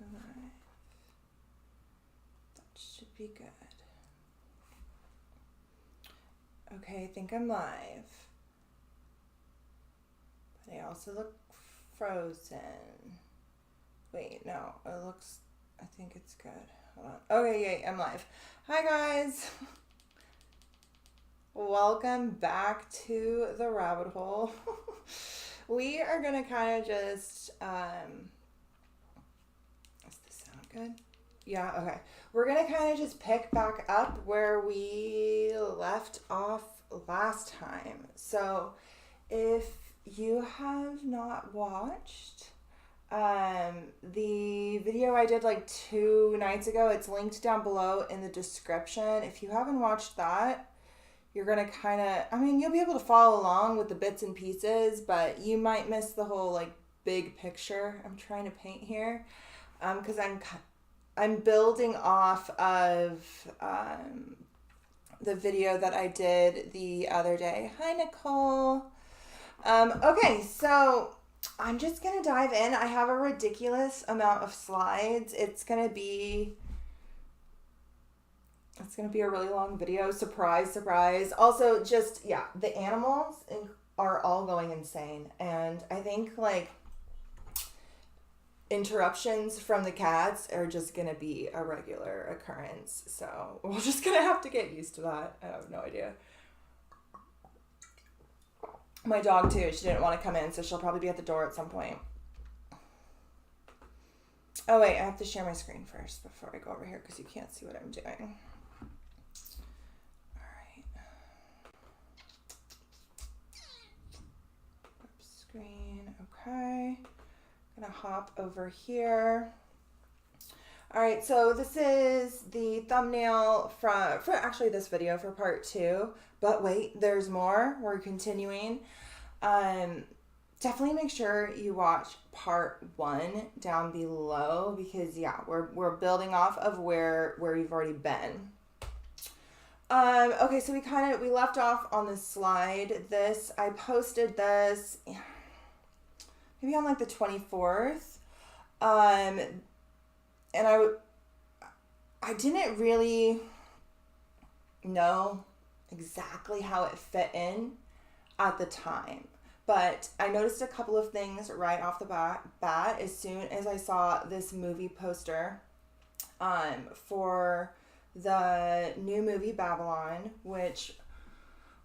Alright. That should be good. Okay, I think I'm live. But I also look frozen. Wait, no, it looks, I think it's good. Hold on. Okay, yay, I'm live. Hi guys. Welcome back to the rabbit hole. We are gonna kind of just, does this sound good? Yeah, okay. We're gonna kind of just pick back up where we left off last time. So if you have not watched the video I did like 2 nights ago, it's linked down below in the description. If you haven't watched that, you're going to kind of, I mean, you'll be able to follow along with the bits and pieces, but you might miss the whole like big picture I'm trying to paint here. Because I'm building off of the video that I did the other day. Hi, Nicole. Okay, so I'm just going to dive in. I have a ridiculous amount of slides. It's going to be a really long video. Surprise, surprise. Also, just, yeah, the animals are all going insane. And I think, like, interruptions from the cats are just going to be a regular occurrence. So we're just going to have to get used to that. I have no idea. My dog, too, she didn't want to come in, so she'll probably be at the door at some point. Oh, wait, I have to share my screen first before I go over here because you can't see what I'm doing. Screen, okay. Gonna hop over here. All right, so this is the thumbnail for actually this video for part 2, but wait, there's more. We're continuing. Definitely make sure you watch part 1 down below because yeah, we're building off of where we've already been. Okay, so we left off on this slide. I posted this maybe on like the 24th. And I didn't really know exactly how it fit in at the time. But I noticed a couple of things right off the bat as soon as I saw this movie poster for the new movie Babylon, which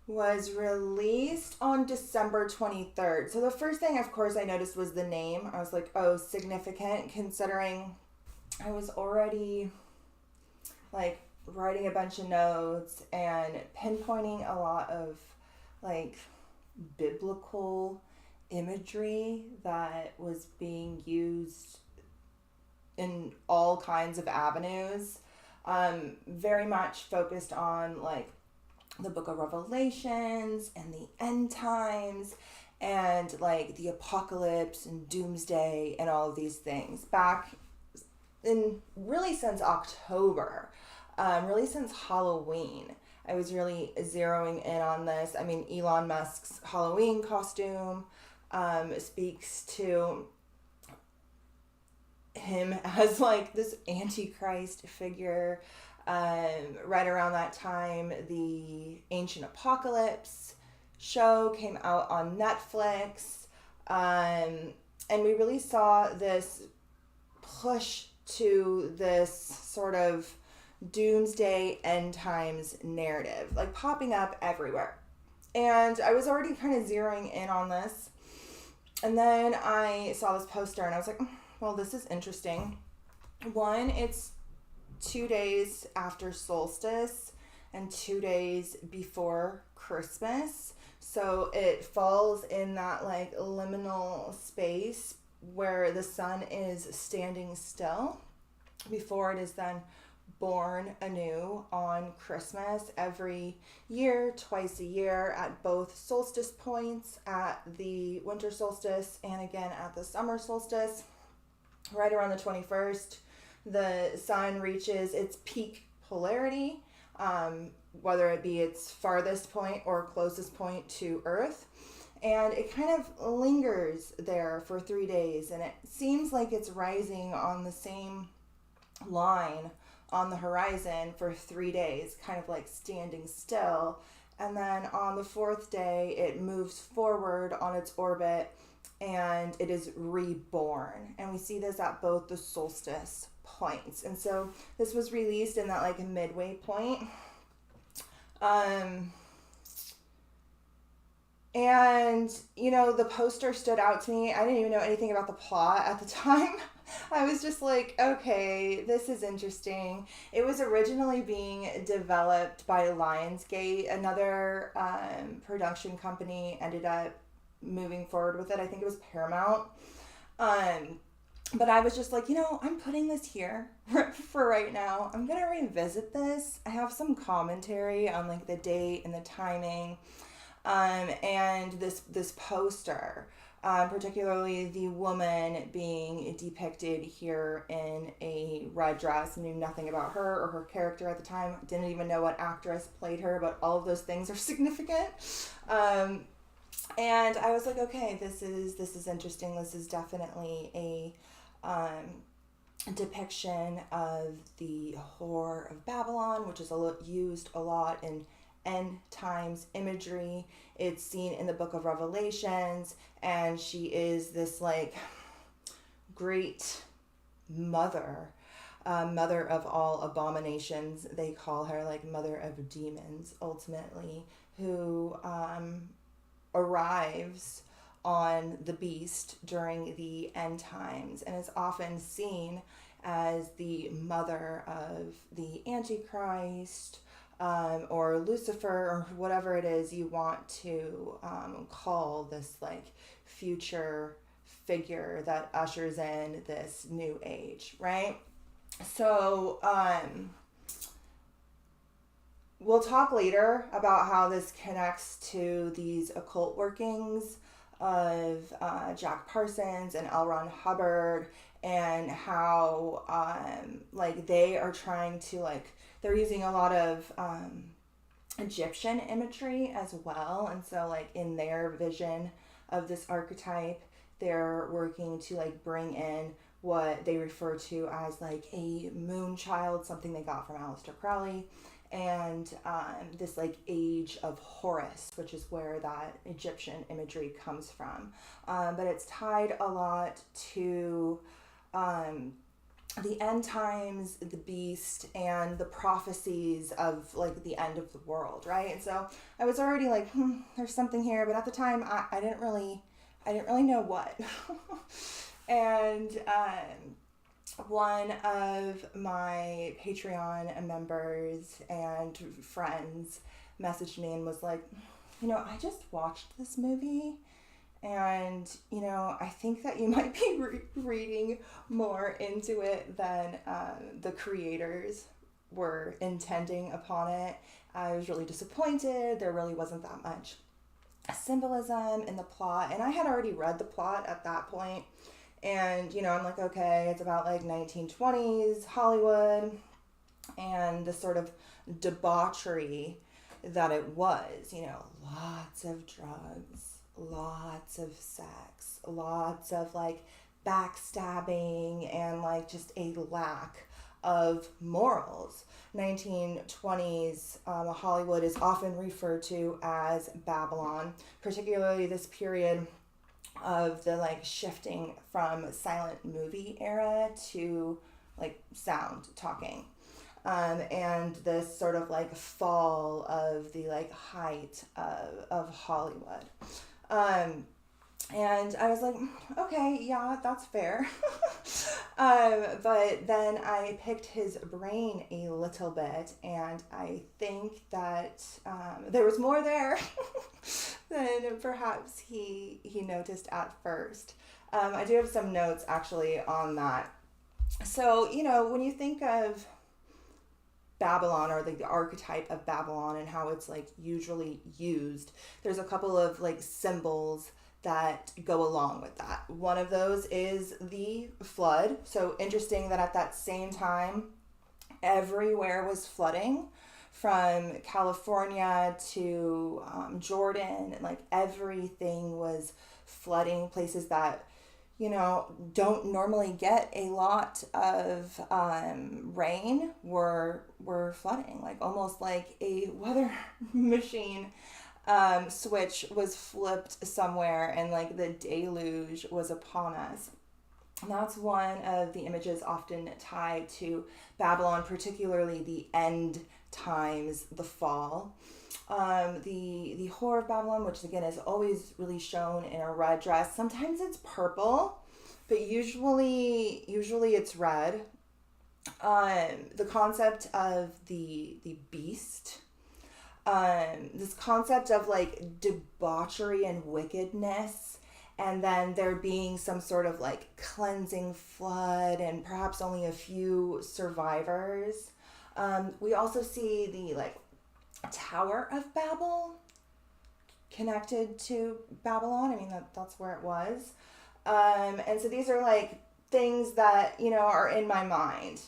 was released on December 23rd. So the first thing, of course, I noticed was the name. I was like, oh, significant, considering I was already like writing a bunch of notes and pinpointing a lot of like biblical imagery that was being used in all kinds of avenues. Very much focused on like the book of Revelations and the end times and like the apocalypse and doomsday and all of these things back in really since October, really since Halloween. I was really zeroing in on this. I mean, Elon Musk's Halloween costume speaks to him as like this antichrist figure. Right around that time, the Ancient Apocalypse show came out on Netflix, and we really saw this push to this sort of doomsday end times narrative, like popping up everywhere. And I was already kind of zeroing in on this, and then I saw this poster and I was like, well, this is interesting. One, it's 2 days after solstice and 2 days before Christmas. So it falls in that like liminal space where the sun is standing still before it is then born anew on Christmas every year, twice a year at both solstice points, at the winter solstice and again at the summer solstice. Right around the 21st, the sun reaches its peak polarity, whether it be its farthest point or closest point to Earth. And it kind of lingers there for 3 days, and it seems like it's rising on the same line on the horizon for 3 days, kind of like standing still. And then on the 4th day, it moves forward on its orbit and it is reborn. And we see this at both the solstice points. And so this was released in that like midway point. And, you know, the poster stood out to me. I didn't even know anything about the plot at the time. I was just like, okay, this is interesting. It was originally being developed by Lionsgate. Another production company ended up moving forward with it. I think it was Paramount. But I was just like, you know, I'm putting this here for right now. I'm going to revisit this. I have some commentary on like the date and the timing. And this poster, particularly the woman being depicted here in a red dress. Knew nothing about her or her character at the time. Didn't even know what actress played her, but all of those things are significant. And I was like, okay, this is interesting. This is definitely a depiction of the Whore of Babylon, which is used a lot in end times imagery. It's seen in the book of Revelations, and she is this like great mother of all abominations. They call her like mother of demons ultimately, who arrives on the beast during the end times and is often seen as the mother of the Antichrist, or Lucifer, or whatever it is you want to call this like future figure that ushers in this new age, right? So we'll talk later about how this connects to these occult workings of Jack Parsons and L. Ron Hubbard, and how like they are trying to like, they're using a lot of Egyptian imagery as well. And so like in their vision of this archetype, they're working to like bring in what they refer to as like a moon child, something they got from Aleister Crowley, and this like age of Horus, which is where that Egyptian imagery comes from. But it's tied a lot to the end times, the beast, and the prophecies of like the end of the world, right? And so I was already like, there's something here, but at the time I didn't really know what. And one of my Patreon members and friends messaged me and was like, you know, I just watched this movie, and, you know, I think that you might be reading more into it than the creators were intending upon it. I was really disappointed. There really wasn't that much symbolism in the plot. And I had already read the plot at that point. And, you know, I'm like, okay, it's about like 1920s Hollywood and the sort of debauchery that it was, you know, lots of drugs, lots of sex, lots of like backstabbing, and like just a lack of morals. 1920s Hollywood is often referred to as Babylon, particularly this period of the like shifting from silent movie era to like sound talking. And this sort of like fall of the like height of Hollywood. And I was like, okay, yeah, that's fair. But then I picked his brain a little bit, and I think that there was more there than perhaps he noticed at first. I do have some notes actually on that. So, you know, when you think of Babylon, or like the archetype of Babylon and how it's like usually used, there's a couple of like symbols that go along with that. One of those is the flood. So interesting that at that same time, everywhere was flooding from California to Jordan, and like everything was flooding. Places that, you know, don't normally get a lot of rain were flooding, like almost like a weather machine switch was flipped somewhere, and like the deluge was upon us. And that's one of the images often tied to Babylon, particularly the end times, the fall. The Whore of Babylon, which again is always really shown in a red dress. Sometimes it's purple, but usually it's red. The concept of the beast, this concept of like debauchery and wickedness, and then there being some sort of like cleansing flood and perhaps only a few survivors. We also see the like Tower of Babel connected to Babylon. I mean, that's where it was. And so these are like things that, you know, are in my mind.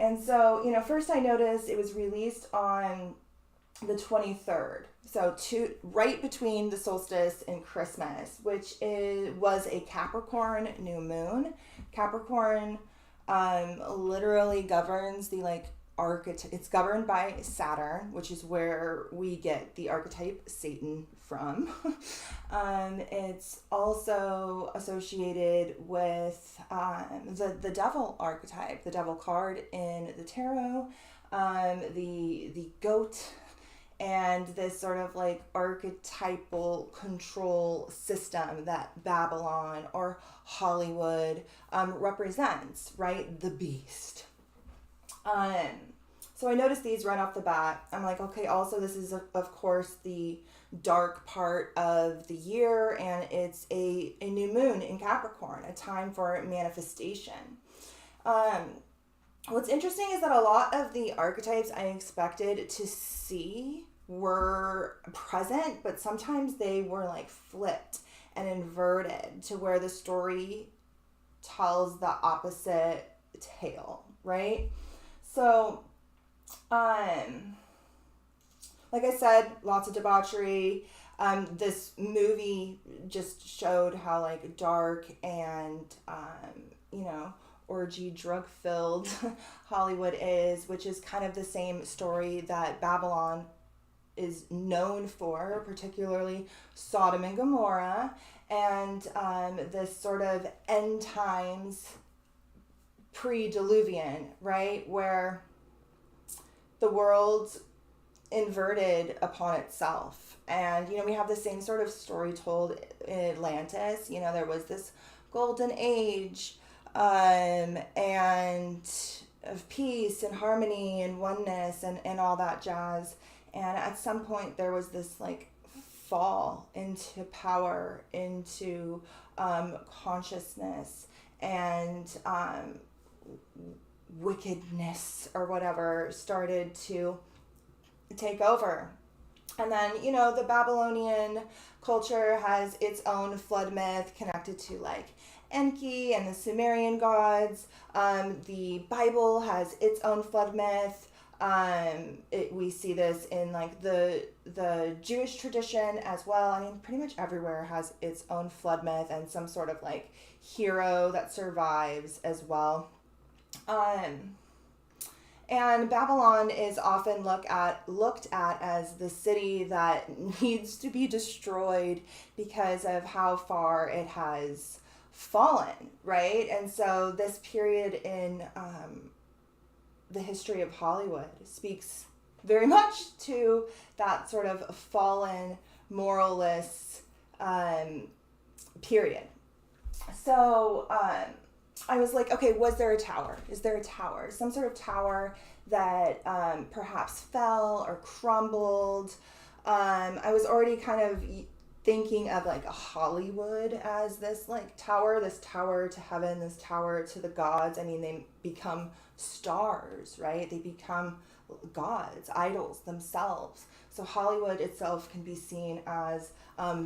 And so, you know, first I noticed it was released on the 23rd. So right between the solstice and Christmas, which was a Capricorn new moon. Capricorn literally governs the like archetype. It's governed by Saturn, which is where we get the archetype Satan from. It's also associated with the devil archetype, the devil card in the tarot, the goat, and this sort of like archetypal control system that Babylon or Hollywood represents, right? The beast. So I noticed these right off the bat. I'm like, okay, also this is of course the dark part of the year, and it's a new moon in Capricorn, a time for manifestation. What's interesting is that a lot of the archetypes I expected to see were present, but sometimes they were like flipped and inverted to where the story tells the opposite tale, right? So, like I said, lots of debauchery. This movie just showed how like dark and, you know, orgy drug filled Hollywood is, which is kind of the same story that Babylon is known for, particularly Sodom and Gomorrah, and this sort of end times pre-Diluvian, right, where the world inverted upon itself. And, you know, we have the same sort of story told in Atlantis. You know, there was this golden age and of peace and harmony and oneness and all that jazz. And at some point there was this like fall into power, into consciousness, and wickedness or whatever started to take over. And then, you know, the Babylonian culture has its own flood myth connected to like Enki and the Sumerian gods. The Bible has its own flood myth. We see this in like the Jewish tradition as well. I mean, pretty much everywhere has its own flood myth and some sort of like hero that survives as well. And Babylon is often looked at as the city that needs to be destroyed because of how far it has fallen, right? And so this period in the history of Hollywood speaks very much to that sort of fallen, moralist period. So I was like, okay, was there a tower? Is there a tower? Some sort of tower that perhaps fell or crumbled. I was already kind of thinking of like a Hollywood as this like tower, this tower to heaven, this tower to the gods. I mean, they become stars, right? They become gods, idols themselves. So Hollywood itself can be seen as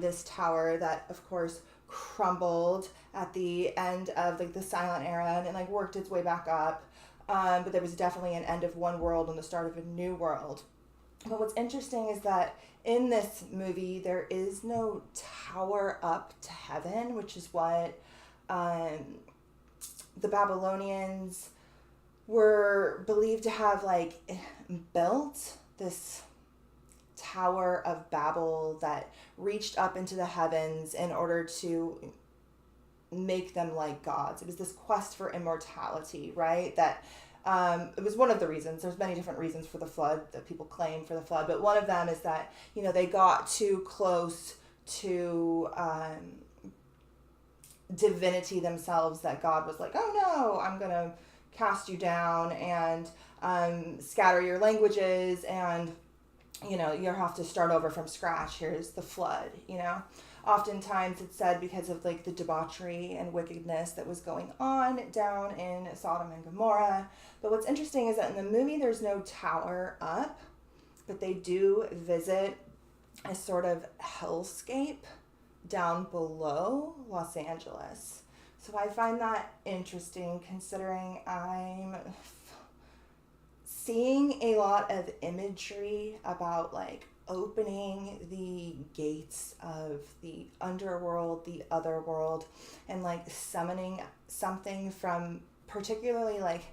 this tower that, of course, crumbled at the end of like the silent era and like worked its way back up. But there was definitely an end of one world and the start of a new world. But what's interesting is that in this movie, there is no tower up to heaven, which is what the Babylonians were believed to have like built this Tower of Babel that reached up into the heavens in order to make them like gods. It was this quest for immortality, right? That it was one of the reasons. There's many different reasons for the flood that people claim for the flood, but one of them is that, you know, they got too close to divinity themselves, that God was like, oh no, I'm going to cast you down and scatter your languages, and, you know, you have to start over from scratch. Here's the flood, you know. Oftentimes it's said because of like the debauchery and wickedness that was going on down in Sodom and Gomorrah. But what's interesting is that in the movie there's no tower up, but they do visit a sort of hellscape down below Los Angeles. So I find that interesting, considering I'm seeing a lot of imagery about like opening the gates of the underworld, the other world, and like summoning something from particularly like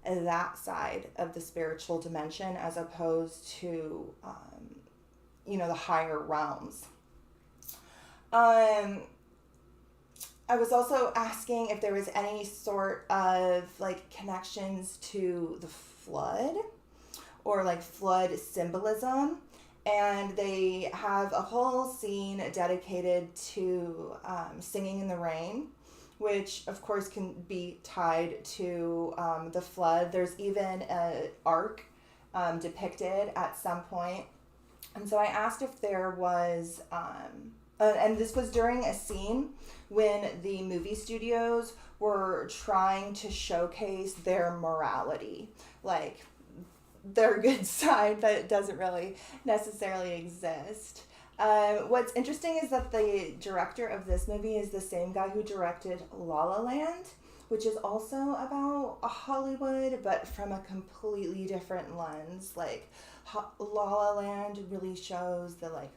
that side of the spiritual dimension, as opposed to you know, the higher realms. I was also asking if there was any sort of like connections to the flood or like flood symbolism. And they have a whole scene dedicated to singing in the rain, which of course can be tied to the flood. There's even an ark depicted at some point. And so I asked if there was, and this was during a scene when the movie studios were trying to showcase their morality, like their good side that doesn't really necessarily exist. What's interesting is that the director of this movie is the same guy who directed La La Land, which is also about Hollywood, but from a completely different lens. Like La La Land really shows the like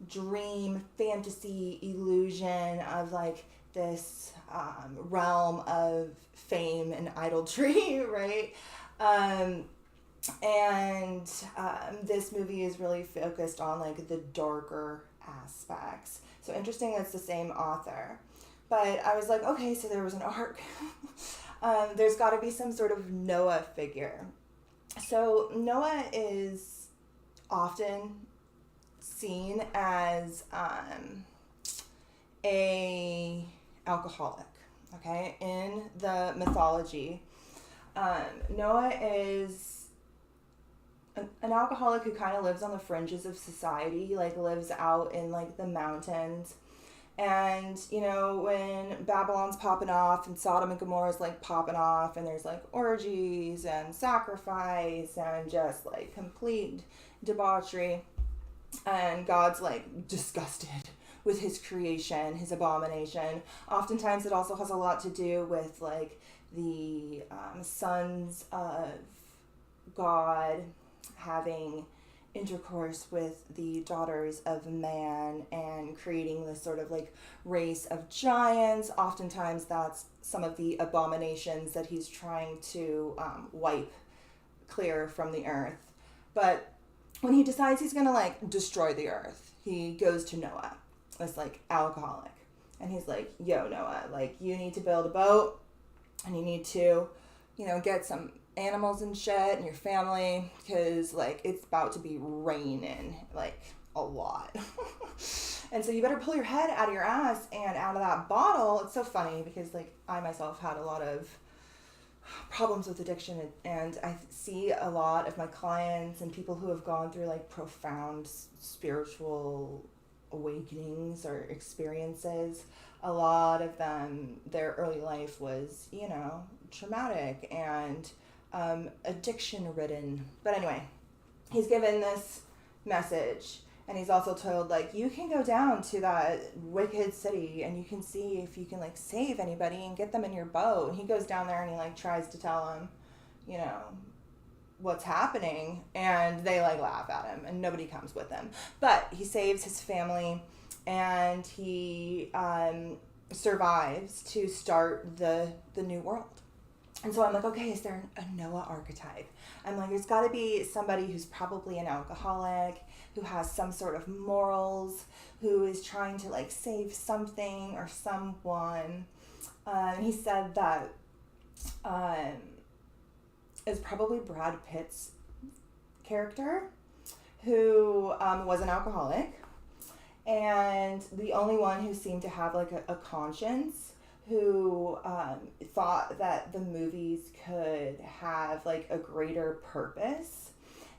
dream, fantasy, illusion of like this realm of fame and idolatry, right? And this movie is really focused on like the darker aspects. So interesting that it's the same author. But I was like, okay, so there was an ark. There's got to be some sort of Noah figure. So Noah is often seen as a alcoholic, okay? In the mythology, Noah is an alcoholic who kind of lives on the fringes of society, like lives out in like the mountains. And, you know, when Babylon's popping off and Sodom and Gomorrah's like popping off, and there's like orgies and sacrifice and just like complete debauchery, and God's like disgusted with his creation, his abomination. Oftentimes it also has a lot to do with like the sons of God having intercourse with the daughters of man and creating this sort of like race of giants. Oftentimes that's some of the abominations that he's trying to wipe clear from the earth. But when he decides he's gonna like destroy the earth, he goes to Noah, this like alcoholic, and he's like, yo, Noah, like you need to build a boat, and you need to, you know, get some animals and shit and your family, because like it's about to be raining like a lot. And so you better pull your head out of your ass and out of that bottle. It's so funny because like I myself had a lot of problems with addiction, and I see a lot of my clients and people who have gone through like profound spiritual awakenings or experiences. A lot of them, their early life was, you know, traumatic and addiction ridden. But anyway, he's given this message, and he's also told like, you can go down to that wicked city and you can see if you can like save anybody and get them in your boat. And he goes down there and he like tries to tell him, you know, what's happening, and they like laugh at him, and nobody comes with him. But he saves his family, and he survives to start the new world. And so I'm like, okay, is there a Noah archetype? I'm like, there's got to be somebody who's probably an alcoholic, who has some sort of morals, who is trying to like save something or someone. He said that is probably Brad Pitt's character, who was an alcoholic, and the only one who seemed to have like a conscience, who thought that the movies could have like a greater purpose,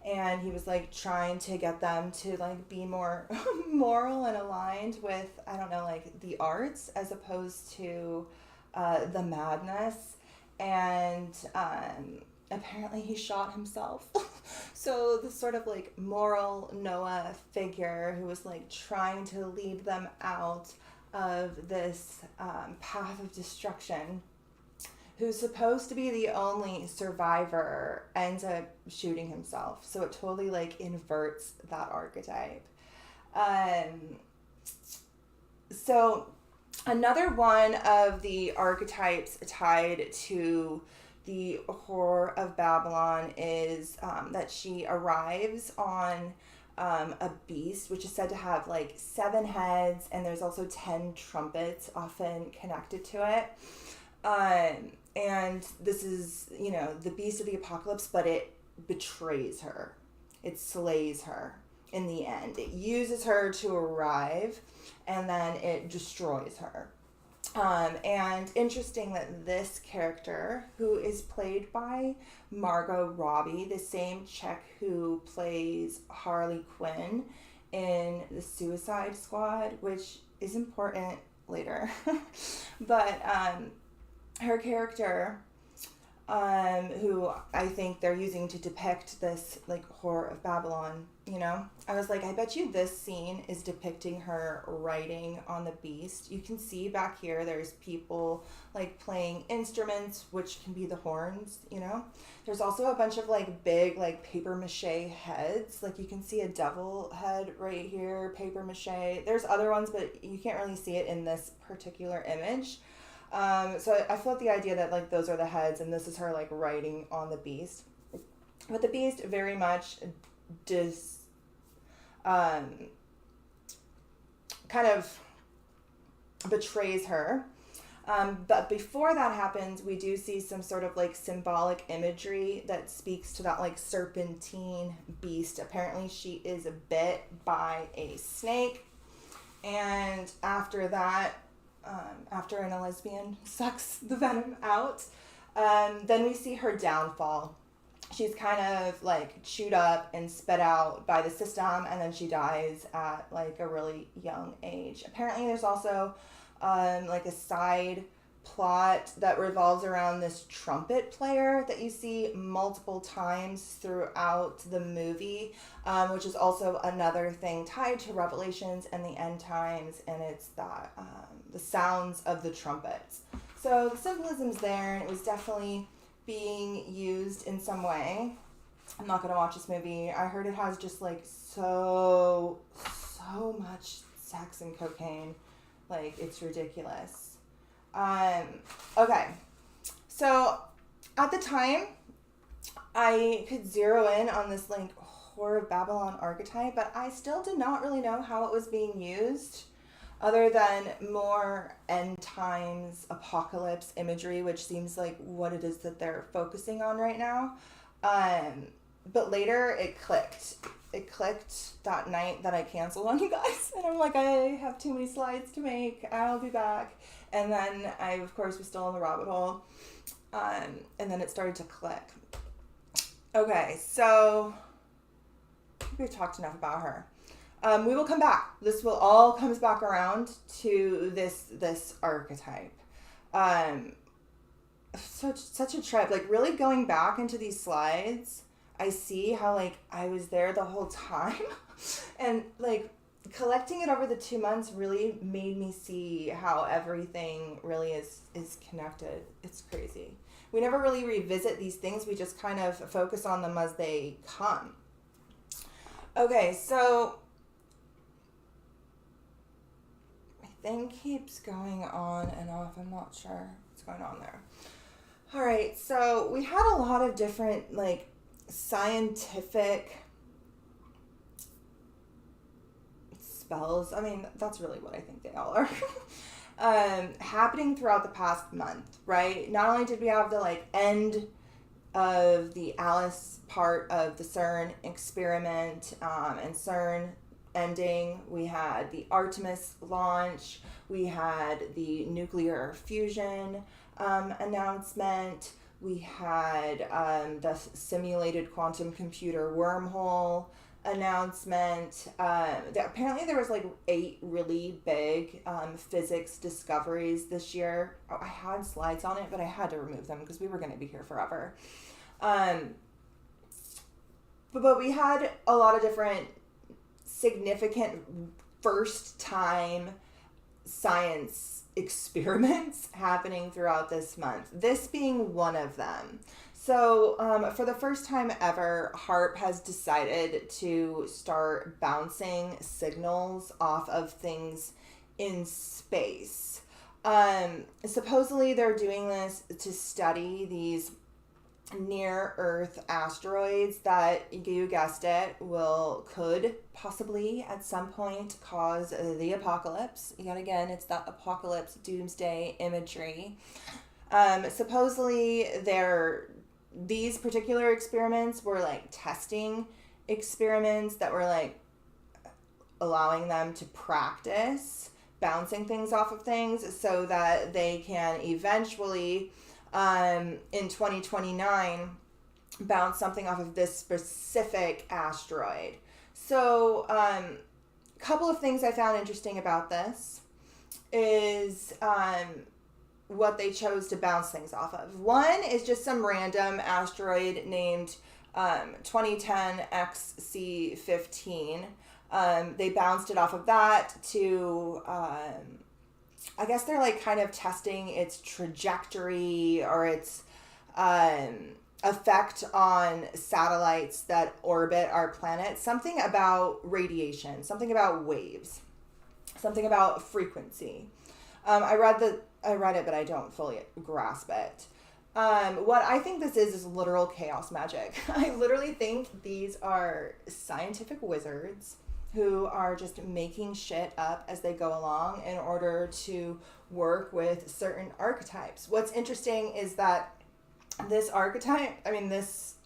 and he was like trying to get them to like be more moral and aligned with, I don't know, like the arts as opposed to the madness. And apparently he shot himself. So the sort of like moral Noah figure who was like trying to lead them out of this path of destruction, who's supposed to be the only survivor, ends up shooting himself. So it totally like inverts that archetype. So another one of the archetypes tied to the Whore of Babylon is that she arrives on a beast, which is said to have like 7 heads, and there's also 10 trumpets often connected to it. And this is, you know, the beast of the apocalypse, but it betrays her. It slays her in the end. It uses her to arrive, and then it destroys her. And interesting that this character, who is played by Margot Robbie, the same chick who plays Harley Quinn in the Suicide Squad, which is important later, but her character, who I think they're using to depict this like Whore of Babylon, you know, I was like, I bet you this scene is depicting her riding on the beast. You can see back here there's people like playing instruments, which can be the horns, you know. There's also a bunch of like big like paper mache heads, like you can see a devil head right here, paper mache. There's other ones, but you can't really see it in this particular image. So I float the idea that like those are the heads, and this is her like riding on the beast. But the beast very much kind of betrays her. But before that happens, we do see some sort of like symbolic imagery that speaks to that like serpentine beast. Apparently she is bit by a snake, and after that, after a lesbian sucks the venom out, then we see her downfall. She's kind of like chewed up and spit out by the system, and then she dies at like a really young age. Apparently there's also like a side plot that revolves around this trumpet player that you see multiple times throughout the movie, which is also another thing tied to Revelations and the end times, and it's that the sounds of the trumpets. So the symbolism's there, and it was definitely being used in some way. I'm not going to watch this movie. I heard it has just like so much sex and cocaine. Like, it's ridiculous. Okay. So at the time, I could zero in on this like Whore of Babylon archetype, but I still did not really know how it was being used, other than more end times apocalypse imagery, which seems like what it is that they're focusing on right now. But later it clicked. It clicked that night that I canceled on you guys. And I'm like, I have too many slides to make. I'll be back. And then I, of course, was still in the rabbit hole. And then it started to click. Okay, so we've talked enough about her. We will come back. This will all comes back around to this archetype. Such a trip. Like, really going back into these slides, I see how like I was there the whole time, and like collecting it over the 2 months really made me see how everything really is connected. It's crazy. we never really revisit these things. We just kind of focus on them as they come. Okay, so my thing keeps going on and off. I'm not sure what's going on there. All right, so we had a lot of different, like, scientific spells. I mean, that's really what I think they all are. Happening throughout the past month, right? Not only did we have the, like, end of the Alice part of the CERN experiment, and CERN ending, we had the Artemis launch, we had the nuclear fusion announcement, we had the simulated quantum computer wormhole announcement. Apparently there was like 8 really big physics discoveries this year. I had slides on it, but I had to remove them because we were going to be here forever. But we had a lot of different significant first time science experiments happening throughout this month, this being one of them. So for the first time ever, HAARP has decided to start bouncing signals off of things in space. Supposedly they're doing this to study these near-Earth asteroids that, you guessed it, could possibly at some point cause the apocalypse. Yet again, it's that apocalypse doomsday imagery. Supposedly these particular experiments were like testing experiments that were like allowing them to practice bouncing things off of things so that they can eventually in 2029 bounce something off of this specific asteroid. So a couple of things I found interesting about this is what they chose to bounce things off of. One is just some random asteroid named 2010 XC15. They bounced it off of that to, I guess they're like kind of testing its trajectory or its effect on satellites that orbit our planet. Something about radiation, something about waves, something about frequency. I read it, but I don't fully grasp it. What I think this is literal chaos magic. I literally think these are scientific wizards who are just making shit up as they go along in order to work with certain archetypes. What's interesting is that this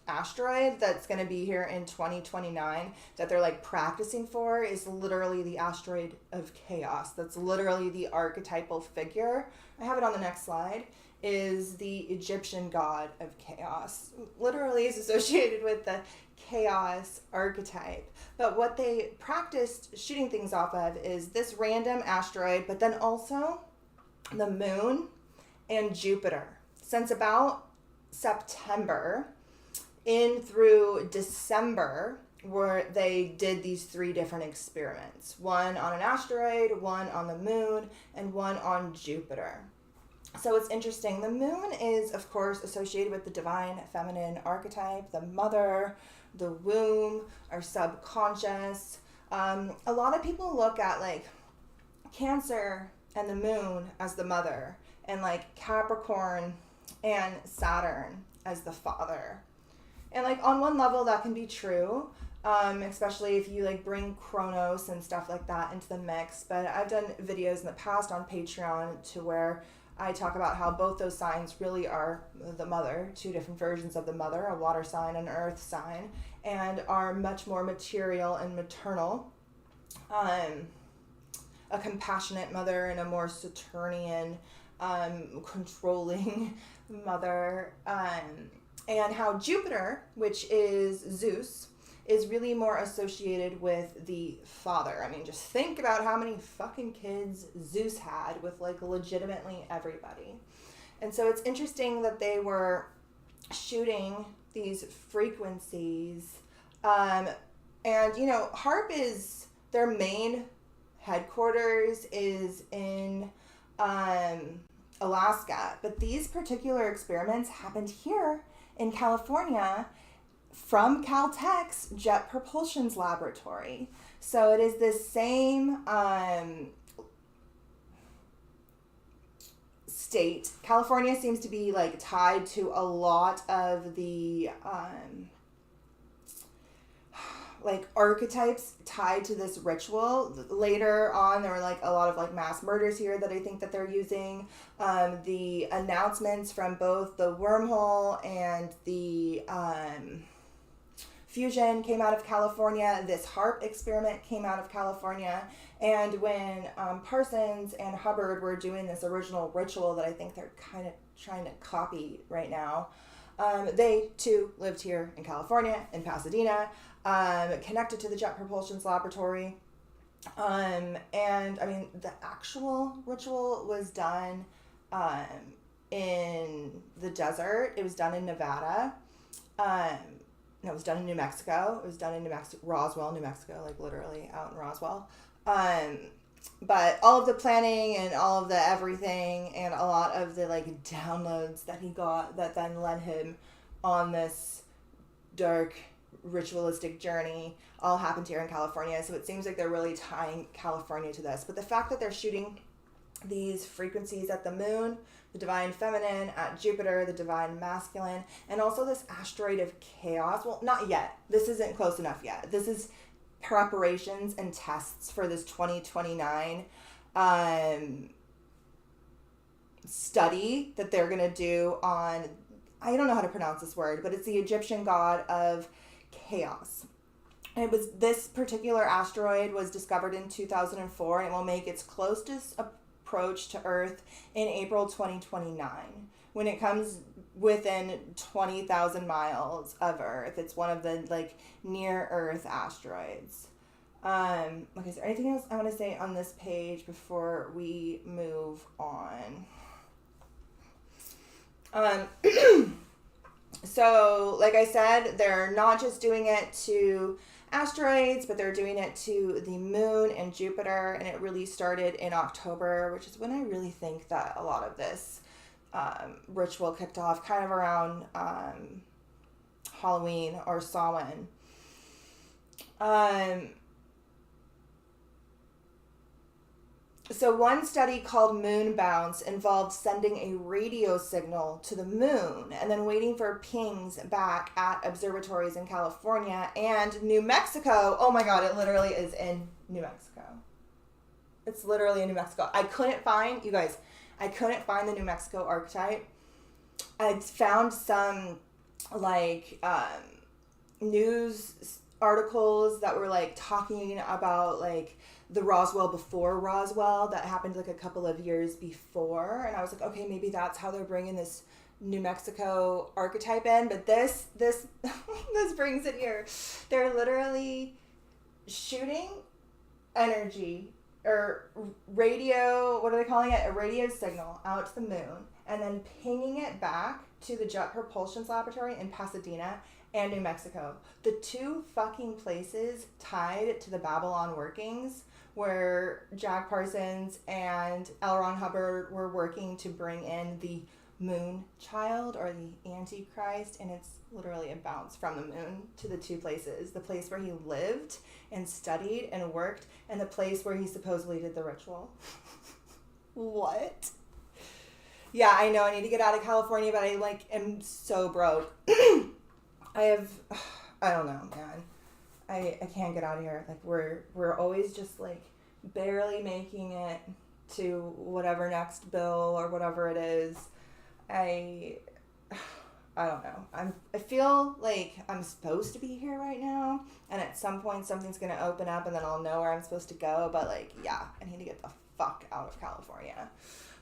asteroid that's going to be here in 2029 that they're like practicing for is literally the asteroid of chaos. That's literally the archetypal figure. I have it on the next slide. Is the Egyptian god of chaos. Literally is associated with the chaos archetype. But what they practiced shooting things off of is this random asteroid, but then also the moon and Jupiter. Since about September in through December, where they did these 3 different experiments. One on an asteroid, one on the moon, and one on Jupiter. So it's interesting. The moon is, of course, associated with the divine feminine archetype, the mother, the womb, our subconscious. A lot of people look at like Cancer and the moon as the mother, and like Capricorn and Saturn as the father. And like on one level that can be true, especially if you like bring Chronos and stuff like that into the mix. But I've done videos in the past on Patreon to where I talk about how both those signs really are the mother, 2 different versions of the mother, a water sign and an earth sign, and are much more material and maternal. A compassionate mother and a more Saturnian, controlling mother. And how Jupiter, which is Zeus, is really more associated with the father. I mean, just think about how many fucking kids Zeus had with like legitimately everybody. And so it's interesting that they were shooting these frequencies. And, you know, HAARP is, their main headquarters is in Alaska. But these particular experiments happened here in California from Caltech's Jet Propulsion's laboratory. So it is this same state. California seems to be like tied to a lot of the like archetypes tied to this ritual. Later on, there were like a lot of like mass murders here that I think that they're using. The announcements from both the wormhole and the fusion came out of California. This HAARP experiment came out of California. And when Parsons and Hubbard were doing this original ritual that I think they're kind of trying to copy right now, they too lived here in California, in Pasadena, connected to the Jet Propulsion's laboratory. And I mean, the actual ritual was done in the desert. It was done in Nevada. No, it was done in New Mexico. It was done in New Mexico, Roswell, New Mexico, like literally out in Roswell. But all of the planning and all of the everything and a lot of the like downloads that he got that then led him on this dark ritualistic journey all happened here in California. So it seems like they're really tying California to this. But the fact that they're shooting these frequencies at the moon, the divine feminine, at Jupiter, the divine masculine, and also this asteroid of chaos. Well, not yet. This isn't close enough yet. This is preparations and tests for this 2029 study that they're going to do on, I don't know how to pronounce this word, but it's the Egyptian god of chaos. It was, this particular asteroid was discovered in 2004, and it will make its closest approach to Earth in April 2029. When it comes within 20,000 miles of Earth, it's one of the like near Earth asteroids. Okay, is there anything else I want to say on this page before we move on? So, like I said, they're not just doing it to asteroids, but they're doing it to the moon and Jupiter, and it really started in October, which is when I really think that a lot of this ritual kicked off, kind of around Halloween or Samhain. So one study called Moon Bounce involved sending a radio signal to the moon and then waiting for pings back at observatories in California and New Mexico. Oh my God, it literally is in New Mexico. It's literally in New Mexico. I couldn't find the New Mexico archetype. I found some like news articles that were like talking about like the Roswell before Roswell that happened like a couple of years before, and I was like, okay, maybe that's how they're bringing this New Mexico archetype in. But this this brings it here. They're literally shooting energy or radio, what are they calling it? A radio signal out to the moon and then pinging it back to the Jet Propulsion's laboratory in Pasadena and New Mexico. The two fucking places tied to the Babylon workings where Jack Parsons and L. Ron Hubbard were working to bring in the moon child or the Antichrist, and it's literally a bounce from the moon to the two places. The place where he lived and studied and worked, and the place where he supposedly did the ritual. What? Yeah, I know I need to get out of California, but I like am so broke. I don't know, man. I can't get out of here. Like we're always just like barely making it to whatever next bill or whatever it is. I don't know. I feel like I'm supposed to be here right now, and at some point something's gonna open up and then I'll know where I'm supposed to go, but like, yeah, I need to get the fuck out of California.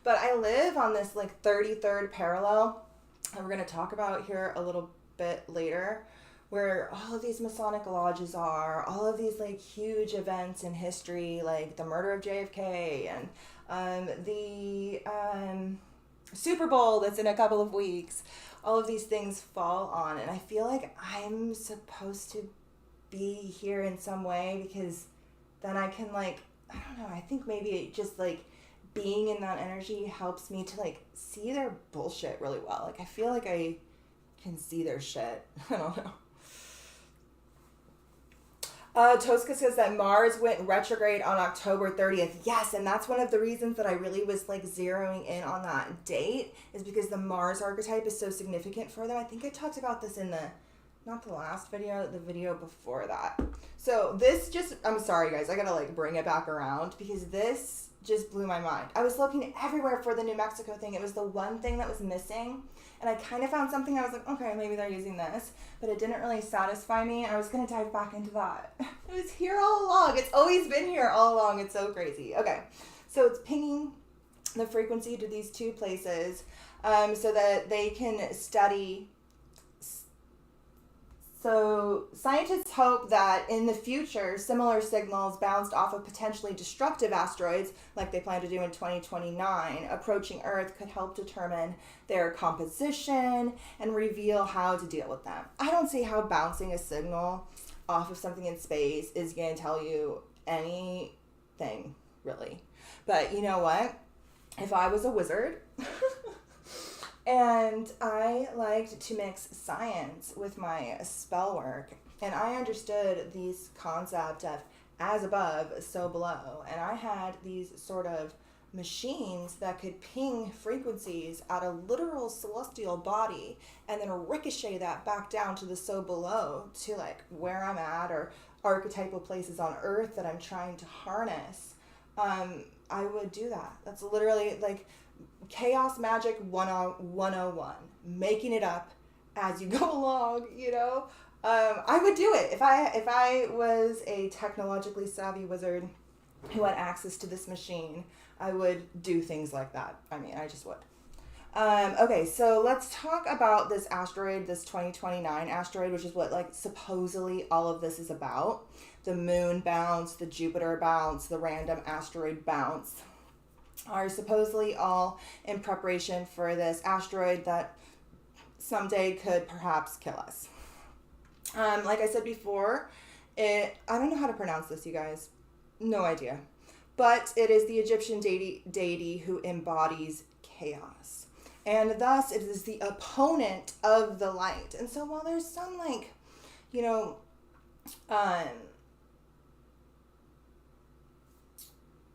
But I live on this like 33rd parallel that we're gonna talk about here a little bit later, where all of these Masonic lodges are, all of these like huge events in history, like the murder of JFK and the Super Bowl that's in a couple of weeks, all of these things fall on, and I feel like I'm supposed to be here in some way, because then I can like, I don't know, I think maybe it just like being in that energy helps me to like see their bullshit really well. Like I feel like I can see their shit. I don't know. Tosca says that Mars went retrograde on October 30th. Yes, and that's one of the reasons that I really was like zeroing in on that date, is because the Mars archetype is so significant for them. I think I talked about this in not the last video, the video before that. So this just, I'm sorry guys, I gotta like bring it back around because this just blew my mind. I was looking everywhere for the New Mexico thing. It was the one thing that was missing. And I kind of found something. I was like, okay, maybe they're using this. But it didn't really satisfy me. I was going to dive back into that. It was here all along. It's always been here all along. It's so crazy. Okay. So it's pinging the frequency to these two places so that they can study. So scientists hope that in the future, similar signals bounced off of potentially destructive asteroids, like they plan to do in 2029, approaching Earth could help determine their composition and reveal how to deal with them. I don't see how bouncing a signal off of something in space is going to tell you anything, really. But you know what? If I was a wizard... And I liked to mix science with my spell work. And I understood these concept of as above, so below. And I had these sort of machines that could ping frequencies at a literal celestial body and then ricochet that back down to the so below to like where I'm at or archetypal places on Earth that I'm trying to harness. I would do that. That's literally like... Chaos Magic 101, making it up as you go along, you know. I would do it if I was a technologically savvy wizard who had access to this machine. I would do things like that. I mean, I just would. Okay, so let's talk about this asteroid, this 2029 asteroid, which is what like supposedly all of this is about. The moon bounce, the Jupiter bounce, the random asteroid bounce are supposedly all in preparation for this asteroid that someday could perhaps kill us. Like I said before, I don't know how to pronounce this, you guys. No idea. But it is the Egyptian deity who embodies chaos. And thus it is the opponent of the light. And so while there's some like, you know,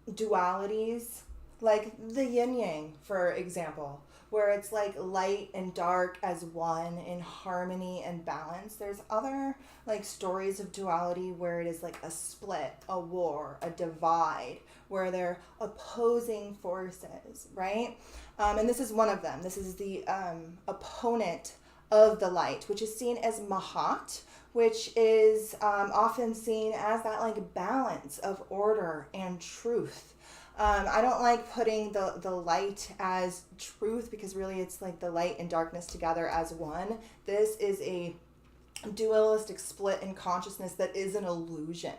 dualities, like the yin yang, for example, where it's like light and dark as one in harmony and balance. There's other like stories of duality where it is like a split, a war, a divide, where they're opposing forces, right? And this is one of them. This is the opponent of the light, which is seen as Mahat, which is often seen as that like balance of order and truth. I don't like putting the light as truth because really it's like the light and darkness together as one. This is a dualistic split in consciousness that is an illusion,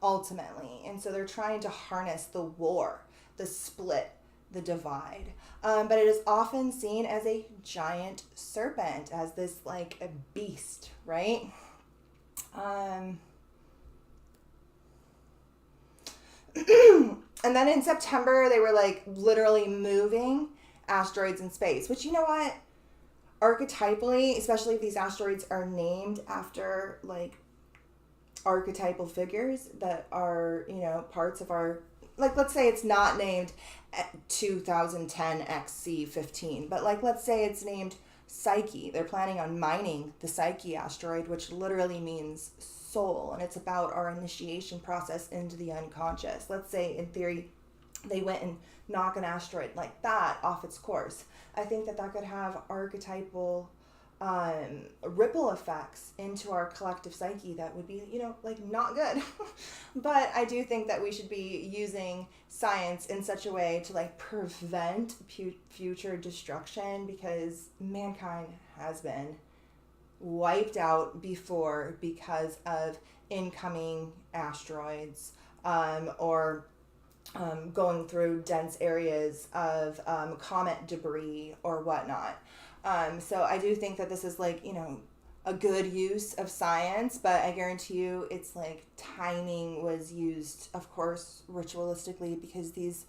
ultimately. And so they're trying to harness the war, the split, the divide. But it is often seen as a giant serpent, as this like a beast, right? And then in September, they were like literally moving asteroids in space, which, you know what? Archetypally, especially if these asteroids are named after like archetypal figures that are, you know, parts of our, like, let's say it's not named 2010 XC15, but like, let's say it's named Psyche. They're planning on mining the Psyche asteroid, which literally means soul, and it's about our initiation process into the unconscious. Let's say in theory they went and knock an asteroid like that off its course. I think that could have archetypal ripple effects into our collective psyche that would be, you know, like not good. But I do think that we should be using science in such a way to like prevent future destruction, because mankind has been wiped out before because of incoming asteroids or going through dense areas of comet debris or whatnot. So I do think that this is like, you know, a good use of science, but I guarantee you it's like timing was used, of course, ritualistically, because these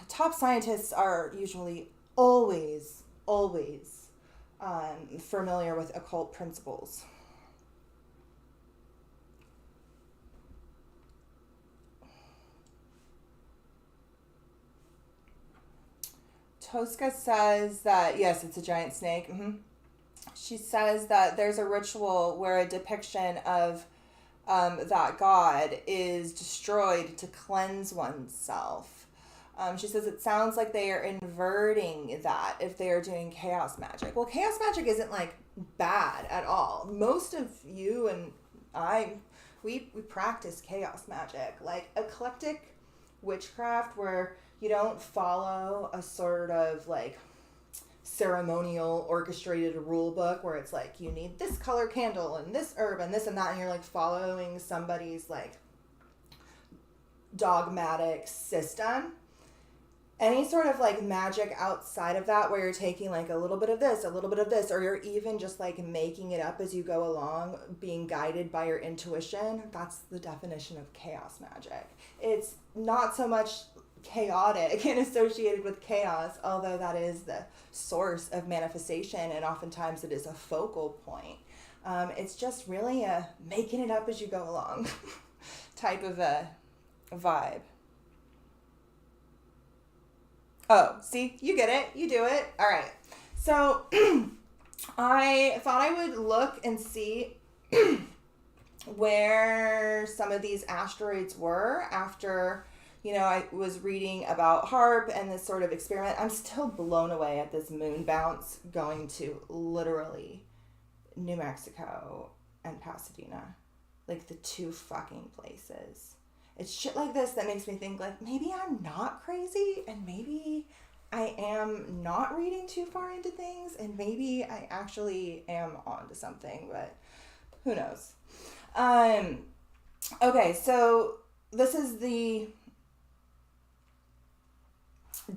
top scientists are usually always familiar with occult principles. Tosca says that, yes, it's a giant snake. She says that there's a ritual where a depiction of that god is destroyed to cleanse oneself. She says it sounds like they are inverting that if they are doing chaos magic. Well, chaos magic isn't like bad at all. Most of you and I, we practice chaos magic, like eclectic witchcraft, where you don't follow a sort of like ceremonial orchestrated rule book where it's like you need this color candle and this herb and this and that, and you're like following somebody's like dogmatic system. Any sort of like magic outside of that, where you're taking like a little bit of this, or you're even just like making it up as you go along, being guided by your intuition, that's the definition of chaos magic. It's not so much chaotic and associated with chaos, although that is the source of manifestation, and oftentimes it is a focal point. It's just really a making it up as you go along type of a vibe. Oh, see, you get it. You do it. All right. So I thought I would look and see where some of these asteroids were after, I was reading about HAARP and this sort of experiment. I'm still blown away at this moon bounce going to literally New Mexico and Pasadena. Like the two fucking places. It's shit like this that makes me think like maybe I'm not crazy, and maybe I am not reading too far into things, and maybe I actually am onto something, but who knows. Okay, so this is the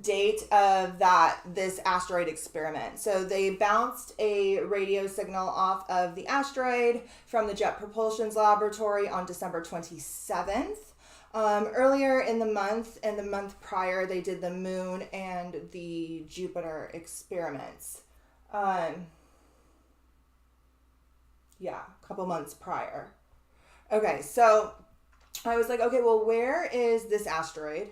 date of this asteroid experiment. So they bounced a radio signal off of the asteroid from the Jet Propulsion's laboratory on December 27th. Earlier in the month and the month prior, they did the moon and the Jupiter experiments. A couple months prior. Okay, so I was like, okay, well, where is this asteroid?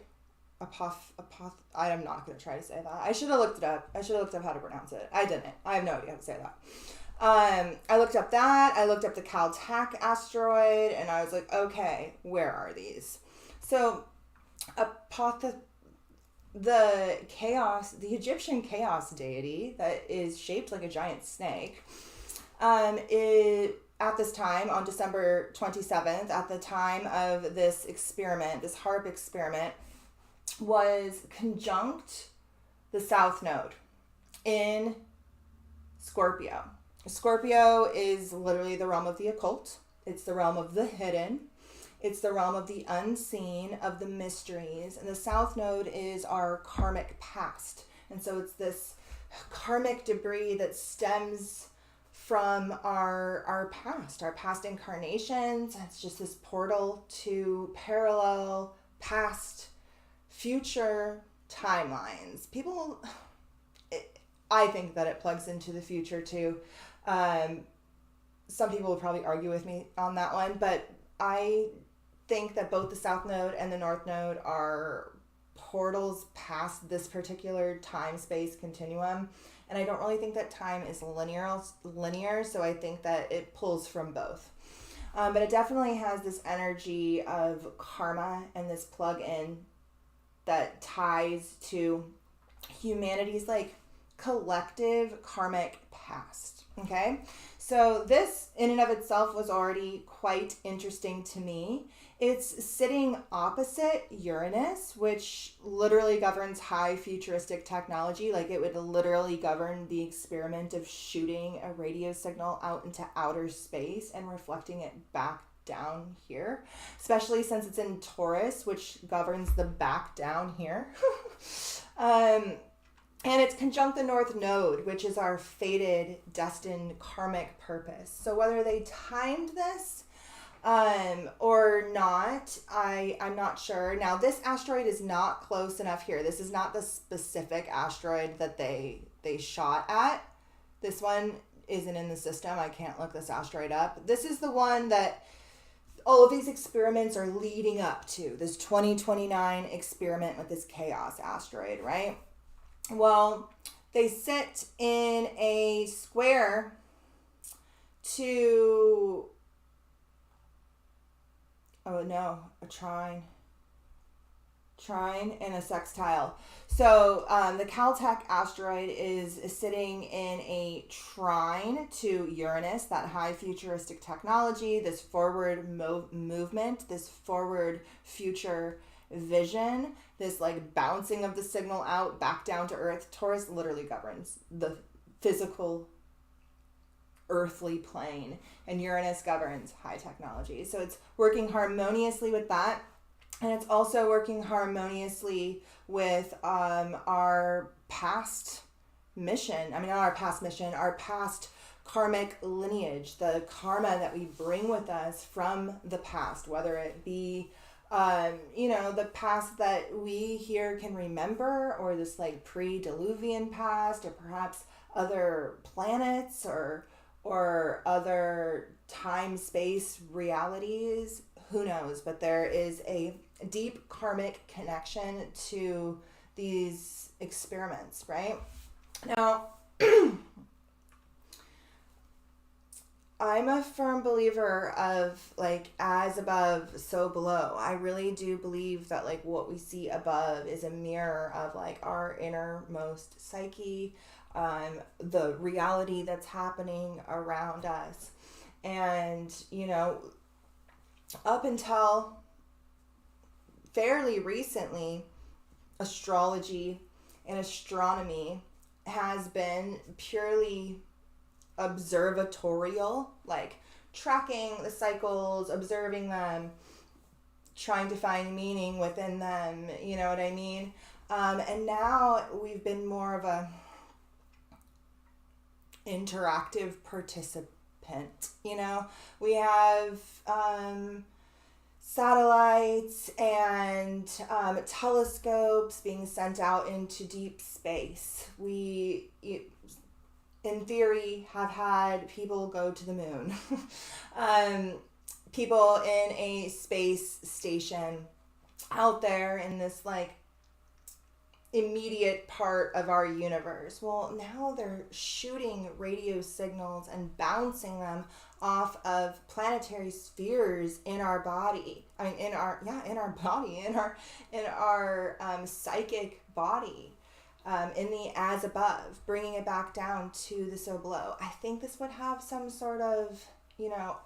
I am not going to try to say that. I should have looked it up. I should have looked up how to pronounce it. I didn't. I have no idea how to say that. I looked up that. I looked up the Caltech asteroid, and I was like, okay, where are these? So, the Egyptian chaos deity that is shaped like a giant snake, at this time, on December 27th, at the time of this experiment, this HAARP experiment, was conjunct the South Node in Scorpio. Scorpio is literally the realm of the occult. It's the realm of the hidden. It's the realm of the unseen, of the mysteries. And the South Node is our karmic past. And so it's this karmic debris that stems from our past incarnations. It's just this portal to parallel past, future timelines. I think that it plugs into the future too. Some people will probably argue with me on that one, but I think that both the South Node and the North Node are portals past this particular time-space continuum. And I don't really think that time is linear, so I think that it pulls from both. But it definitely has this energy of karma and this plug-in that ties to humanity's like collective karmic past. Okay? So this in and of itself was already quite interesting to me. It's sitting opposite Uranus, which literally governs high futuristic technology. Like it would literally govern the experiment of shooting a radio signal out into outer space and reflecting it back down here, especially since it's in Taurus, which governs the back down here. And it's conjunct the North Node, which is our fated, destined karmic purpose. So whether they timed this or not. I'm not sure. Now, this asteroid is not close enough here. This is not the specific asteroid that they shot at. This one isn't in the system. I can't look this asteroid up. This is the one that all of these experiments are leading up to, this 2029 experiment with this chaos asteroid, right? Well, they sit in a square to, oh no, a trine and a sextile. So the Caltech asteroid is sitting in a trine to Uranus, that high futuristic technology, this forward movement, this forward future vision, this like bouncing of the signal out back down to Earth. Taurus literally governs the physical earthly plane, and Uranus governs high technology. So it's working harmoniously with that. And it's also working harmoniously with our past mission. I mean, not our past mission, our past karmic lineage, the karma that we bring with us from the past, whether it be, the past that we here can remember, or this like pre-Diluvian past, or perhaps other planets or other time-space realities. Who knows? But there is a deep karmic connection to these experiments, right? Now, I'm a firm believer of like as above, so below. I really do believe that like what we see above is a mirror of like our innermost psyche, the reality that's happening around us. And, up until fairly recently, astrology and astronomy has been purely observatorial, like tracking the cycles, observing them, trying to find meaning within them, you know what I mean? And now we've been more of a interactive participant. We have satellites and telescopes being sent out into deep space. We, in theory, have had people go to the moon. People in a space station out there in this like immediate part of our universe. Well, now they're shooting radio signals and bouncing them off of planetary spheres in our body. I mean, in our psychic body, in the as above, bringing it back down to the so below. I think this would have some sort of,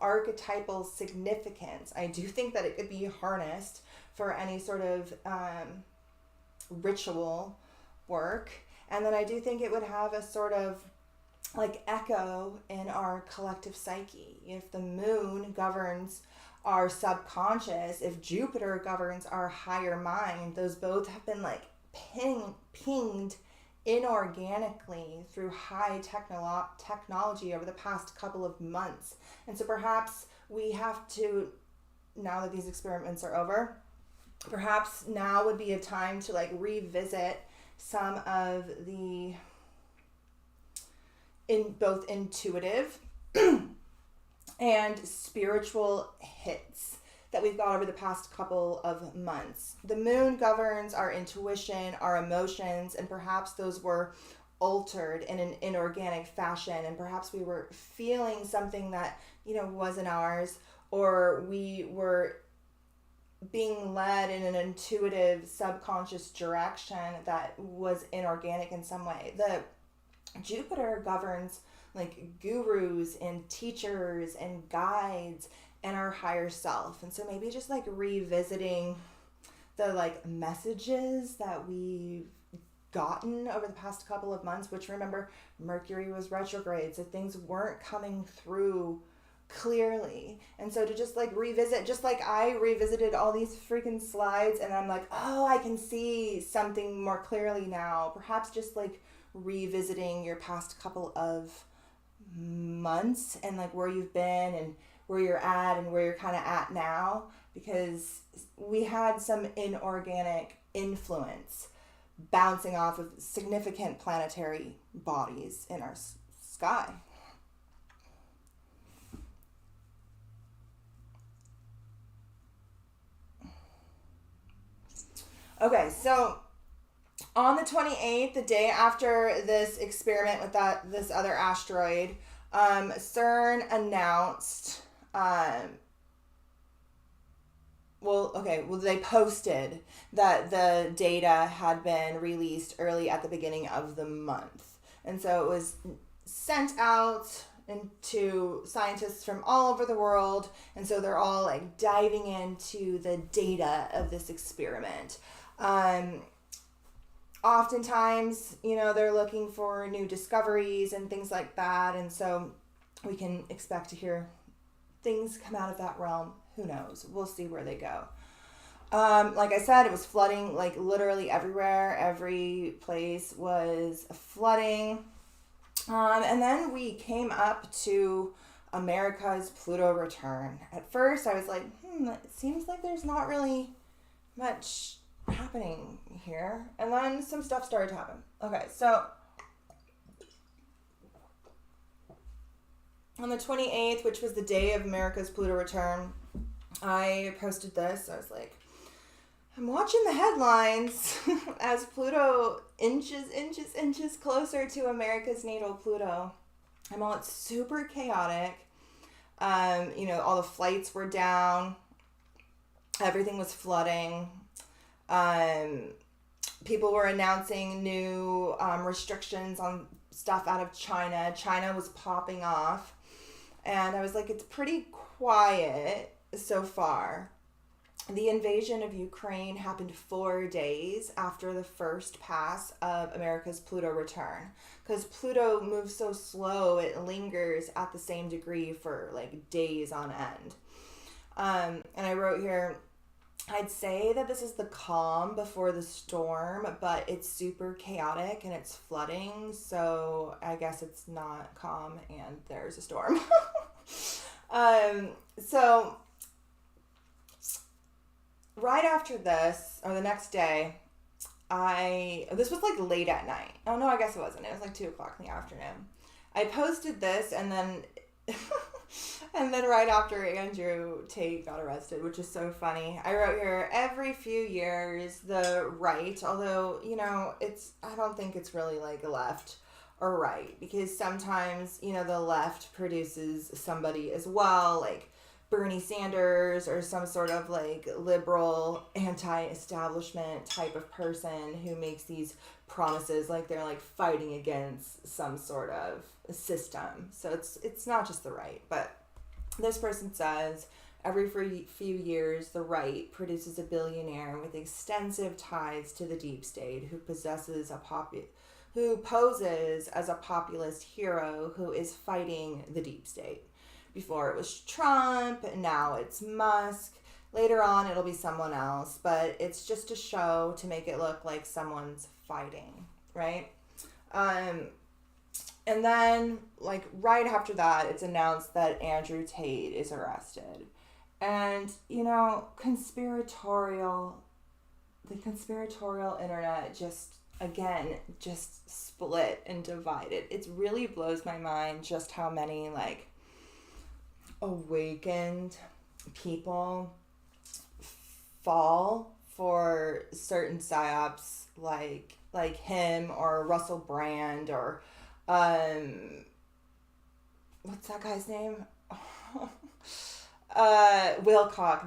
archetypal significance. I do think that it could be harnessed for any sort of ritual work, and then I do think it would have a sort of like echo in our collective psyche. If the moon governs our subconscious, if Jupiter governs our higher mind, those both have been like pinged inorganically through high technology over the past couple of months. And so perhaps we have to, now that these experiments are over, perhaps now would be a time to like revisit some of the both intuitive and spiritual hits that we've got over the past couple of months. The moon governs our intuition, our emotions, and perhaps those were altered in an inorganic fashion, and perhaps we were feeling something that, wasn't ours, or we were being led in an intuitive subconscious direction that was inorganic in some way. The Jupiter governs like gurus and teachers and guides and our higher self. And so maybe just like revisiting the like messages that we've gotten over the past couple of months, which remember Mercury was retrograde, so things weren't coming through clearly. And so to just like revisit, just like I revisited all these freaking slides and I'm like, oh, I can see something more clearly now. Perhaps just like revisiting your past couple of months and like where you've been and where you're at and where you're kind of at now, because we had some inorganic influence bouncing off of significant planetary bodies in our sky. Okay, so on the 28th, the day after this experiment with this other asteroid, CERN announced, they posted that the data had been released early at the beginning of the month. And so it was sent out into scientists from all over the world. And so they're all like diving into the data of this experiment. Oftentimes, they're looking for new discoveries and things like that. And so we can expect to hear things come out of that realm. Who knows? We'll see where they go. Like I said, it was flooding like literally everywhere. Every place was flooding. And then we came up to America's Pluto return. At first, I was like, it seems like there's not really much happening here. And then some stuff started to happen. Okay, so on the 28th, which was the day of America's Pluto return, I posted this. I was like, I'm watching the headlines as Pluto inches closer to America's natal Pluto. It's super chaotic. All the flights were down. Everything was flooding. People were announcing new restrictions on stuff out of China. China was popping off. And I was like, it's pretty quiet so far. The invasion of Ukraine happened 4 days after the first pass of America's Pluto return. Because Pluto moves so slow, it lingers at the same degree for like days on end. And I wrote here, I'd say that this is the calm before the storm, but it's super chaotic and it's flooding. So I guess it's not calm and there's a storm. So right after this, or the next day, this was like late at night. Oh no, I guess it wasn't. It was like 2:00 in the afternoon. I posted this and then and then right after Andrew Tate got arrested, which is so funny, I wrote here, every few years the right, although, I don't think it's really like a left or right, because sometimes, the left produces somebody as well, like Bernie Sanders or some sort of like liberal anti-establishment type of person who makes these promises like they're like fighting against some sort of system. So it's not just the right, but this person says every few years the right produces a billionaire with extensive ties to the deep state who poses as a populist hero who is fighting the deep state. Before it was Trump, and now it's Musk. Later on, it'll be someone else, but it's just a show to make it look like someone's fighting, right? And then, like, right after that, it's announced that Andrew Tate is arrested. And, the conspiratorial internet just split and divided. It really blows my mind just how many, like, awakened people fall for certain psyops like him or Russell Brand or what's that guy's name?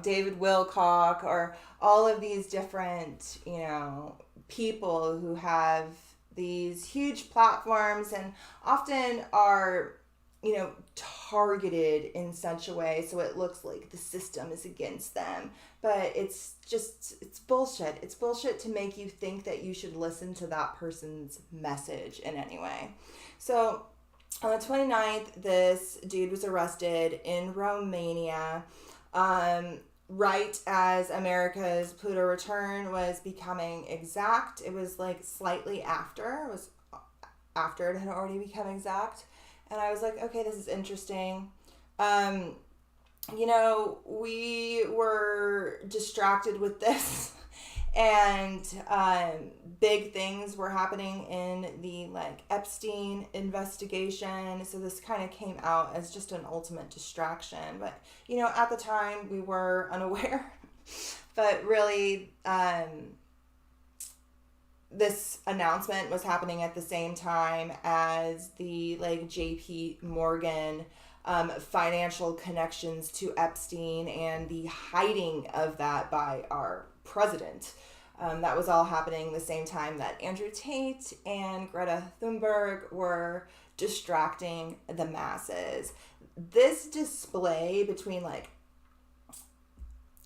David Wilcock, or all of these different, people who have these huge platforms and often are targeted in such a way so it looks like the system is against them. But it's bullshit. It's bullshit to make you think that you should listen to that person's message in any way. So on the 29th, this dude was arrested in Romania, right as America's Pluto return was becoming exact. It was like slightly after. It was after it had already become exact. And I was like, okay, this is interesting. we were distracted with this and big things were happening in the like Epstein investigation. So this kind of came out as just an ultimate distraction. But, at the time we were unaware. But really, this announcement was happening at the same time as the like JP Morgan financial connections to Epstein and the hiding of that by our president. That was all happening the same time that Andrew Tate and Greta Thunberg were distracting the masses. This display between like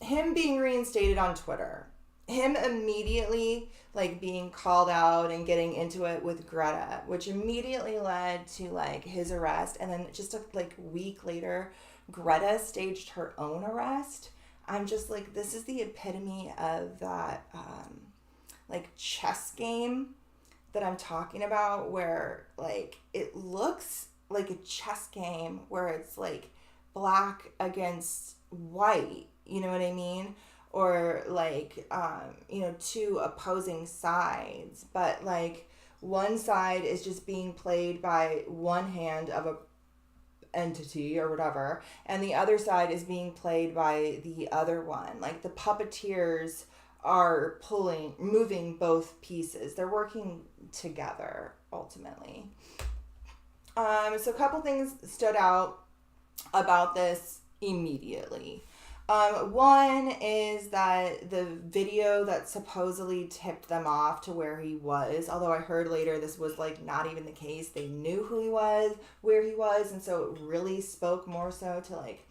him being reinstated on Twitter, him immediately like being called out and getting into it with Greta, which immediately led to like his arrest, and then just a like week later Greta staged her own arrest. I'm just like, this is the epitome of that like chess game that I'm talking about, where like it looks like a chess game where it's like black against white, you know what I mean? Or like two opposing sides, but like one side is just being played by one hand of a entity or whatever, and the other side is being played by the other one. Like the puppeteers are moving both pieces. They're working together ultimately. So a couple things stood out about this immediately. One is that the video that supposedly tipped them off to where he was, although I heard later this was like not even the case. They knew who he was, where he was, and so it really spoke more so to like,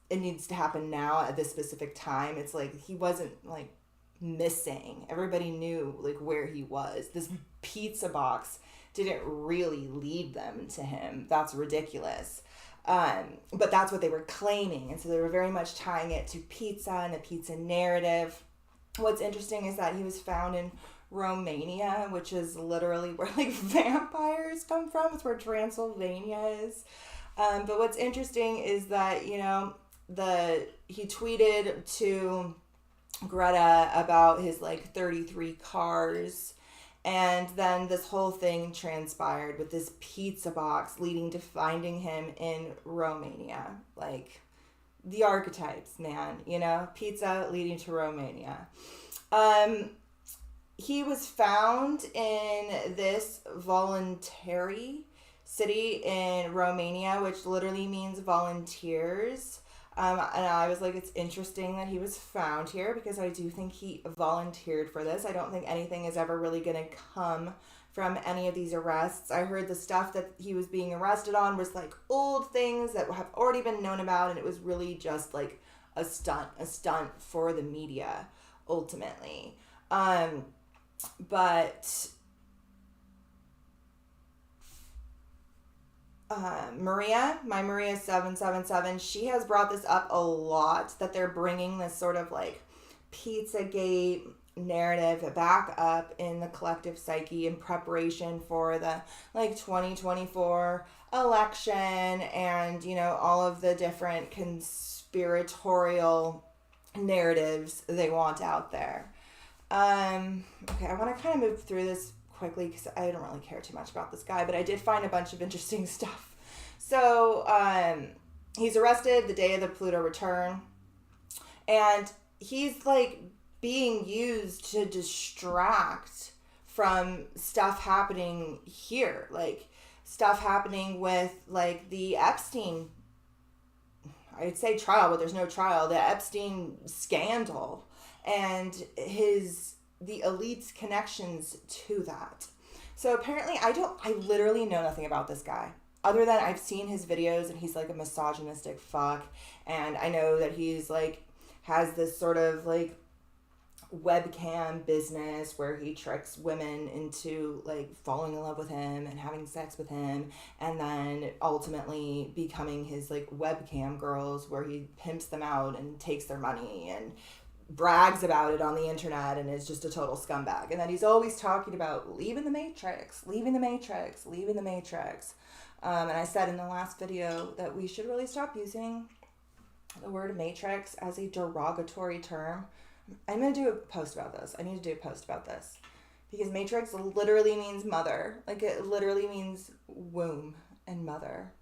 it needs to happen now at this specific time. It's like he wasn't like missing. Everybody knew like where he was. This pizza box didn't really lead them to him. That's ridiculous. But that's what they were claiming. And so they were very much tying it to pizza and the pizza narrative. What's interesting is that he was found in Romania, which is literally where like vampires come from. It's where Transylvania is. But what's interesting is that, he tweeted to Greta about his like 33 cars. And then this whole thing transpired with this pizza box leading to finding him in Romania. Like, the archetypes, man, pizza leading to Romania. He was found in this voluntary city in Romania, which literally means volunteers. And I was like, it's interesting that he was found here, because I do think he volunteered for this. I don't think anything is ever really going to come from any of these arrests. I heard the stuff that he was being arrested on was like old things that have already been known about, and it was really just like a stunt for the media, ultimately. Maria 777, she has brought this up a lot, that they're bringing this sort of like Pizzagate narrative back up in the collective psyche in preparation for the like 2024 election, and all of the different conspiratorial narratives they want out there. Okay, I want to kind of move through this quickly because I don't really care too much about this guy, but I did find a bunch of interesting stuff. So he's arrested the day of the Pluto return, and he's like being used to distract from stuff happening here, like stuff happening with like the Epstein, I'd say trial, but there's no trial, the Epstein scandal, and the elite's connections to that. So apparently I literally know nothing about this guy, other than I've seen his videos and he's like a misogynistic fuck, and I know that he's like has this sort of like webcam business where he tricks women into like falling in love with him and having sex with him, and then ultimately becoming his like webcam girls, where he pimps them out and takes their money and brags about it on the internet and is just a total scumbag. And then he's always talking about leaving the Matrix. And I said in the last video that we should really stop using the word matrix as a derogatory term. I'm going to do a post about this. I need to do a post about this. Because matrix literally means mother. Like, it literally means womb and mother.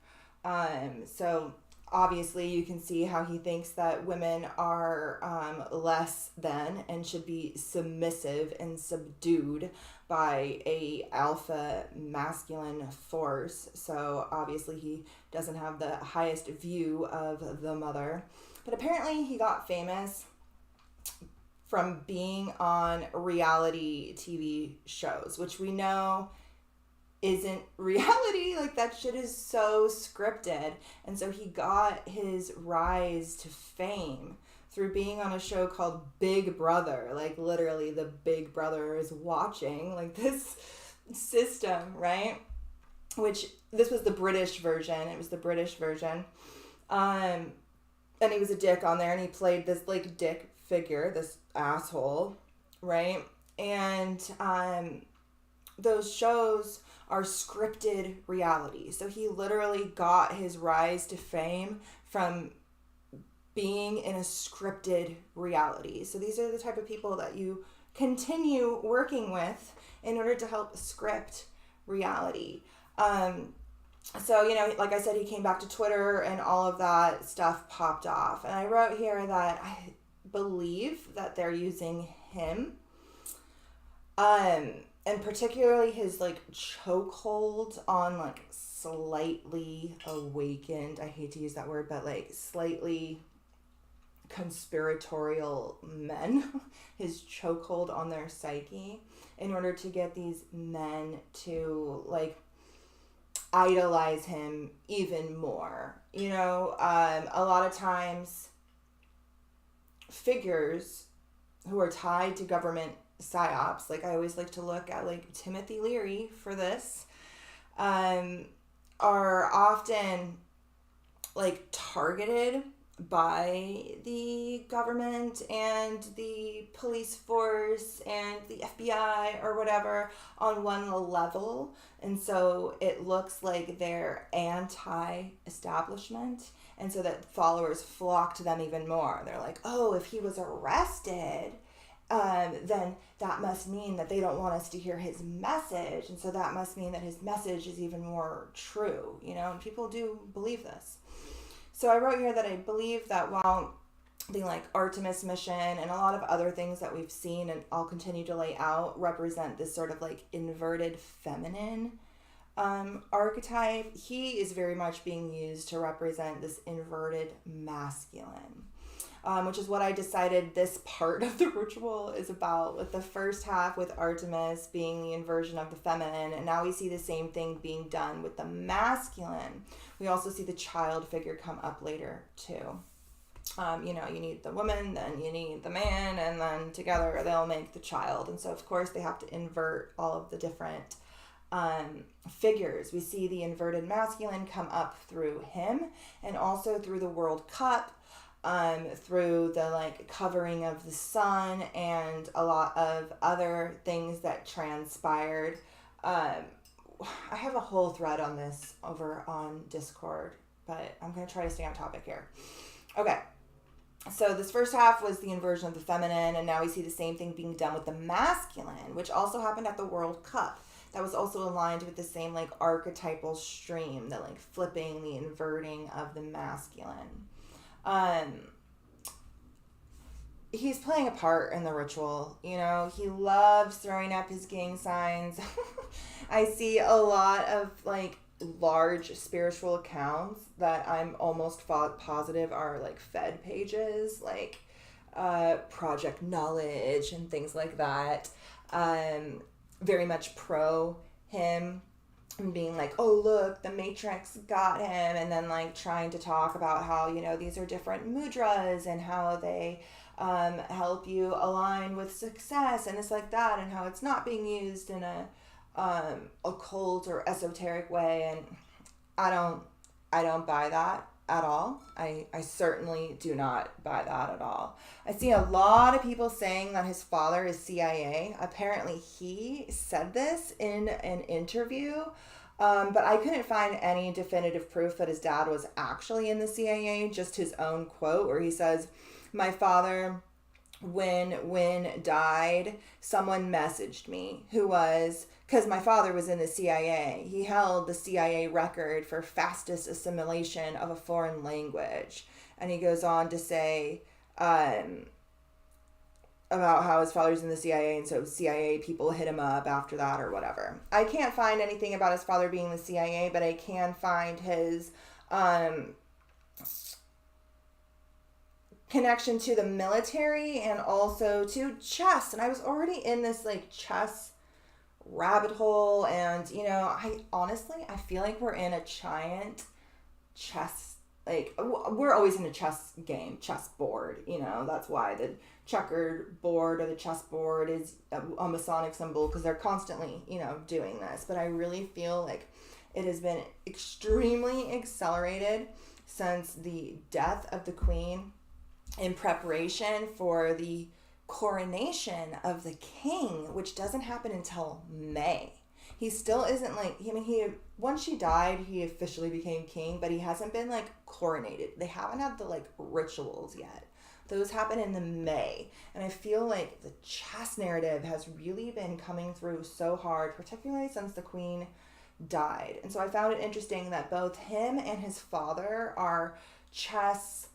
So obviously you can see how he thinks that women are less than and should be submissive and subdued by a alpha masculine force. So obviously he doesn't have the highest view of the mother. But apparently he got famous from being on reality TV shows, which we know isn't reality. Like, that shit is so scripted. And so he got his rise to fame through being on a show called Big Brother. Like, literally the Big Brother is watching, like, this system, right? Which, this was the British version. It was the British version. And he was a dick on there, and he played this, like, dick figure, this asshole, right? And those shows are scripted reality. So he literally got his rise to fame from being in a scripted reality. So these are the type of people that you continue working with in order to help script reality. So, you know, like I said, he came back to Twitter and all of that stuff popped off. And I wrote here that I believe that they're using him. And particularly his, like, chokehold on, like, slightly awakened, I hate to use that word, but, like, slightly conspiratorial men, his chokehold on their psyche, in order to get these men to, like, idolize him even more. You know, a lot of times figures who are tied to government psyops, like, I always like to look at, like, Timothy Leary for this, are often, like, targeted by the government and the police force and the FBI or whatever on one level. And so it looks like they're anti-establishment. And so that followers flock to them even more. They're like, oh, if he was arrested, then that must mean that they don't want us to hear his message. And so that must mean that his message is even more true, you know, and people do believe this. So I wrote here that I believe that while the, like, Artemis mission and a lot of other things that we've seen and I'll continue to lay out represent this sort of, like, inverted feminine archetype, he is very much being used to represent this inverted masculine. Which is what I decided this part of the ritual is about, with the first half with Artemis being the inversion of the feminine, and now we see the same thing being done with the masculine. We also see the child figure come up later too. You know, you need the woman, then you need the man, and then together they'll make the child. And so, of course, they have to invert all of the different figures. We see the inverted masculine come up through him, and also through the World Cup, through the, like, covering of the sun and a lot of other things that transpired. I have a whole thread on this over on Discord, but I'm going to try to stay on topic here. Okay. So this first half was the inversion of the feminine, and now we see the same thing being done with the masculine, which also happened at the World Cup. That was also aligned with the same, like, archetypal stream, the, like, flipping, the inverting of the masculine. He's playing a part in the ritual, you know, he loves throwing up his gang signs. I see a lot of, like, large spiritual accounts that I'm almost positive are, like, Fed pages, like, Project Knowledge and things like that. Very much pro him. And being like, oh, look, the Matrix got him. And then, like, trying to talk about how, you know, these are different mudras and how they help you align with success. And it's like that. And how it's not being used in a occult or esoteric way. And I don't buy that at all. I certainly do not buy that at all. I see a lot of people saying that his father is CIA. Apparently he said this in an interview But I couldn't find any definitive proof that his dad was actually in the CIA, just his own quote where he says, my father, when died, someone messaged me who was, because my father was in the CIA. He held the CIA record for fastest assimilation of a foreign language. And he goes on to say, about how his father's in the CIA, and so CIA people hit him up after that or whatever. I can't find anything about his father being in the CIA, but I can find his connection to the military and also to chess. And I was already in this like chess rabbit hole, and I honestly feel like we're in a giant chess, like we're always in a chess game, chess board, that's why the checkered board or the chess board is a Masonic symbol, because they're constantly doing this. But I really feel like it has been extremely accelerated since the death of the Queen in preparation for the coronation of the king, which doesn't happen until May. He still isn't like, he once she died, he officially became king, but he hasn't been like coronated. They haven't had the like rituals yet. Those happen in the May. And I feel like the chess narrative has really been coming through so hard, particularly since the Queen died. And so I found it interesting that both him and his father are chess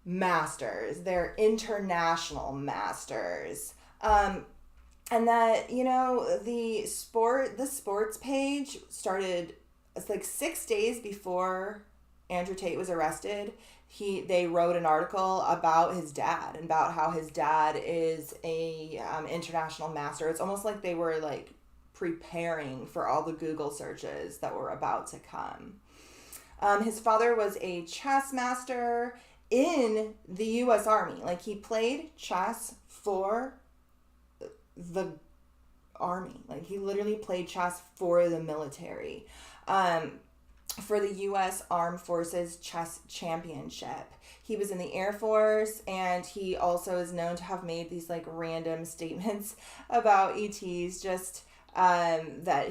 masters. They're international masters. And that, the sports page started, it's like 6 days before Andrew Tate was arrested. They wrote an article about his dad and about how his dad is a international master. It's almost like they were like preparing for all the Google searches that were about to come. His father was a chess master in the U.S. Army. Like, he played chess for the Army. Like, he literally played chess for the military. For the U.S. Armed Forces Chess Championship. He was in the Air Force, and he also is known to have made these like random statements about ETs, just that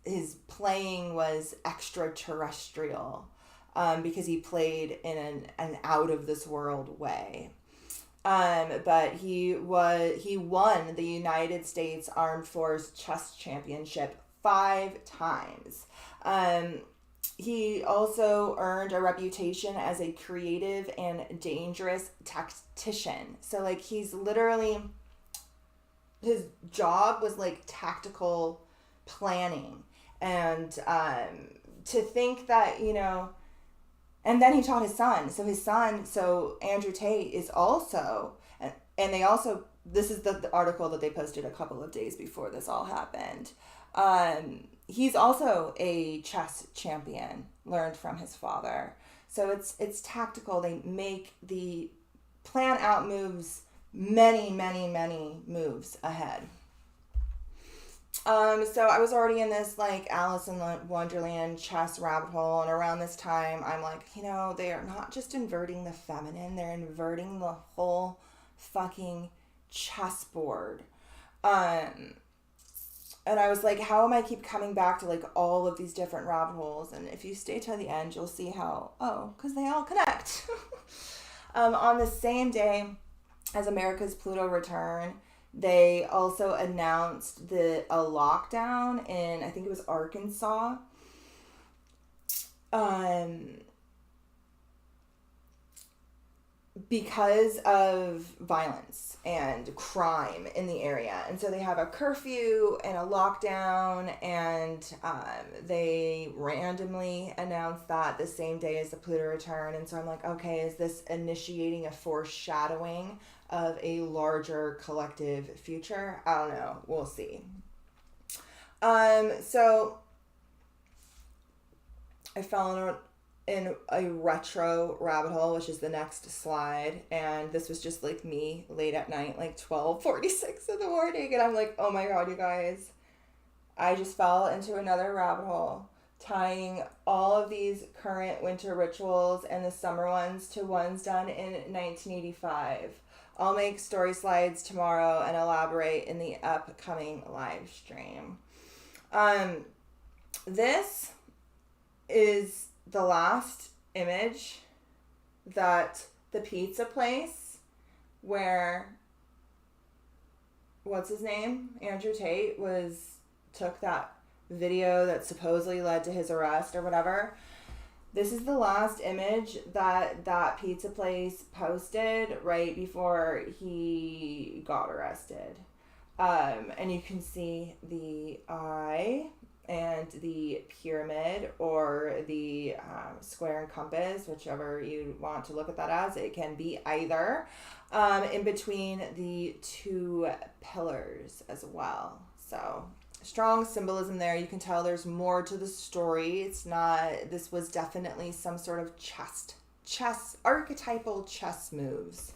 his playing was extraterrestrial, because he played in an out of this world way. But he won the United States Armed Force Chess Championship 5 times. He also earned a reputation as a creative and dangerous tactician. So like he's literally, his job was like tactical planning, and to think that, and then he taught his son. So Andrew Tate is also, and they also, this is the article that they posted a couple of days before this all happened. He's also a chess champion, learned from his father. So it's tactical. They plan out moves many, many, many moves ahead. So I was already in this like Alice in Wonderland chess rabbit hole, and around this time I'm like, they are not just inverting the feminine, they're inverting the whole fucking chessboard. And I was like, how am I keep coming back to like all of these different rabbit holes? And if you stay till the end, you'll see how, because they all connect. On the same day as America's Pluto return, they also announced a lockdown in, I think it was Arkansas. Because of violence and crime in the area. And so they have a curfew and a lockdown, and they randomly announced that the same day as the Pluto return. And so I'm like, okay, is this initiating a foreshadowing of a larger collective future? I don't know. We'll see. So I fell in a retro rabbit hole, which is the next slide, and this was just like me late at night, like 12:46 in the morning, and I'm like, oh my god, you guys, I just fell into another rabbit hole, tying all of these current winter rituals and the summer ones to ones done in 1985. I'll make story slides tomorrow and elaborate in the upcoming live stream. This is the last image that the pizza place where, what's his name? Andrew Tate took that video that supposedly led to his arrest or whatever. This is the last image that pizza place posted right before he got arrested. And you can see the eye and the pyramid, or the square and compass, whichever you want to look at that as. It can be either, in between the two pillars as well. So strong symbolism there. You can tell there's more to the story. It's not, this was definitely some sort of archetypal chess moves.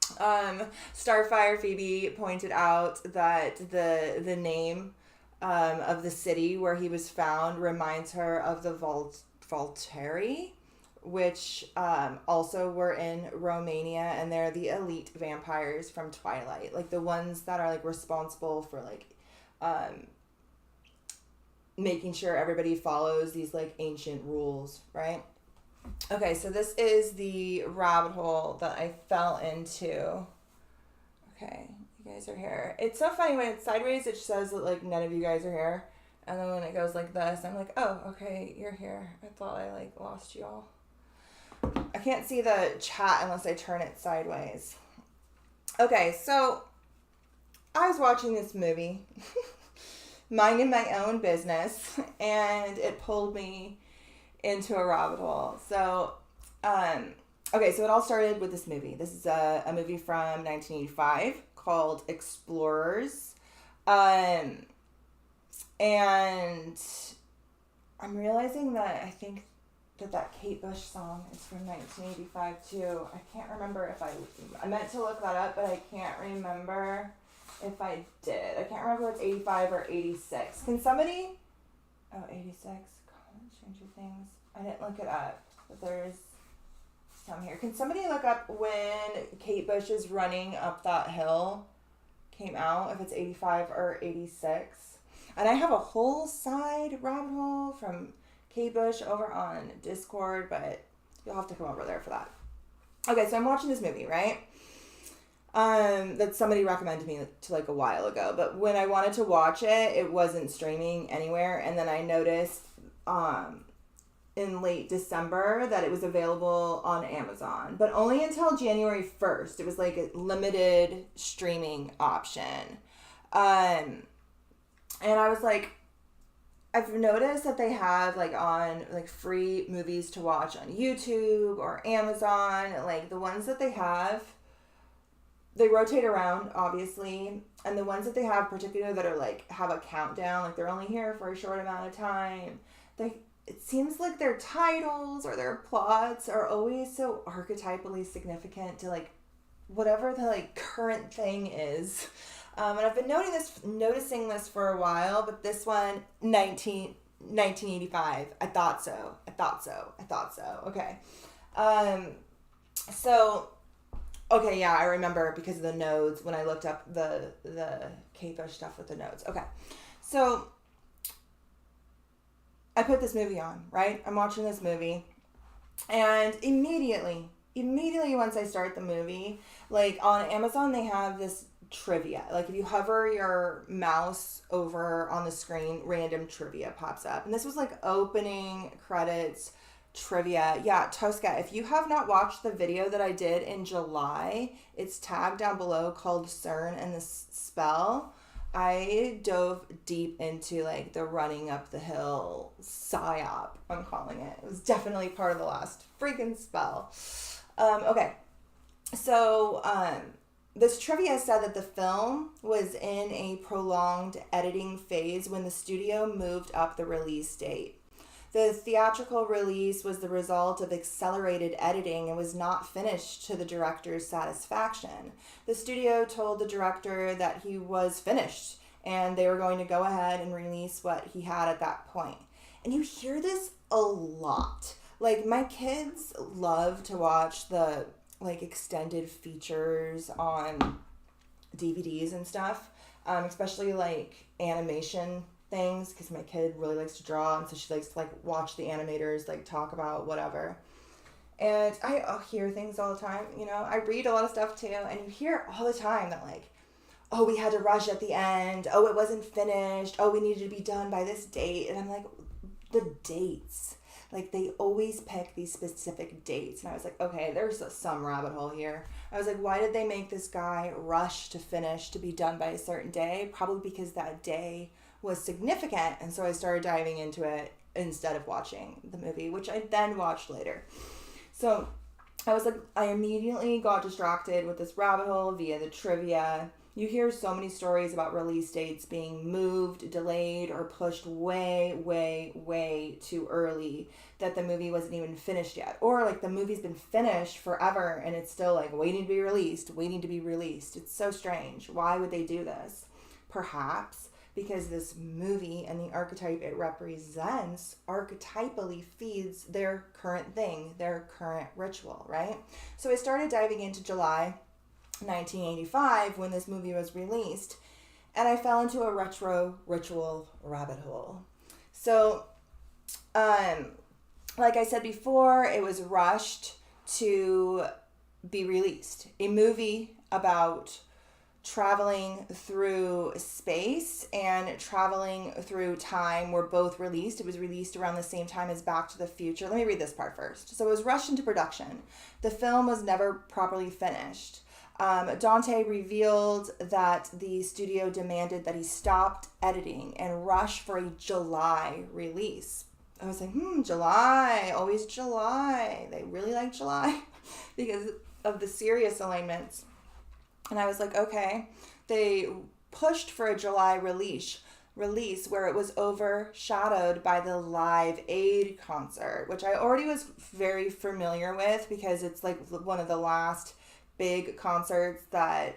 Starfire Phoebe pointed out that the name of the city where he was found reminds her of the Volturi, which also were in Romania, and they're the elite vampires from Twilight, like the ones that are like responsible for like making sure everybody follows these like ancient rules, right? Okay, so this is the rabbit hole that I fell into. Okay, you guys are here. It's so funny when it's sideways, it says that like none of you guys are here. And then when it goes like this, I'm like, oh, okay, you're here. I thought I like lost you all. I can't see the chat unless I turn it sideways. Okay, so I was watching this movie, minding my own business, and it pulled me into a rabbit hole. So, okay, so it all started with this movie. This is a movie from 1985 called Explorers. And I'm realizing that I think that Kate Bush song is from 1985 too. I can't remember if I meant to look that up, but I can't remember if I did. I can't remember if it's 85 or 86. Can somebody... Oh, 86. Stranger Things. I didn't look it up, but there's some here. Can somebody look up when Kate Bush's Running Up That Hill came out, if it's 85 or 86? And I have a whole side rabbit hole from Kate Bush over on Discord, but you'll have to come over there for that. Okay, so I'm watching this movie, right? That somebody recommended me to like a while ago, but when I wanted to watch it, it wasn't streaming anywhere, and then I noticed in late December that it was available on Amazon, but only until January 1st. It was like a limited streaming option. And I was like, I've noticed that they have like on like free movies to watch on YouTube or Amazon, like the ones that they have, they rotate around obviously, and the ones that they have particularly that are like have a countdown, like they're only here for a short amount of time, it seems like their titles or their plots are always so archetypally significant to like whatever the like current thing is. And I've been noticing this for a while, but this one, 1985, I thought so. Okay. Okay, yeah, I remember because of the nodes when I looked up the Kate Bush stuff with the nodes. Okay. So I put this movie on, right? I'm watching this movie, and immediately once I start the movie, like on Amazon, they have this trivia. Like if you hover your mouse over on the screen, random trivia pops up. And this was like opening credits trivia. Yeah, Tosca, if you have not watched the video that I did in July, it's tagged down below called CERN and the Spell. I dove deep into like the running up the hill psyop, I'm calling it. It was definitely part of the last freaking spell. Okay. So, this trivia said that the film was in a prolonged editing phase when the studio moved up the release date. The theatrical release was the result of accelerated editing and was not finished to the director's satisfaction. The studio told the director that he was finished and they were going to go ahead and release what he had at that point. And you hear this a lot. Like, my kids love to watch the like extended features on DVDs and stuff, especially like animation things because my kid really likes to draw, and so she likes to like watch the animators like talk about whatever. And I hear things all the time, you know. I read a lot of stuff too, and you hear all the time that like, oh, we had to rush at the end. Oh, it wasn't finished. Oh, we needed to be done by this date. And I'm like, the dates. Like, they always pick these specific dates. And I was like, okay, there's some rabbit hole here. I was like, why did they make this guy rush to finish to be done by a certain day? Probably because that day was significant. And so I started diving into it instead of watching the movie, which I then watched later. So I was like, I immediately got distracted with this rabbit hole via the trivia. You hear so many stories about release dates being moved, delayed, or pushed way, way, way too early that the movie wasn't even finished yet. Or like the movie's been finished forever and it's still like waiting to be released, waiting to be released. It's so strange. Why would they do this? Perhaps because this movie and the archetype it represents archetypally feeds their current thing, their current ritual, right? So I started diving into July 1985 when this movie was released, and I fell into a retro ritual rabbit hole. So, like I said before, it was rushed to be released. A movie about traveling through space and traveling through time were both released. It was released around the same time as Back to the Future. Let me read this part first. So it was rushed into production. The film was never properly finished. Dante revealed that the studio demanded that he stopped editing and rush for a July release. I was like, July, always July. They really like July because of the Sirius alignments. And I was like, okay. They pushed for a July release where it was overshadowed by the Live Aid concert, which I already was very familiar with because it's like one of the last big concerts that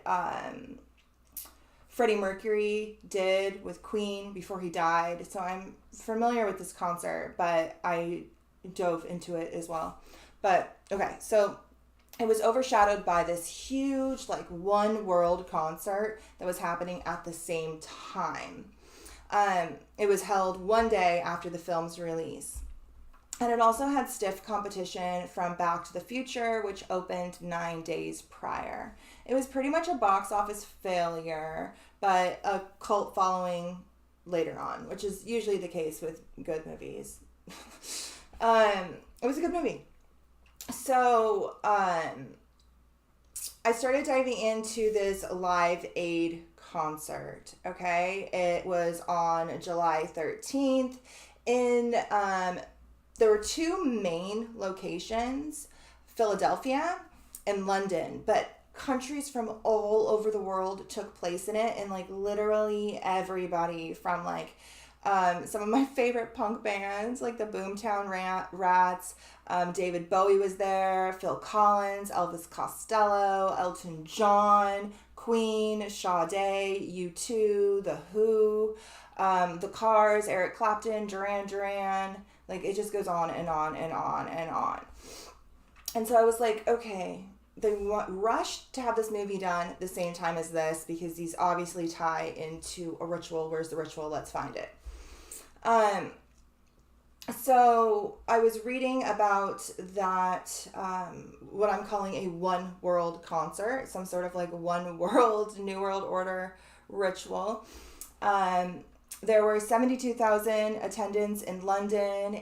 Freddie Mercury did with Queen before he died. So I'm familiar with this concert, but I dove into it as well. But okay, so it was overshadowed by this huge, like, one world concert that was happening at the same time. It was held one day after the film's release. And it also had stiff competition from Back to the Future, which opened 9 days prior. It was pretty much a box office failure, but a cult following later on, which is usually the case with good movies. It was a good movie. So, I started diving into this Live Aid concert, okay? It was on July 13th there were two main locations, Philadelphia and London, but countries from all over the world took place in it, and like literally everybody from like some of my favorite punk bands like the Boomtown Rats, David Bowie was there, Phil Collins, Elvis Costello, Elton John, Queen, Sade, U2, The Who, The Cars, Eric Clapton, Duran Duran. Like, it just goes on and on and on and on. And so I was like, okay, they rushed to have this movie done at the same time as this because these obviously tie into a ritual. Where's the ritual? Let's find it. So I was reading about that, what I'm calling a one world concert, some sort of like one world, New World Order ritual. There were 72,000 attendants in London,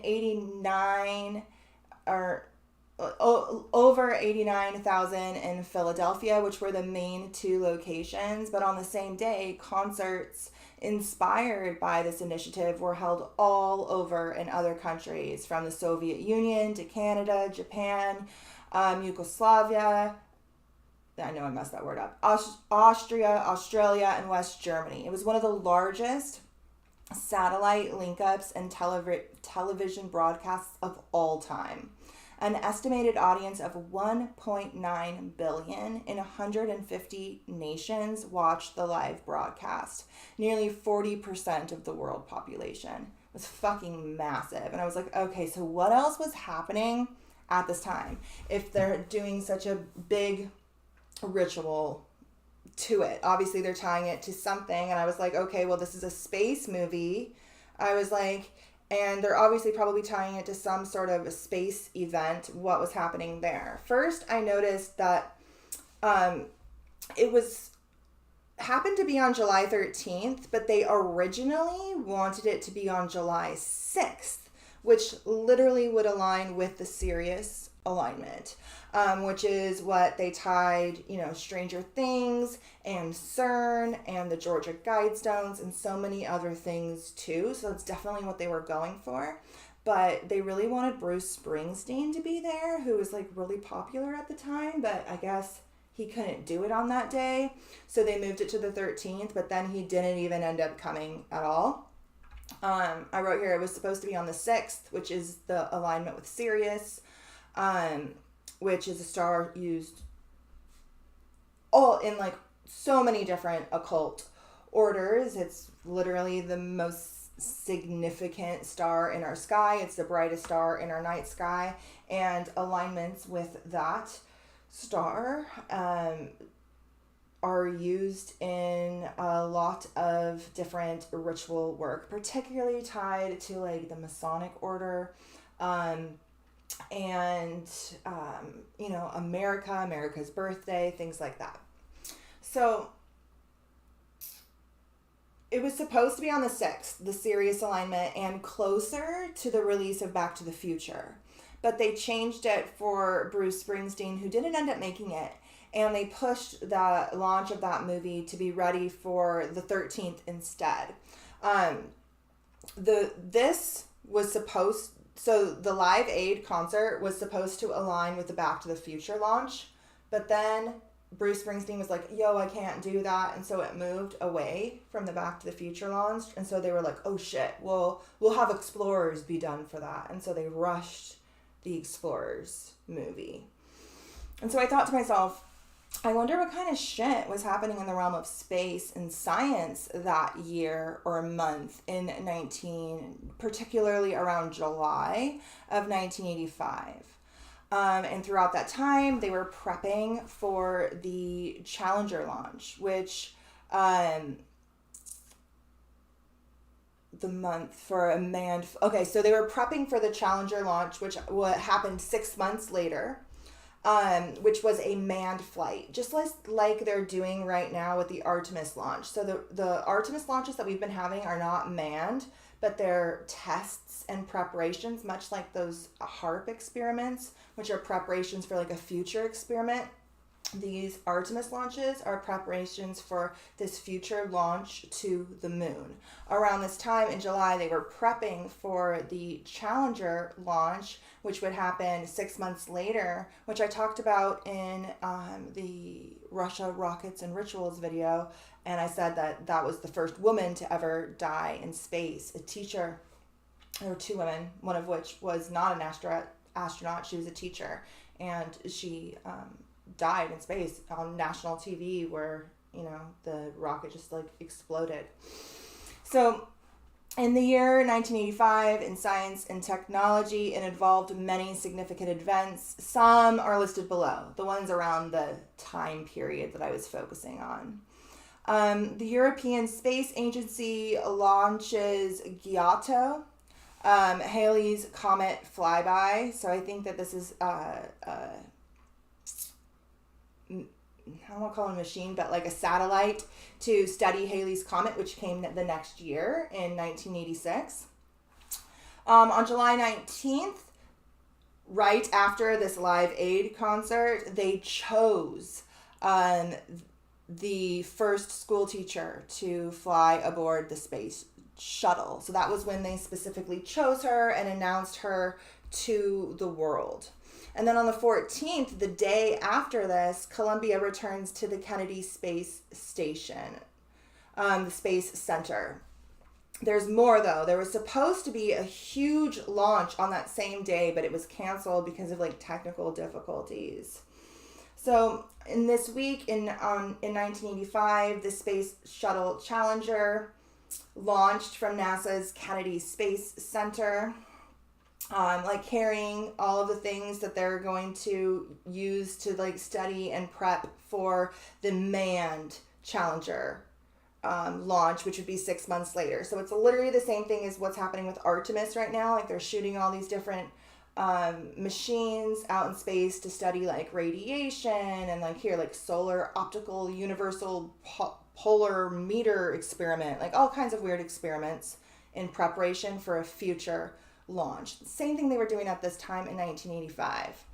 over 89,000 in Philadelphia, which were the main two locations. But on the same day, concerts inspired by this initiative were held all over in other countries, from the Soviet Union to Canada, Japan, Yugoslavia. I know I messed that word up. Austria, Australia, and West Germany. It was one of the largest satellite link-ups and television broadcasts of all time. An estimated audience of 1.9 billion in 150 nations watched the live broadcast. Nearly 40% of the world population. It was fucking massive. And I was like, okay, so what else was happening at this time? If they're doing such a big ritual to it, obviously they're tying it to something. And I was like, okay, well, this is a space movie. I was like, and they're obviously probably tying it to some sort of a space event, what was happening there. First, I noticed that it was happened to be on July 13th, but they originally wanted it to be on July 6th, which literally would align with the Sirius alignment, which is what they tied, Stranger Things and CERN and the Georgia Guidestones and so many other things too. So that's definitely what they were going for. But they really wanted Bruce Springsteen to be there, who was like really popular at the time, but I guess he couldn't do it on that day. So they moved it to the 13th, but then he didn't even end up coming at all. I wrote here it was supposed to be on the 6th, which is the alignment with Sirius, which is a star used all in like so many different occult orders. It's literally the most significant star in our sky. It's the brightest star in our night sky, and alignments with that star are used in a lot of different ritual work, particularly tied to like the Masonic order, and America's birthday, things like that. So it was supposed to be on the 6th, the Sirius alignment, and closer to the release of Back to the Future. But they changed it for Bruce Springsteen, who didn't end up making it. And they pushed the launch of that movie to be ready for the 13th instead. So the Live Aid concert was supposed to align with the Back to the Future launch. But then Bruce Springsteen was like, yo, I can't do that. And so it moved away from the Back to the Future launch. And so they were like, oh shit, we'll have Explorers be done for that. And so they rushed the Explorers movie. And so I thought to myself, I wonder what kind of shit was happening in the realm of space and science that year or month in particularly around July of 1985. And throughout that time, they were prepping for the Challenger launch, which so they were prepping for the Challenger launch, which happened 6 months later, which was a manned flight, just like they're doing right now with the Artemis launch. So the Artemis launches that we've been having are not manned, but they're tests and preparations, much like those HAARP experiments, which are preparations for like a future experiment. These Artemis launches are preparations for this future launch to the moon. Around this time in July, they were prepping for the Challenger launch, which would happen 6 months later, which I talked about in the Russia Rockets and Rituals video. And I said that was the first woman to ever die in space, a teacher. There were two women, one of which was not an astronaut. She was a teacher, and she died in space on national TV where, the rocket just like exploded. So in the year 1985, in science and technology, it involved many significant events. Some are listed below, the ones around the time period that I was focusing on. The European Space Agency launches Giotto, Halley's Comet flyby. So I think that this is I don't want to call it a machine, but like a satellite to study Halley's Comet, which came the next year in 1986. On July 19th, right after this Live Aid concert, they chose the first school teacher to fly aboard the space shuttle. So that was when they specifically chose her and announced her to the world. And then on the 14th, the day after this, Columbia returns to the Kennedy Space Station, the Space Center. There's more, though. There was supposed to be a huge launch on that same day, but it was canceled because of like technical difficulties. So in this week, in 1985, the Space Shuttle Challenger launched from NASA's Kennedy Space Center. Carrying all of the things that they're going to use to like study and prep for the manned Challenger launch, which would be 6 months later. So it's literally the same thing as what's happening with Artemis right now. Like they're shooting all these different machines out in space to study like radiation and like here like solar optical universal polar meter experiment, like all kinds of weird experiments in preparation for a future launch. Same thing they were doing at this time in 1985.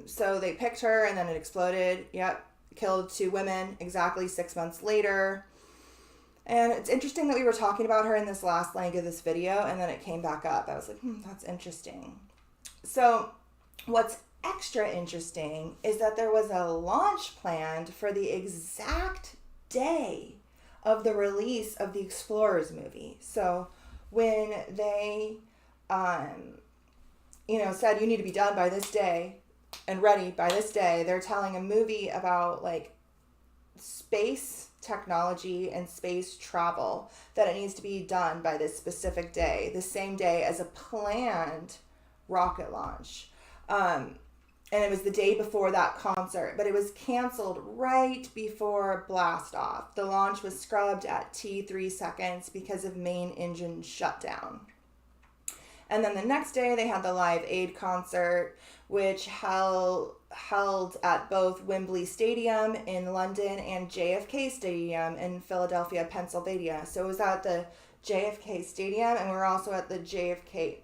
So they picked her and then it exploded. Yep. Killed 2 women exactly 6 months later. And it's interesting that we were talking about her in this last leg of this video and then it came back up. I was like, that's interesting. So what's extra interesting is that there was a launch planned for the exact day of the release of the Explorers movie. So when they, said you need to be done by this day and ready by this day, they're telling a movie about like space technology and space travel that it needs to be done by this specific day, the same day as a planned rocket launch. And it was the day before that concert, but it was canceled right before blast off. The launch was scrubbed at T3 seconds because of main engine shutdown. And then the next day they had the Live Aid concert, which held at both Wembley Stadium in London and JFK Stadium in Philadelphia, Pennsylvania. So it was at the JFK Stadium and we were also at the JFK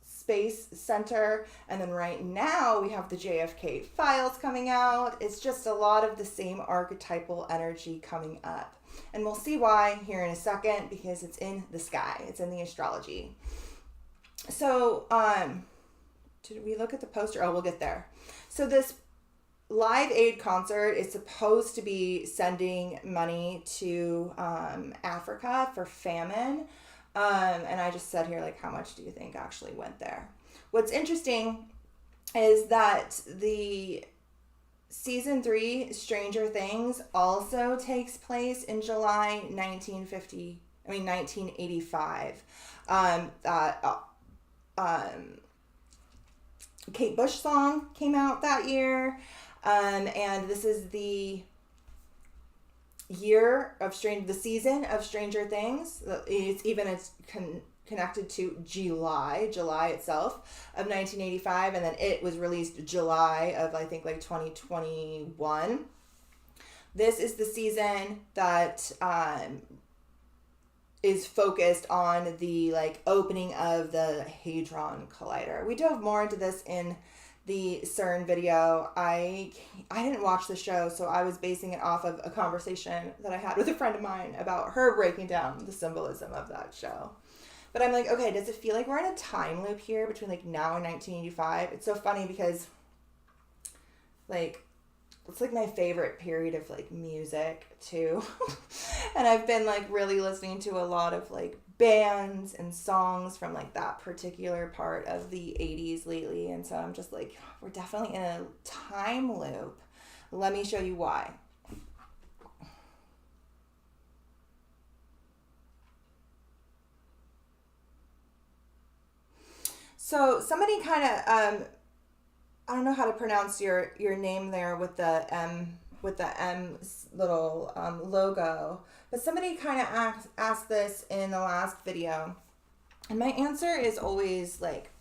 Space Center. And then right now we have the JFK files coming out. It's just a lot of the same archetypal energy coming up. And we'll see why here in a second because it's in the sky. It's in the astrology. So, did we look at the poster? Oh, we'll get there. So this Live Aid concert is supposed to be sending money to Africa for famine. And I just said here, like, how much do you think actually went there? What's interesting is that the season 3 Stranger Things also takes place in July 1985. Kate Bush song came out that year. And this is the year of the season of Stranger Things. It's connected to July itself of 1985, and then it was released July of I think like 2021. This is the season that is focused on the like opening of the Hadron Collider. We dove more into this in the CERN video. I didn't watch the show, so I was basing it off of a conversation that I had with a friend of mine about her breaking down the symbolism of that show. But I'm like, okay, does it feel like we're in a time loop here between like now and 1985? It's so funny because like it's like my favorite period of like music too. And I've been like really listening to a lot of like bands and songs from like that particular part of the 80s lately. And so I'm just like, we're definitely in a time loop. Let me show you why. So somebody kind of, I don't know how to pronounce your name there with the M little logo, but somebody kind of asked this in the last video, and my answer is always like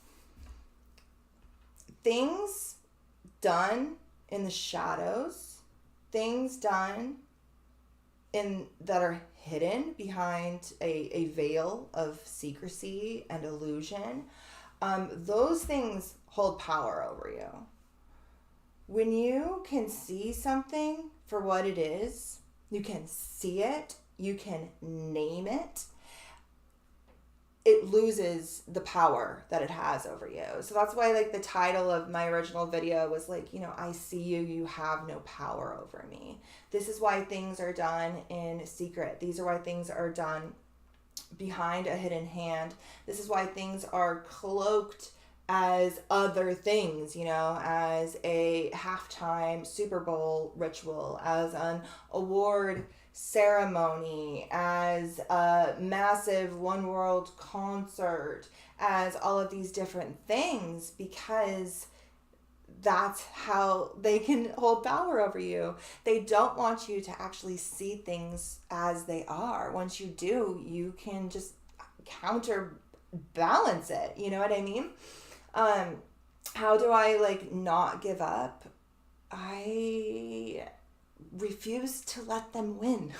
things done in the shadows, things done in that are hidden behind a veil of secrecy and illusion. Those things hold power over you. When you can see something for what it is, you can see it, you can name it, it loses the power that it has over you. So that's why like the title of my original video was like, you know, I see you, you have no power over me. This is why things are done in secret. These are why things are done behind a hidden hand. This is why things are cloaked as other things, you know, as a halftime Super Bowl ritual, as an award ceremony, as a massive One World concert, as all of these different things, because that's how they can hold power over you. They don't want you to actually see things as they are. Once you do, you can just counterbalance it. You know what I mean? How do I like not give up? I refuse to let them win.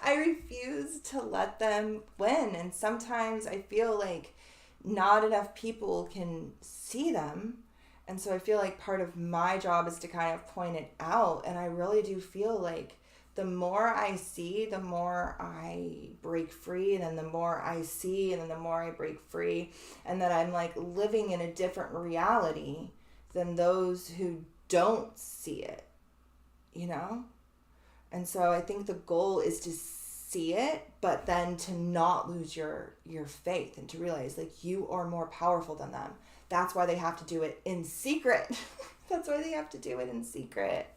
I refuse to let them win. And sometimes I feel like not enough people can see them. And so I feel like part of my job is to kind of point it out. And I really do feel like the more I see, the more I break free. And then the more I see, and then the more I break free. And that I'm like living in a different reality than those who don't see it, you know? And so I think the goal is to see it, but then to not lose your faith and to realize like you are more powerful than them. That's why they have to do it in secret. That's why they have to do it in secret.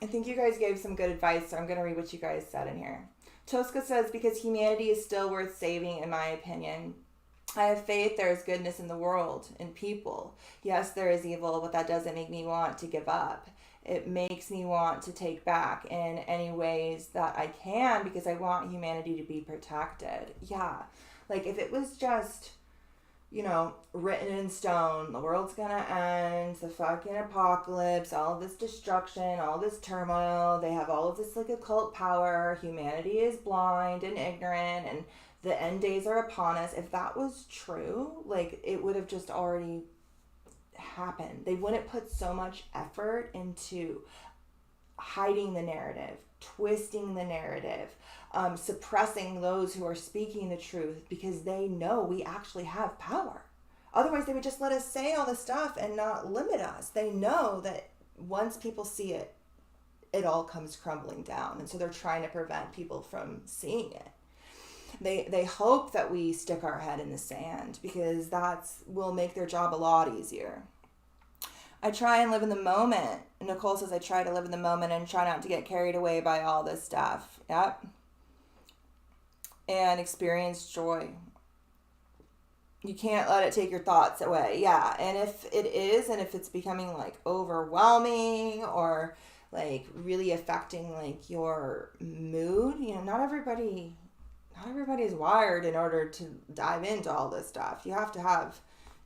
I think you guys gave some good advice, so I'm going to read what you guys said in here. Tosca says, because humanity is still worth saving, in my opinion. I have faith there is goodness in the world, in people. Yes, there is evil, but that doesn't make me want to give up. It makes me want to take back in any ways that I can because I want humanity to be protected. Yeah, like if it was just, you know, written in stone, the world's gonna end, the fucking apocalypse, all this destruction, all this turmoil, they have all of this like occult power, humanity is blind and ignorant, and the end days are upon us. If that was true, like it would have just already happened. They wouldn't put so much effort into hiding the narrative, twisting the narrative, suppressing those who are speaking the truth because they know we actually have power. Otherwise, they would just let us say all this stuff and not limit us. They know that once people see it, it all comes crumbling down. And so they're trying to prevent people from seeing it. They hope that we stick our head in the sand because will make their job a lot easier. I try and live in the moment. Nicole says I try to live in the moment and try not to get carried away by all this stuff. Yep. And experience joy. You can't let it take your thoughts away. Yeah. And if it is, and if it's becoming like overwhelming or like really affecting like your mood, you know, not everybody is wired in order to dive into all this stuff. You have to have,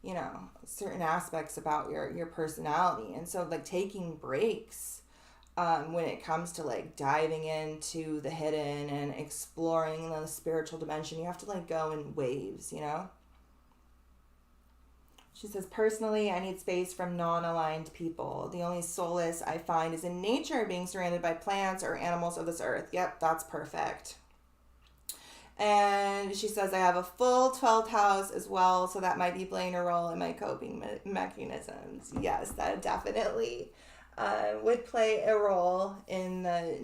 you know, certain aspects about your personality. And so like taking breaks when it comes to like diving into the hidden and exploring the spiritual dimension, you have to like go in waves, you know? She says, personally, I need space from non-aligned people. The only solace I find is in nature, being surrounded by plants or animals of this earth. Yep, that's perfect. And she says, I have a full 12th house as well, so that might be playing a role in my coping mechanisms. Yes, that definitely would play a role in the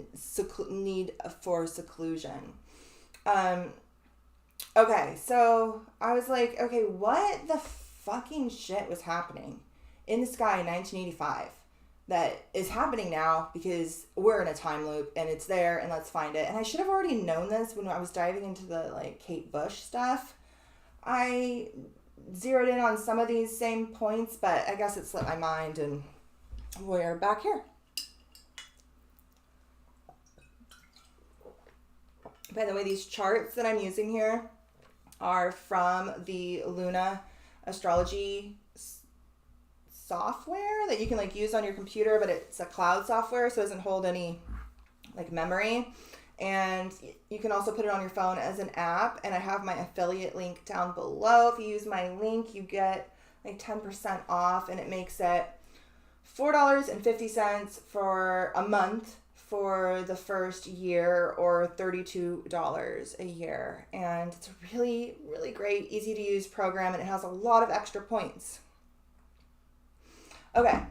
need for seclusion. Okay, so I was like, okay, what the fucking shit was happening in the sky in 1985 that is happening now because we're in a time loop and it's there and let's find it. And I should have already known this when I was diving into the like Kate Bush stuff. I zeroed in on some of these same points, but I guess it slipped my mind and we're back here. By the way, these charts that I'm using here are from the Lunar Astrology software that you can like use on your computer, but it's a cloud software, so it doesn't hold any like memory. And you can also put it on your phone as an app. And I have my affiliate link down below. If you use my link, you get like 10% off, and it makes it $4.50 for a month for the first year, or $32 a year. And it's a really, really great, easy to use program, and it has a lot of extra points. Okay,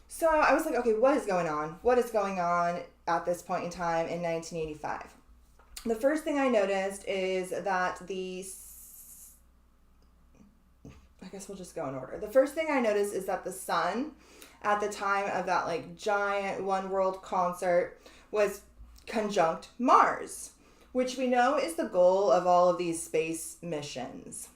so I was like, okay, what is going on? What is going on at this point in time in 1985? The first thing I noticed is that I guess we'll just go in order. The first thing I noticed is that the sun, at the time of that like giant One World concert, was conjunct Mars, which we know is the goal of all of these space missions.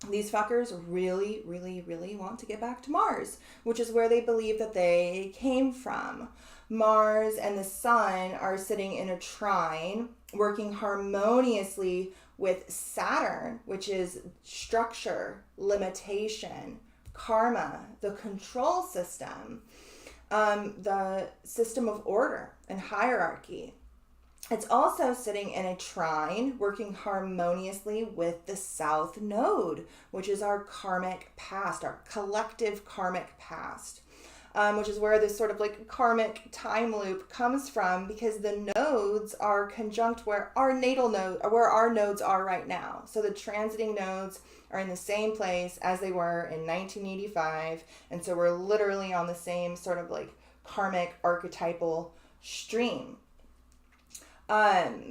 These fuckers really, really, really want to get back to Mars, which is where they believe that they came from. Mars and the sun are sitting in a trine, working harmoniously with Saturn, which is structure, limitation, karma, the control system, the system of order and hierarchy. It's also sitting in a trine, working harmoniously with the South Node, which is our karmic past, our collective karmic past, which is where this sort of like karmic time loop comes from, because the nodes are conjunct where our natal node, or where our nodes are right now. So the transiting nodes are in the same place as they were in 1985, and so we're literally on the same sort of like karmic archetypal stream.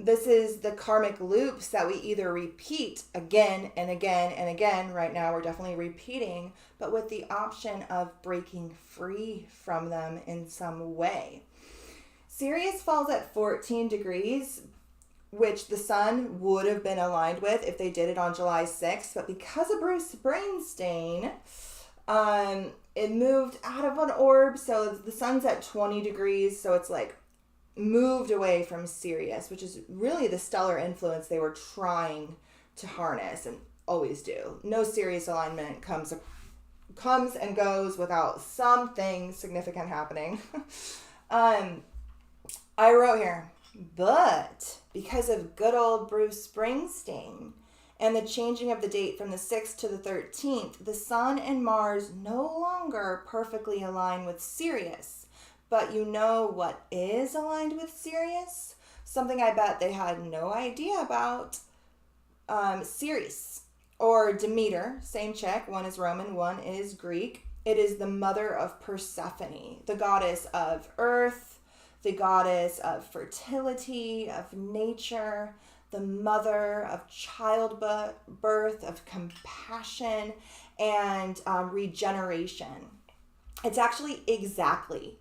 This is the karmic loops that we either repeat again and again and again. Right now, we're definitely repeating, but with the option of breaking free from them in some way. Sirius falls at 14 degrees, which the sun would have been aligned with if they did it on July 6th. But because of Bruce Springsteen, it moved out of an orb. So the sun's at 20 degrees. So it's like moved away from Sirius, which is really the stellar influence they were trying to harness and always do. No Sirius alignment comes and goes without something significant happening. I wrote here, but because of good old Bruce Springsteen and the changing of the date from the 6th to the 13th, the sun and Mars no longer perfectly align with Sirius. But you know what is aligned with Sirius? Something I bet they had no idea about. Ceres, or Demeter, same chick. One is Roman, one is Greek. It is the mother of Persephone, the goddess of earth, the goddess of fertility, of nature, the mother of childbirth, of compassion, and regeneration. It's actually exactly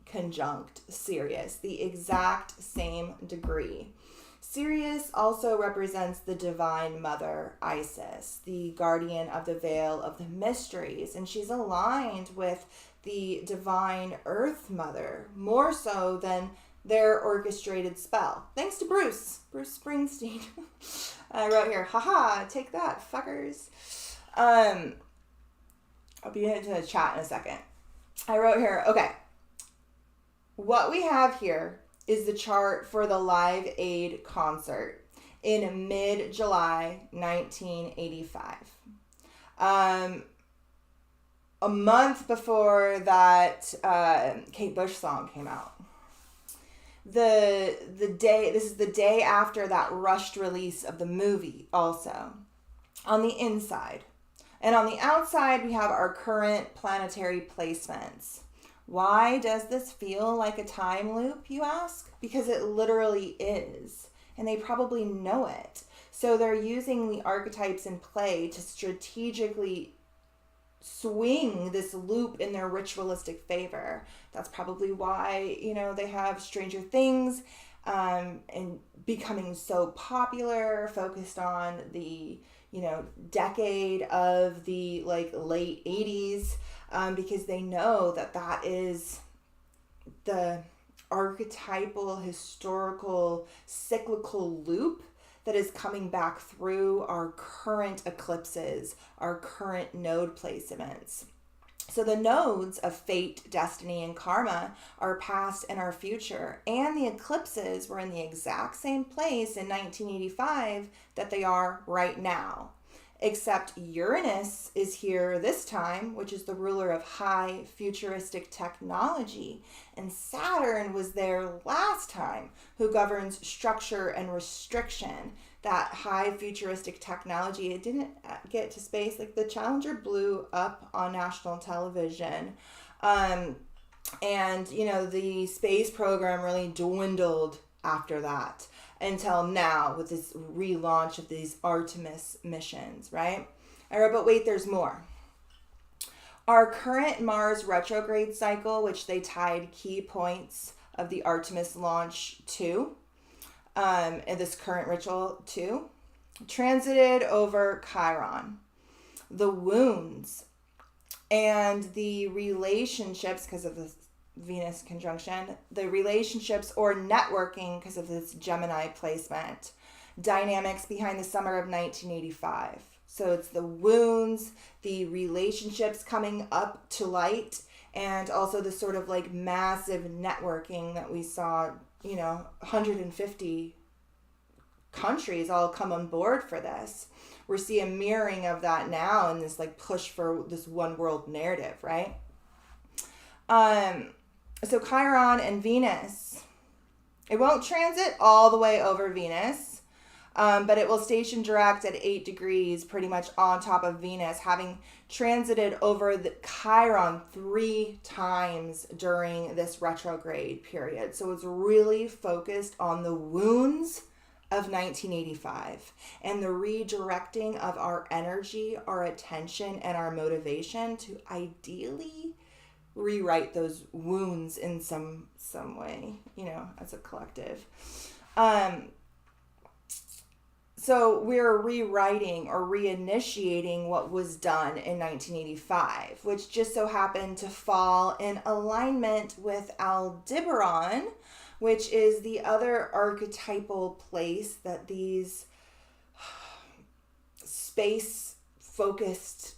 conjunct Sirius, the exact same degree. Sirius also represents the divine mother, Isis, the guardian of the veil of the mysteries, and she's aligned with the divine earth mother, more so than their orchestrated spell. Thanks to Bruce Springsteen. I wrote here, haha, take that, fuckers. I'll be into the chat in a second. I wrote here, okay, what we have here is the chart for the Live Aid concert in mid-July 1985. A month before that Kate Bush song came out. This is the day after that rushed release of the movie also. On the inside. And on the outside, we have our current planetary placements. Why does this feel like a time loop, you ask? Because it literally is. And they probably know it. So they're using the archetypes in play to strategically swing this loop in their ritualistic favor. That's probably why, they have Stranger Things and becoming so popular, focused on the decade of the late 80s, because they know that is the archetypal, historical, cyclical loop that is coming back through our current eclipses, our current node placements. So the nodes of fate, destiny, and karma are past and our future, and the eclipses were in the exact same place in 1985 that they are right now. Except Uranus is here this time, which is the ruler of high futuristic technology, and Saturn was there last time, who governs structure and restriction. That high futuristic technology, it didn't get to space. The Challenger blew up on national television. And, the space program really dwindled after that until now with this relaunch of these Artemis missions, right? I wrote, but wait, there's more. Our current Mars retrograde cycle, which they tied key points of the Artemis launch to, and this current ritual too, transited over Chiron. The wounds and the relationships, because of the Venus conjunction, the relationships or networking because of this Gemini placement, dynamics behind the summer of 1985. So it's the wounds, the relationships coming up to light, and also the sort of like massive networking that we saw, 150 countries all come on board for this. We're seeing a mirroring of that now in this like push for this one world narrative, right? So Chiron and Venus, it won't transit all the way over Venus, but it will station direct at 8 degrees pretty much on top of Venus, having transited over the Chiron 3 times during this retrograde period. So it's really focused on the wounds of 1985 and the redirecting of our energy, our attention, and our motivation to ideally rewrite those wounds in some way, as a collective. So we're rewriting or reinitiating what was done in 1985, which just so happened to fall in alignment with Aldebaran, which is the other archetypal place that these space-focused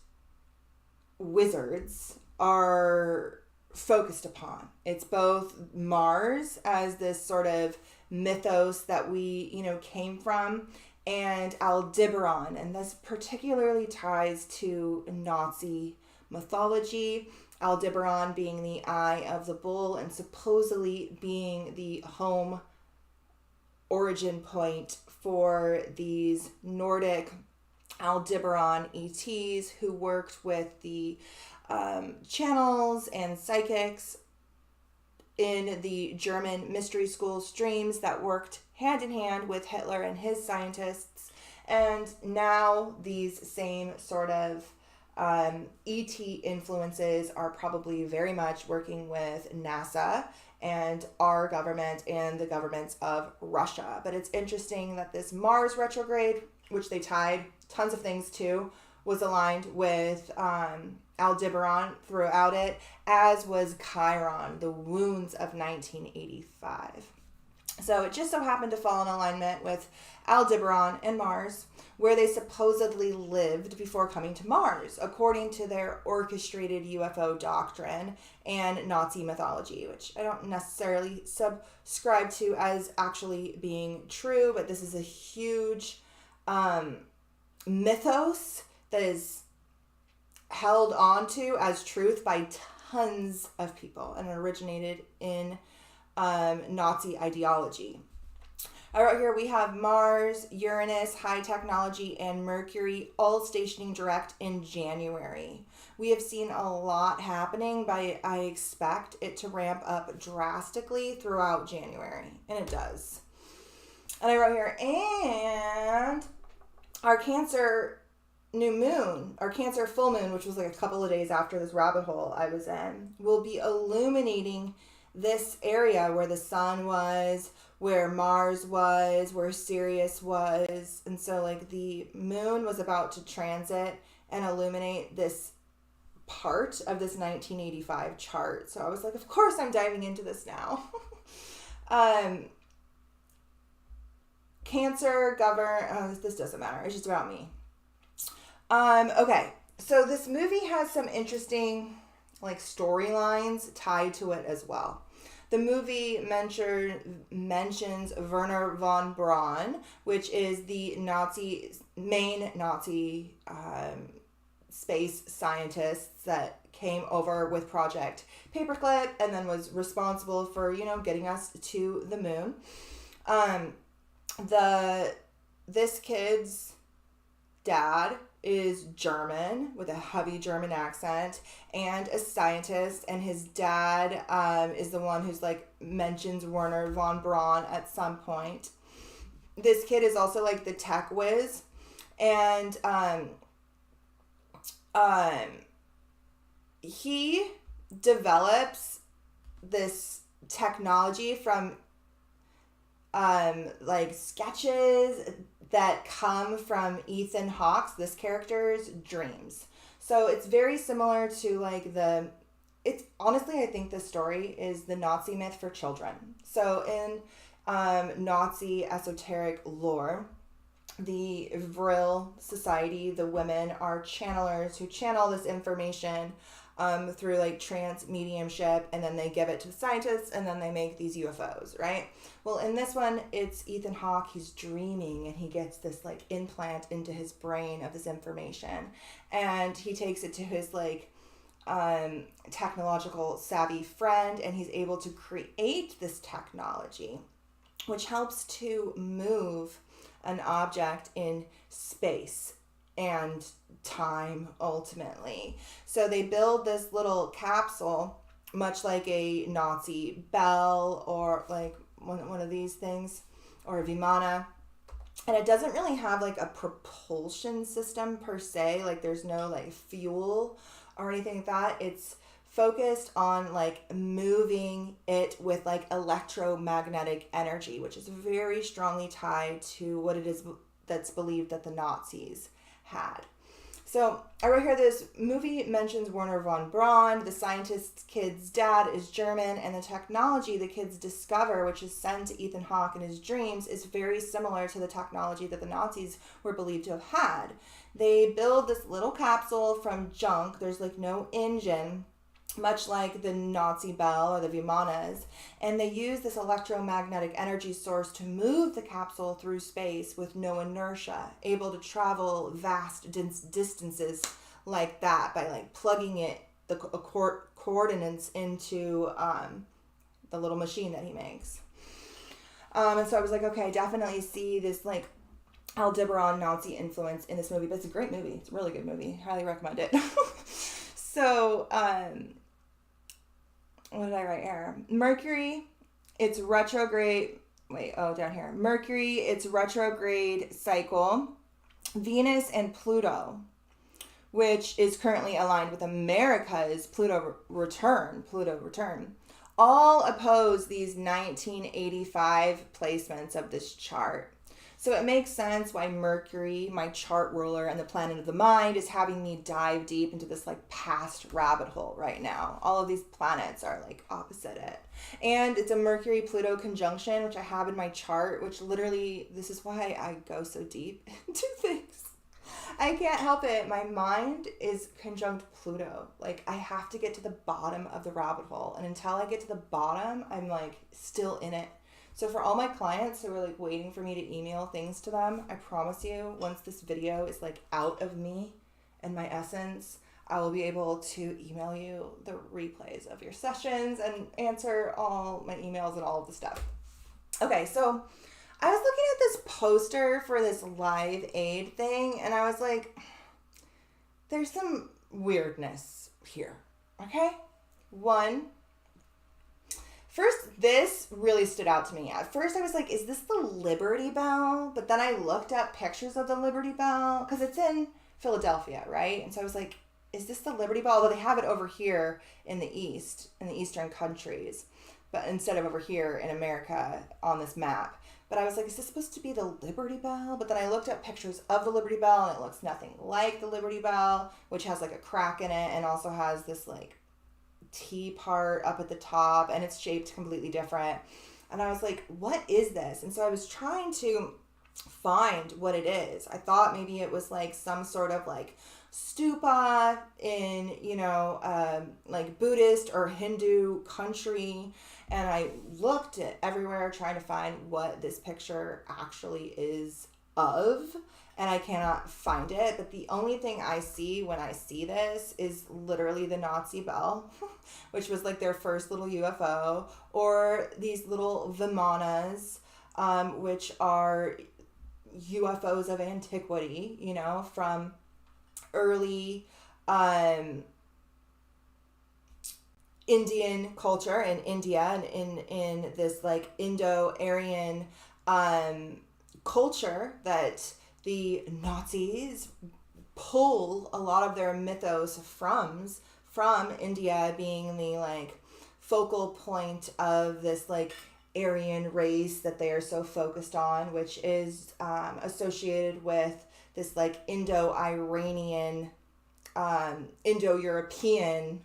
wizards are focused upon. It's both Mars as this sort of mythos that we, came from, and Aldebaran, and this particularly ties to Nazi mythology. Aldebaran being the eye of the bull and supposedly being the home origin point for these Nordic Aldebaran ETs who worked with the channels and psychics in the German mystery school streams that worked hand in hand with Hitler and his scientists. And now these same sort of ET influences are probably very much working with NASA and our government and the governments of Russia. But it's interesting that this Mars retrograde, which they tied tons of things to, was aligned with Aldebaran throughout it, as was Chiron, the wounds of 1985. So it just so happened to fall in alignment with Aldebaran and Mars, where they supposedly lived before coming to Mars, according to their orchestrated UFO doctrine and Nazi mythology, which I don't necessarily subscribe to as actually being true, but this is a huge mythos that is held onto as truth by tons of people and originated in Nazi ideology. I wrote here we have Mars, Uranus, high technology, and Mercury all stationing direct in January. We have seen a lot happening, but I expect it to ramp up drastically throughout January, and it does. And I wrote here, and our Cancer new moon, our Cancer full moon, which was like a couple of days after this rabbit hole I was in, will be illuminating this area where the sun was, where Mars was, where Sirius was. And so like the moon was about to transit and illuminate this part of this 1985 chart. So I was like, of course I'm diving into this now. Cancer this doesn't matter. It's just about me. Okay. So this movie has some interesting like storylines tied to it as well. The movie mentions Werner von Braun, which is the main Nazi space scientists that came over with Project Paperclip and then was responsible for, getting us to the moon. This kid's dad is German with a heavy German accent and a scientist, and his dad is the one who's like mentions Werner von Braun at some point. This kid is also like the tech whiz, and he develops this technology from like sketches that come from Ethan Hawke's, this character's dreams. So it's very similar to like it's honestly, I think this story is the Nazi myth for children. So in Nazi esoteric lore, the Vril society, the women are channelers who channel this information through like trance mediumship, and then they give it to the scientists, and then they make these UFOs, right? Well, in this one, it's Ethan Hawke. He's dreaming, and he gets this like implant into his brain of this information, and he takes it to his like technological savvy friend, and he's able to create this technology, which helps to move an object in space and time ultimately. So they build this little capsule, much like a Nazi bell or like one of these things, or a Vimana. And it doesn't really have like a propulsion system per se, like there's no like fuel or anything like that. It's focused on like moving it with like electromagnetic energy, which is very strongly tied to what it is that's believed that the Nazis had. So I wrote here, this movie mentions Werner von Braun. The scientist's kid's dad is German, and the technology the kids discover, which is sent to Ethan Hawke in his dreams, is very similar to the technology that the Nazis were believed to have had. They build this little capsule from junk. There's like no engine, much like the Nazi bell or the Vimanas, and they use this electromagnetic energy source to move the capsule through space with no inertia, able to travel vast distances like that by like plugging it, the coordinates into the little machine that he makes. And so I was like, okay, I definitely see this like Aldebaran Nazi influence in this movie, but it's a great movie. It's a really good movie. Highly recommend it. So, what did I write here? Mercury, it's retrograde. Down here. Mercury, it's retrograde cycle. Venus and Pluto, which is currently aligned with America's Pluto return, all oppose these 1985 placements of this chart. So it makes sense why Mercury, my chart ruler and the planet of the mind, is having me dive deep into this like past rabbit hole right now. All of these planets are like opposite it. And it's a Mercury-Pluto conjunction, which I have in my chart, which literally, this is why I go so deep into things. I can't help it. My mind is conjunct Pluto. Like, I have to get to the bottom of the rabbit hole. And until I get to the bottom, I'm like still in it. So for all my clients who are like waiting for me to email things to them, I promise you, once this video is like out of me and my essence, I will be able to email you the replays of your sessions and answer all my emails and all of the stuff. Okay, so I was looking at this poster for this Live Aid thing, and I was like, there's some weirdness here, okay? First, this really stood out to me. At first, I was like, is this the Liberty Bell? But then I looked up pictures of the Liberty Bell, because it's in Philadelphia, right? And so I was like, is this the Liberty Bell? Although they have it over here in the East, in the Eastern countries, but instead of over here in America on this map. But I was like, is this supposed to be the Liberty Bell? But then I looked up pictures of the Liberty Bell, and it looks nothing like the Liberty Bell, which has like a crack in it and also has this like T part up at the top, and it's shaped completely different. And I was like, what is this? And so I was trying to find what it is. I thought maybe it was like some sort of like stupa in, like Buddhist or Hindu country. And I looked at everywhere trying to find what this picture actually is of, and I cannot find it. But the only thing I see when I see this is literally the Nazi bell, which was like their first little UFO, or these little Vimanas, which are UFOs of antiquity, from early Indian culture in India, and in this like Indo-Aryan culture that the Nazis pull a lot of their mythos from India, being the like focal point of this like Aryan race that they are so focused on, which is associated with this like Indo-Iranian, Indo-European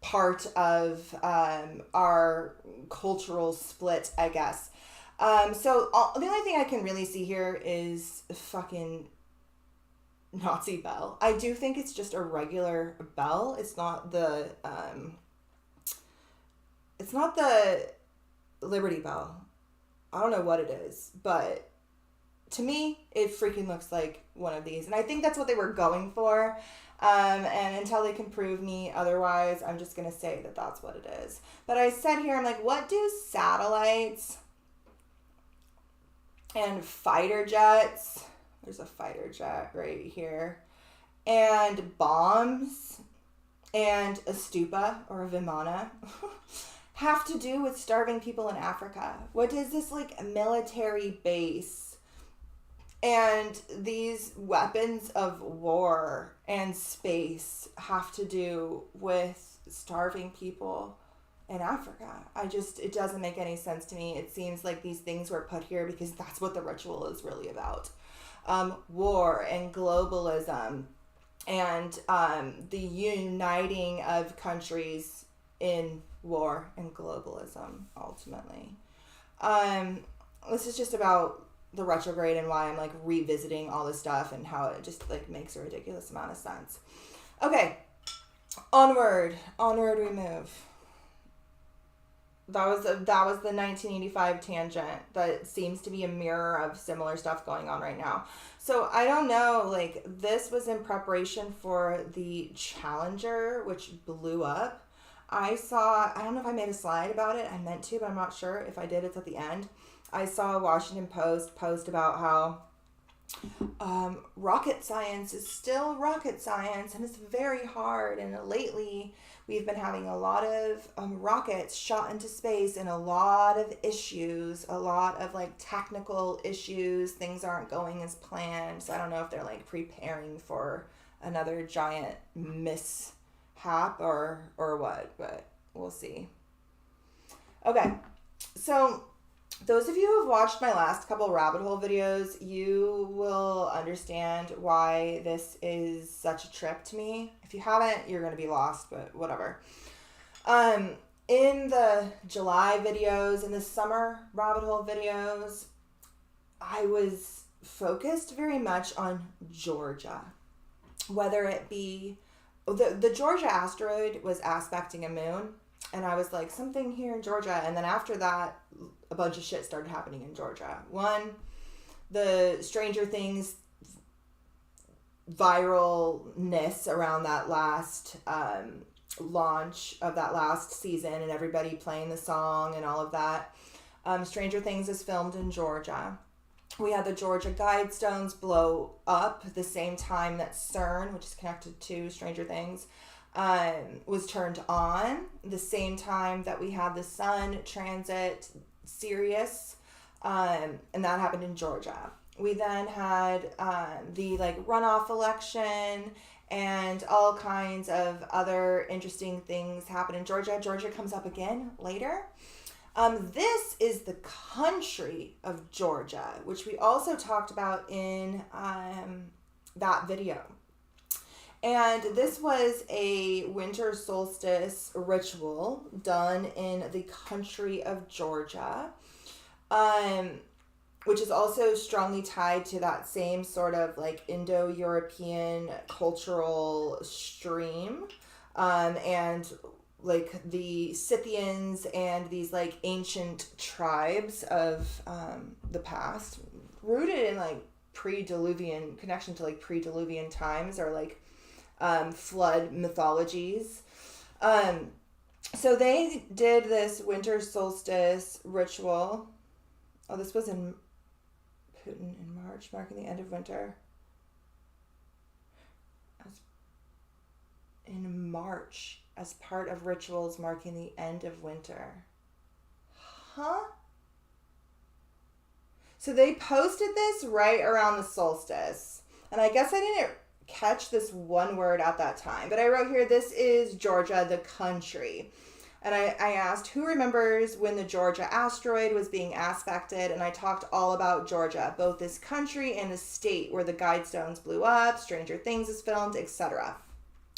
part of our cultural split, I guess. So the only thing I can really see here is fucking Nazi bell. I do think it's just a regular bell. It's not the Liberty Bell. I don't know what it is, but to me, it freaking looks like one of these. And I think that's what they were going for. And until they can prove me otherwise, I'm just going to say that that's what it is. But I said here, I'm like, what do satellites and fighter jets, there's a fighter jet right here, and bombs and a stupa or a vimana have to do with starving people in Africa? What does this like military base and these weapons of war and space have to do with starving people in Africa? It doesn't make any sense to me. It seems like these things were put here because that's what the ritual is really about. War and globalism and the uniting of countries in war and globalism, ultimately. This is just about the retrograde and why I'm like revisiting all this stuff and how it just like makes a ridiculous amount of sense. Okay, onward we move. That was the 1985 tangent that seems to be a mirror of similar stuff going on right now. So I don't know, like this was in preparation for the Challenger, which blew up. I don't know if I made a slide about it. I meant to, but I'm not sure. If I did, it's at the end. I saw a Washington Post post about how rocket science is still rocket science and it's very hard. And lately, we've been having a lot of rockets shot into space and a lot of issues, a lot of like technical issues. Things aren't going as planned. So I don't know if they're like preparing for another giant mishap or what, but we'll see. Okay, so those of you who have watched my last couple rabbit hole videos, you will understand why this is such a trip to me. If you haven't, you're going to be lost, but whatever. In the July videos, in the summer rabbit hole videos, I was focused very much on Georgia. Whether it be, the Georgia asteroid was aspecting a moon, and I was like, something here in Georgia. And then after that, a bunch of shit started happening in Georgia. One, the Stranger Things viralness around that last launch of that last season and everybody playing the song and all of that. Stranger Things is filmed in Georgia. We had the Georgia Guidestones blow up at the same time that CERN, which is connected to Stranger Things, was turned on. The same time that we had the sun transit Sirius, and that happened in Georgia. We then had the like runoff election and all kinds of other interesting things happen in Georgia. Georgia comes up again later. This is the country of Georgia, which we also talked about in that video. And this was a winter solstice ritual done in the country of Georgia, which is also strongly tied to that same sort of like Indo-European cultural stream, and like the Scythians and these like ancient tribes of the past, rooted in like pre-Diluvian connection to like pre-Diluvian times or like flood mythologies. So they did this winter solstice ritual. Oh, this was in Putin in March, marking the end of winter. In March, as part of rituals marking the end of winter. Huh? So they posted this right around the solstice. And I guess I didn't catch this one word at that time. But I wrote here, this is Georgia, the country. And I asked, who remembers when the Georgia asteroid was being aspected? And I talked all about Georgia, both this country and the state where the Guidestones blew up, Stranger Things is filmed, etc.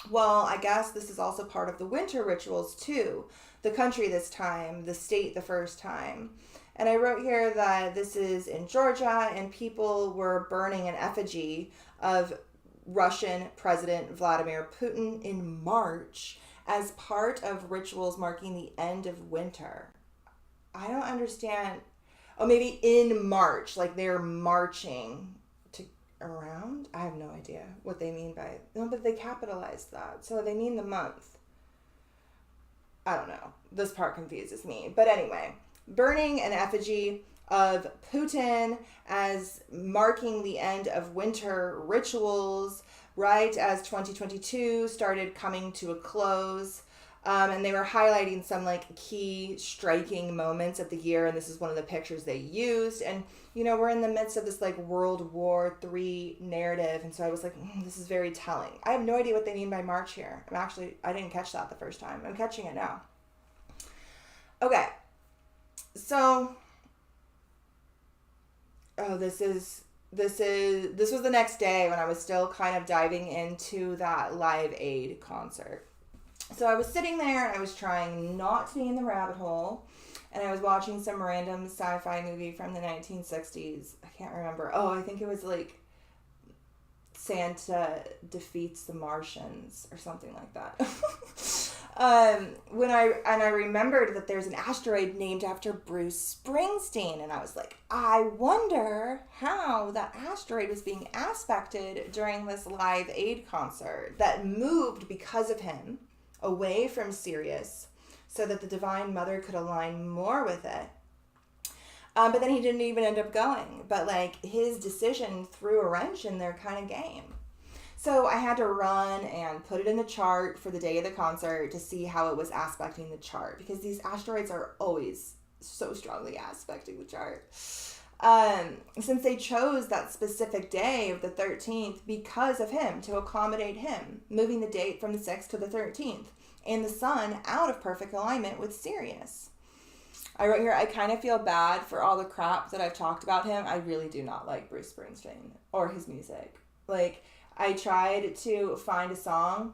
Well, I guess this is also part of the winter rituals too. The country this time, the state the first time. And I wrote here that this is in Georgia, and people were burning an effigy of Russian President Vladimir Putin in March as part of rituals marking the end of winter. I don't understand. Oh, maybe in March, like they're marching to around? I have no idea what they mean by it. No, but they capitalized that. So they mean the month. I don't know. This part confuses me. But anyway, burning an effigy of Putin as marking the end of winter rituals right as 2022 started coming to a close. And they were highlighting some like key striking moments of the year. And this is one of the pictures they used. And, you know, we're in the midst of this like World War III narrative. And so I was like, this is very telling. I have no idea what they mean by March here. I didn't catch that the first time. I'm catching it now. Okay. So, this was the next day when I was still kind of diving into that Live Aid concert. So I was sitting there and I was trying not to be in the rabbit hole, and I was watching some random sci-fi movie from the 1960s. I can't remember. Oh, I think it was like Santa Defeats the Martians or something like that. When I remembered that there's an asteroid named after Bruce Springsteen, and I was like, I wonder how that asteroid was being aspected during this Live Aid concert that moved because of him away from Sirius so that the Divine Mother could align more with it. But then he didn't even end up going. But like his decision threw a wrench in their kind of game. So I had to run and put it in the chart for the day of the concert to see how it was aspecting the chart, because these asteroids are always so strongly aspecting the chart. Since they chose that specific day of the 13th because of him, to accommodate him, moving the date from the 6th to the 13th, and the sun out of perfect alignment with Sirius. I wrote here, I kind of feel bad for all the crap that I've talked about him. I really do not like Bruce Springsteen or his music. Like, I tried to find a song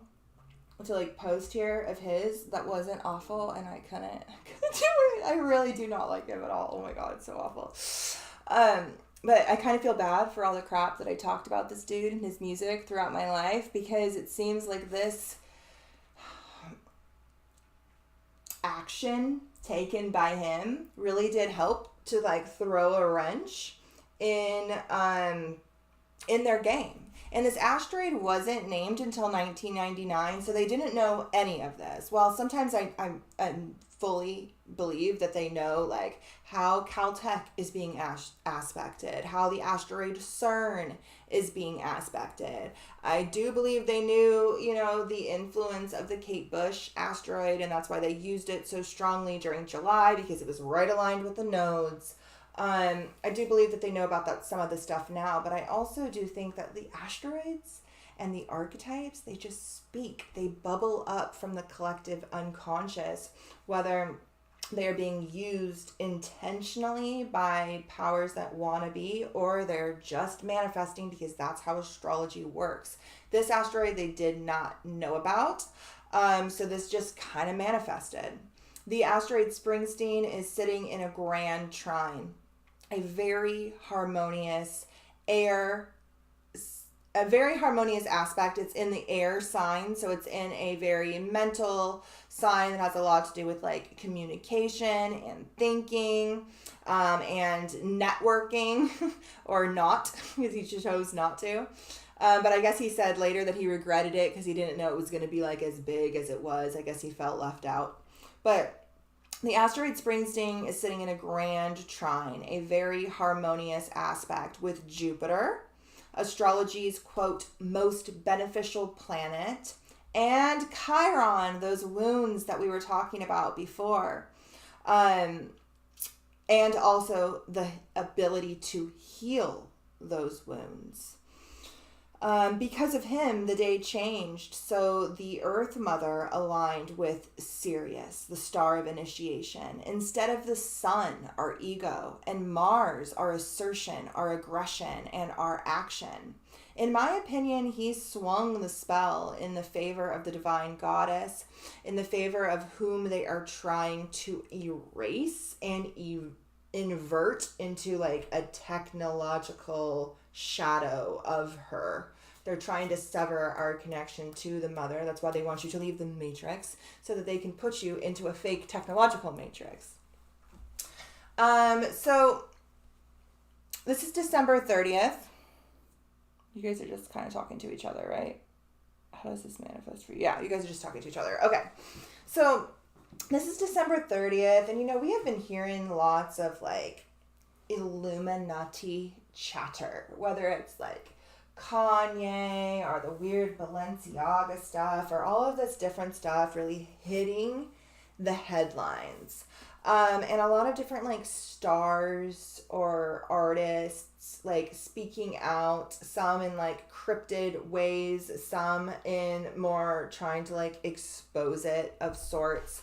to like post here of his that wasn't awful, and I couldn't do it. I really do not like him at all. Oh my god, it's so awful. But I kind of feel bad for all the crap that I talked about this dude and his music throughout my life, because it seems like this action taken by him really did help to like throw a wrench in their game. And this asteroid wasn't named until 1999, so they didn't know any of this. Well, sometimes I fully believe that they know like how Caltech is being aspected, how the asteroid CERN is being aspected. I do believe they knew, you know, the influence of the Kate Bush asteroid, and that's why they used it so strongly during July, because it was right aligned with the nodes. I do believe that they know about that, some of the stuff now, but I also do think that the asteroids and the archetypes, they just speak. They bubble up from the collective unconscious, whether they are being used intentionally by powers that want to be, or they're just manifesting because that's how astrology works. This asteroid they did not know about, so this just kind of manifested. The asteroid Springsteen is sitting in a grand trine, a very harmonious aspect. It's in the air sign, so it's in a very mental sign that has a lot to do with like communication and thinking and networking, or not, because he chose not to. But I guess he said later that he regretted it because he didn't know it was going to be like as big as it was. I guess he felt left out. But the asteroid Springsteen is sitting in a grand trine, a very harmonious aspect with Jupiter, astrology's, quote, most beneficial planet, and Chiron, those wounds that we were talking about before, and also the ability to heal those wounds. Because of him, the day changed. So the Earth Mother aligned with Sirius, the star of initiation, instead of the sun, our ego, and Mars, our assertion, our aggression, and our action. In my opinion, he swung the spell in the favor of the divine goddess, in the favor of whom they are trying to erase and invert into like a technological shadow of her. They're trying to sever our connection to the mother. That's why they want you to leave the matrix, so that they can put you into a fake technological matrix. So this is December 30th. You guys are just kind of talking to each other, right? How does this manifest for you? Yeah, you guys are just talking to each other. Okay. So this is December 30th, and we have been hearing lots of like Illuminati chatter, whether it's like Kanye or the weird Balenciaga stuff or all of this different stuff really hitting the headlines. And a lot of different like stars or artists like speaking out, some in like cryptid ways, some in more trying to like expose it of sorts.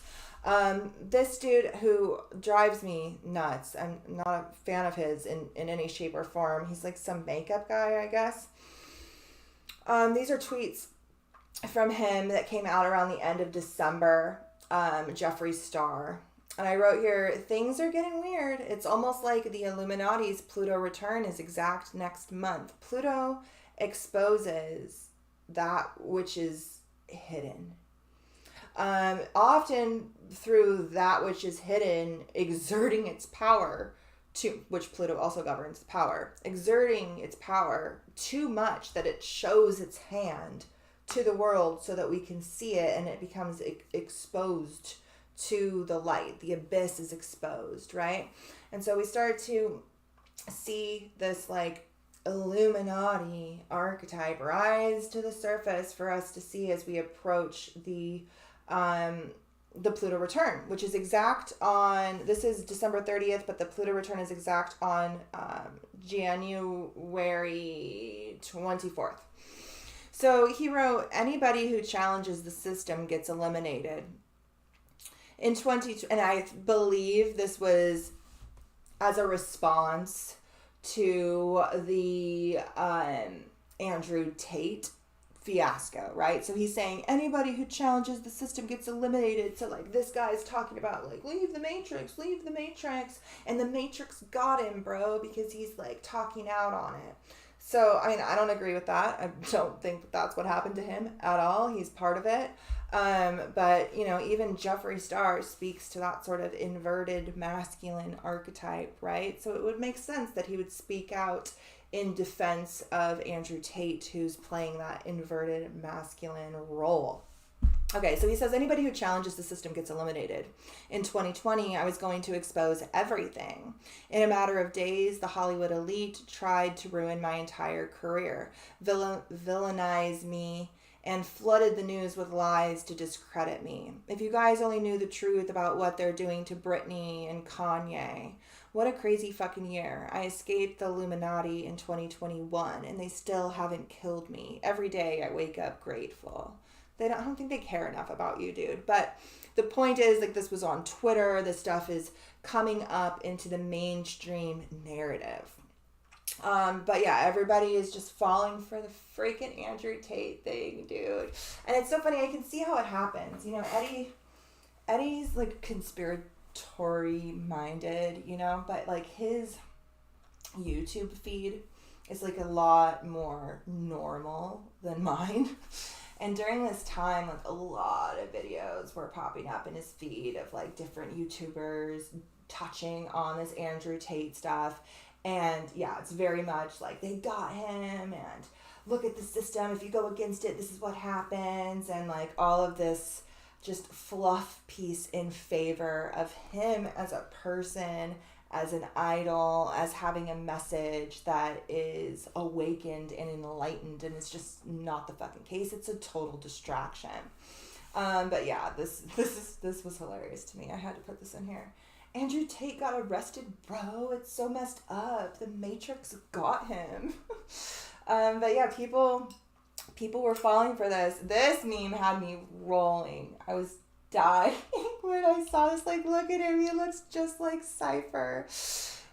This dude who drives me nuts, I'm not a fan of his in any shape or form. He's like some makeup guy, I guess. These are tweets from him that came out around the end of December, Jeffree Star. And I wrote here, things are getting weird. It's almost like the Illuminati's Pluto return is exact next month. Pluto exposes that which is hidden. Often through that which is hidden, exerting its power to, which Pluto also governs power, exerting its power too much that it shows its hand to the world so that we can see it, and it becomes exposed to the light. The abyss is exposed, right? And so we start to see this like Illuminati archetype rise to the surface for us to see as we approach the Pluto return, which is exact on, this is December 30th, but the Pluto return is exact on January 24th. So he wrote, anybody who challenges the system gets eliminated. In 20, and I believe this was as a response to the Andrew Tate fiasco, right? So he's saying anybody who challenges the system gets eliminated. So like this guy's talking about like leave the matrix, and the matrix got him, bro, because he's like talking out on it. So I mean, I don't agree with that. I don't think that that's what happened to him at all. He's part of it. But even Jeffree Star speaks to that sort of inverted masculine archetype, right? So it would make sense that he would speak out in defense of Andrew Tate, who's playing that inverted masculine role. Okay, so he says anybody who challenges the system gets eliminated. In 2020, I was going to expose everything. In a matter of days, the Hollywood elite tried to ruin my entire career, villainize me, and flooded the news with lies to discredit me. If you guys only knew the truth about what they're doing to Britney and Kanye. What a crazy fucking year. I escaped the Illuminati in 2021, and they still haven't killed me. Every day I wake up grateful. I don't think they care enough about you, dude. But the point is, like, this was on Twitter. This stuff is coming up into the mainstream narrative. But yeah, everybody is just falling for the freaking Andrew Tate thing, dude. And it's so funny. I can see how it happens. Eddie's like conspiratory minded, but like his YouTube feed is like a lot more normal than mine. And during this time, like a lot of videos were popping up in his feed of like different YouTubers touching on this Andrew Tate stuff. And yeah, it's very much like they got him and look at the system. If you go against it, this is what happens. And like all of this just fluff piece in favor of him as a person, as an idol, as having a message that is awakened and enlightened. And it's just not the fucking case. It's a total distraction. But yeah, this was hilarious to me. I had to put this in here. Andrew Tate got arrested, bro. It's so messed up. The Matrix got him. But yeah, people were falling for this. This meme had me rolling. I was dying when I saw this. Like, look at him. He looks just like Cypher.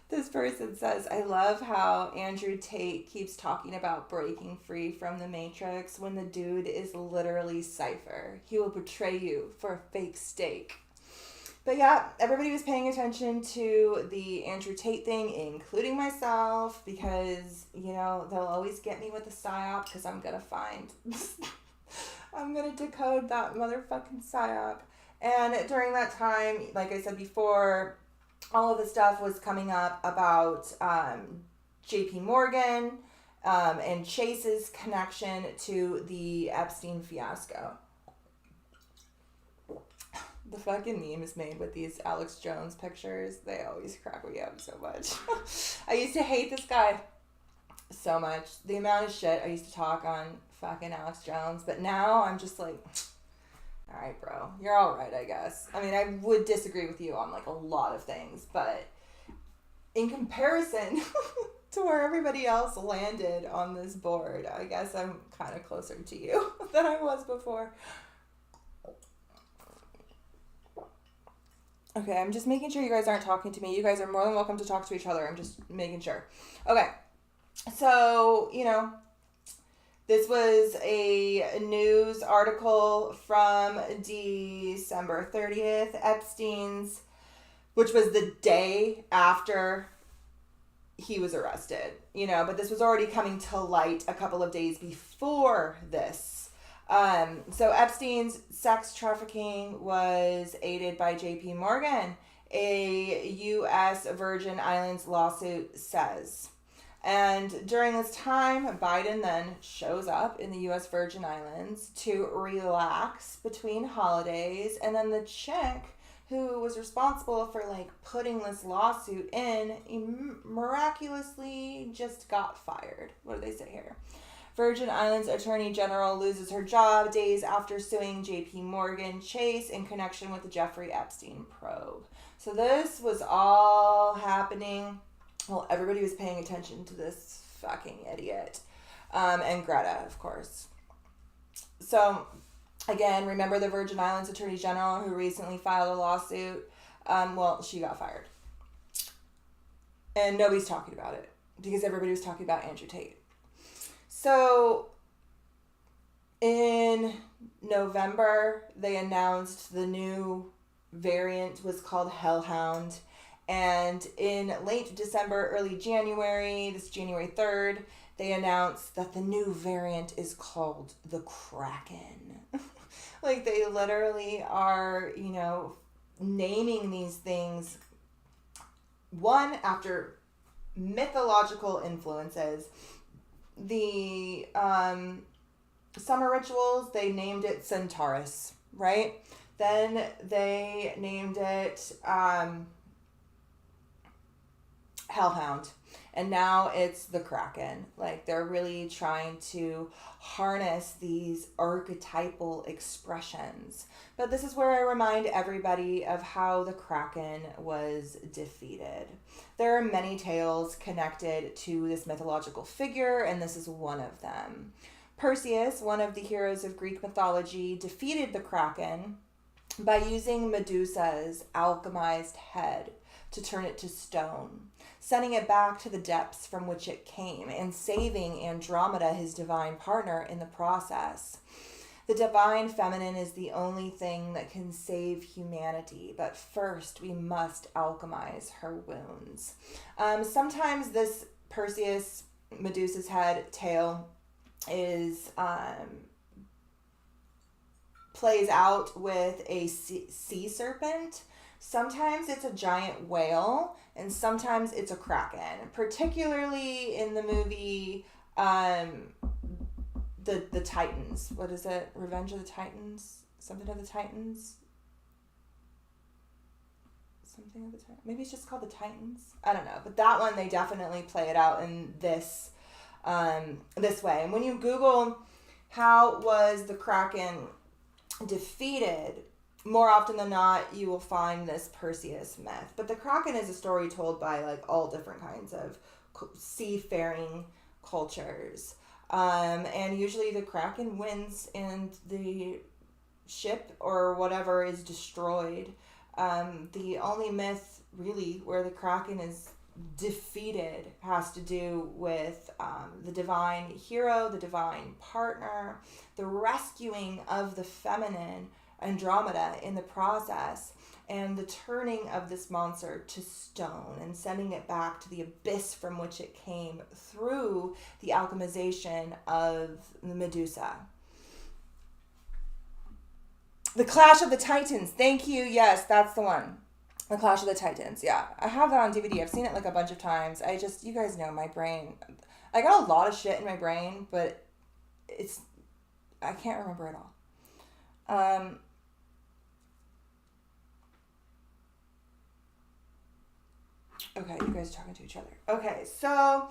This person says, I love how Andrew Tate keeps talking about breaking free from the Matrix when the dude is literally Cypher. He will betray you for a fake steak. But yeah, everybody was paying attention to the Andrew Tate thing, including myself, because, you know, they'll always get me with the psyop because I'm going to I'm going to decode that motherfucking psyop. And during that time, like I said before, all of the stuff was coming up about JP Morgan and Chase's connection to the Epstein fiasco. The fucking meme is made with these Alex Jones pictures. They always crack me up so much. I used to hate this guy so much. The amount of shit I used to talk on fucking Alex Jones. But now I'm just like, all right, bro. You're all right, I guess. I mean, I would disagree with you on like a lot of things. But in comparison to where everybody else landed on this board, I guess I'm kind of closer to you than I was before. Okay, I'm just making sure you guys aren't talking to me. You guys are more than welcome to talk to each other. I'm just making sure. Okay, so, you know, this was a news article from December 30th. Epstein's, which was the day after he was arrested, you know, but this was already coming to light a couple of days before this. So Epstein's sex trafficking was aided by JP Morgan, a U.S. Virgin Islands lawsuit says. And during this time, Biden then shows up in the U.S. Virgin Islands to relax between holidays. And then the chick who was responsible for like putting this lawsuit in miraculously just got fired. What do they say here? Virgin Islands Attorney General loses her job days after suing JP Morgan Chase in connection with the Jeffrey Epstein probe. So this was all happening. Well, everybody was paying attention to this fucking idiot. And Greta, of course. So, again, remember the Virgin Islands Attorney General who recently filed a lawsuit? Well, she got fired. And nobody's talking about it because everybody was talking about Andrew Tate. So, in November, they announced the new variant was called Hellhound. And in late December, early January, this January 3rd, they announced that the new variant is called the Kraken. Like, they literally are, you know, naming these things, one, after mythological influences. The summer rituals, they named it Centaurus, right? Then they named it Hellhound. And now it's the Kraken. Like, they're really trying to harness these archetypal expressions. But this is where I remind everybody of how the Kraken was defeated. There are many tales connected to this mythological figure, and this is one of them. Perseus, one of the heroes of Greek mythology, defeated the Kraken by using Medusa's alchemized head to turn it to stone, sending it back to the depths from which it came, and saving Andromeda, his divine partner, in the process. The divine feminine is the only thing that can save humanity, but first we must alchemize her wounds. Sometimes this Perseus, Medusa's head tale is plays out with a sea serpent. Sometimes it's a giant whale, and sometimes it's a kraken. Particularly in the movie, the Titans. What is it? Revenge of the Titans? Something of the Titans? Something of the Titans? Maybe it's just called the Titans? I don't know. But that one, they definitely play it out in this way. And when you Google how was the Kraken defeated, more often than not, you will find this Perseus myth. But the Kraken is a story told by like all different kinds of seafaring cultures. And usually the Kraken wins and the ship or whatever is destroyed. The only myth really where the Kraken is defeated has to do with the divine hero, the divine partner, the rescuing of the feminine Andromeda in the process, and the turning of this monster to stone and sending it back to the abyss from which it came through the alchemization of the Medusa. The Clash of the Titans. Thank you. Yes, that's the one. The Clash of the Titans. Yeah. I have that on DVD. I've seen it like a bunch of times. You guys know my brain. I got a lot of shit in my brain, but I can't remember it all. Okay, you guys are talking to each other. Okay, so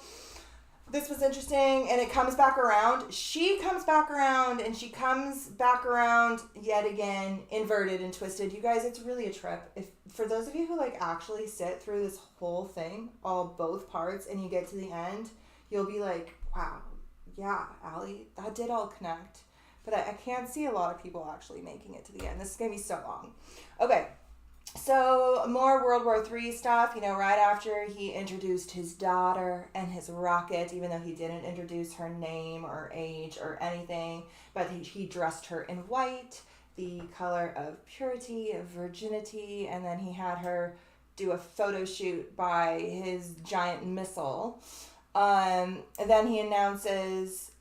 this was interesting, and it comes back around. She comes back around, and she comes back around yet again, inverted and twisted. You guys, it's really a trip. For those of you who like actually sit through this whole thing, both parts, and you get to the end, you'll be like, wow, yeah, Allie, that did all connect. But I can't see a lot of people actually making it to the end. This is going to be so long. Okay. So more World War III stuff, right after he introduced his daughter and his rocket, even though he didn't introduce her name or age or anything, but he dressed her in white, the color of purity, of virginity, and then he had her do a photo shoot by his giant missile. And then he announces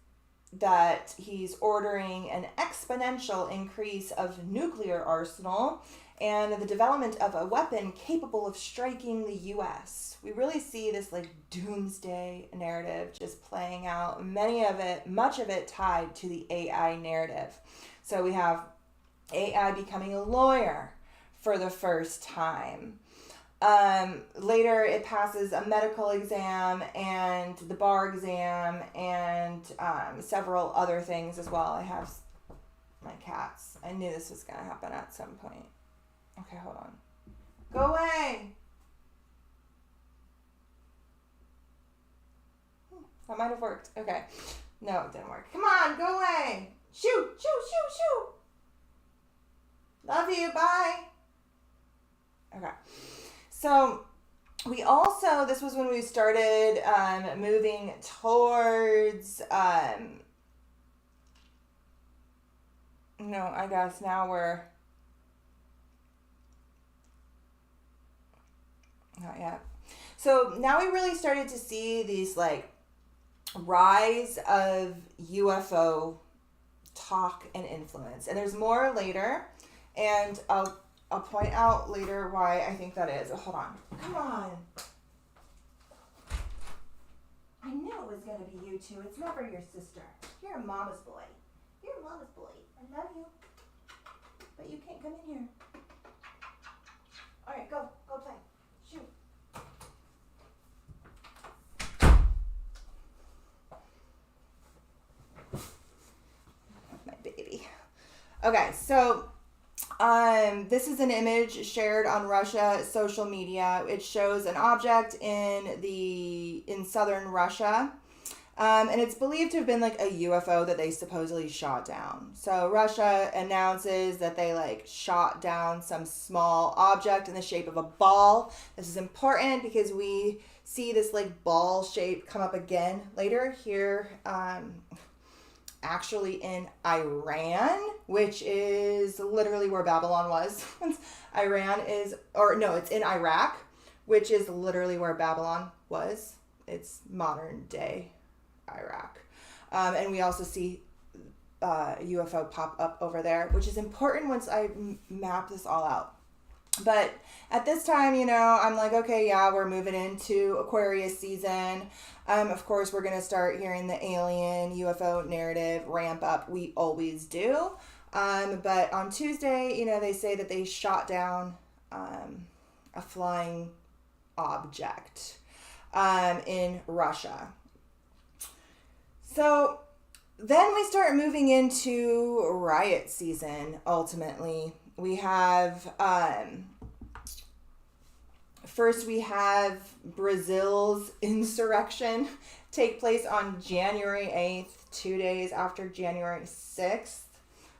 that he's ordering an exponential increase of nuclear arsenal and the development of a weapon capable of striking the U.S. We really see this like doomsday narrative just playing out, much of it tied to the AI narrative. So we have AI becoming a lawyer for the first time. Later it passes a medical exam and the bar exam and several other things as well. I have my cats. I knew this was going to happen at some point. Okay, hold on. Go away! That might have worked. Okay. No, it didn't work. Come on, go away! Shoo! Shoo! Shoo! Shoo! Love you. Bye! Okay. So, this was when we started moving towards, I guess now we're, not yet. So now we really started to see these like rise of UFO talk and influence. And there's more later, and I'll point out later why I think that is. Oh, hold on. Come on. I knew it was going to be you two. It's never your sister. You're a mama's boy. You're a mama's boy. I love you. But you can't come in here. All right, go. Go play. Shoot. My baby. Okay, so this is an image shared on Russia social media. It shows an object in southern Russia. And it's believed to have been like a UFO that they supposedly shot down. So Russia announces that they like shot down some small object in the shape of a ball. This is important because we see this like ball shape come up again later here, actually in Iran, which is literally where Babylon was. It's in Iraq, which is literally where Babylon was. It's modern day Iraq. And we also see UFO pop up over there, which is important once I map this all out. But at this time, I'm like, okay, yeah, we're moving into Aquarius season. Of course, we're going to start hearing the alien UFO narrative ramp up. We always do. But on Tuesday, they say that they shot down a flying object in Russia. So then we start moving into riot season, ultimately. We have First, we have Brazil's insurrection take place on January 8th, 2 days after January 6th,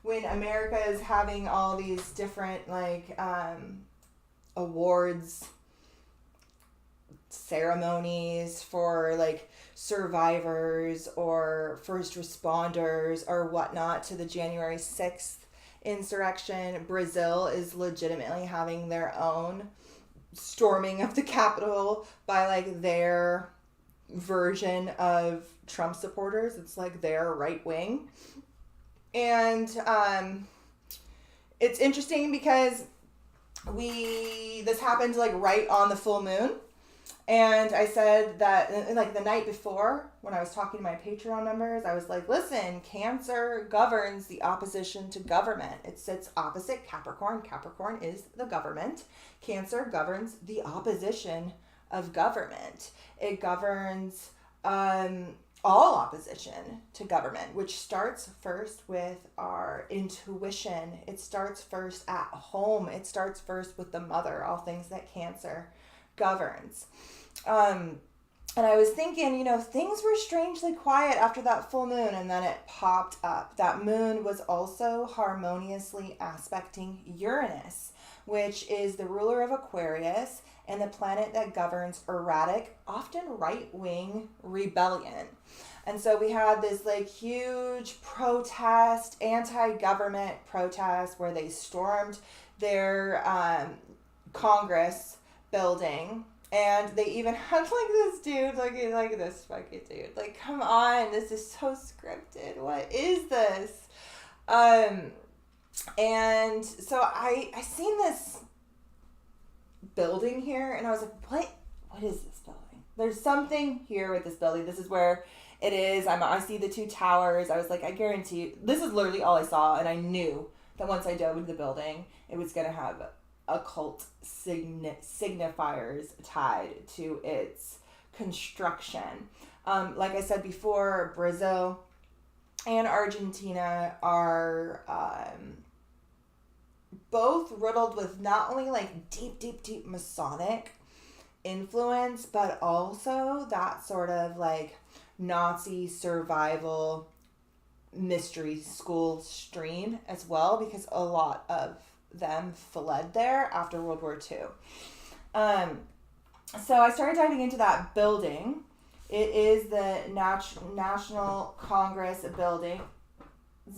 when America is having all these different, like, awards ceremonies for, like, survivors or first responders or whatnot to the January 6th insurrection. Brazil is legitimately having their own storming of the Capitol by, like, their version of Trump supporters. It's like their right wing. And it's interesting because this happened, like, right on the full moon. And I said that, like, the night before, when I was talking to my Patreon members, I was like, listen, Cancer governs the opposition to government. It sits opposite Capricorn. Capricorn is the government. Cancer governs the opposition of government. It governs all opposition to government, which starts first with our intuition. It starts first at home. It starts first with the mother, all things that Cancer governs. And I was thinking, things were strangely quiet after that full moon, and then it popped up. That moon was also harmoniously aspecting Uranus, which is the ruler of Aquarius and the planet that governs erratic, often right-wing rebellion. And so we had this, like, huge protest, anti-government protest, where they stormed their Congress building. And they even had, like, this dude, like this fucking dude. Like, come on, this is so scripted. What is this? And so I seen this building here, and I was like, what is this building? There's something here with this building. This is where it is. I see the two towers. I was like, I guarantee you, this is literally all I saw, and I knew that once I dove into the building, it was going to have occult signifiers tied to its construction. Like I said before, Brazil and Argentina are both riddled with not only, like, deep Masonic influence, but also that sort of, like, Nazi survival mystery school stream as well, because a lot of them fled there after World War II. So I started diving into that building. It is the National Congress building.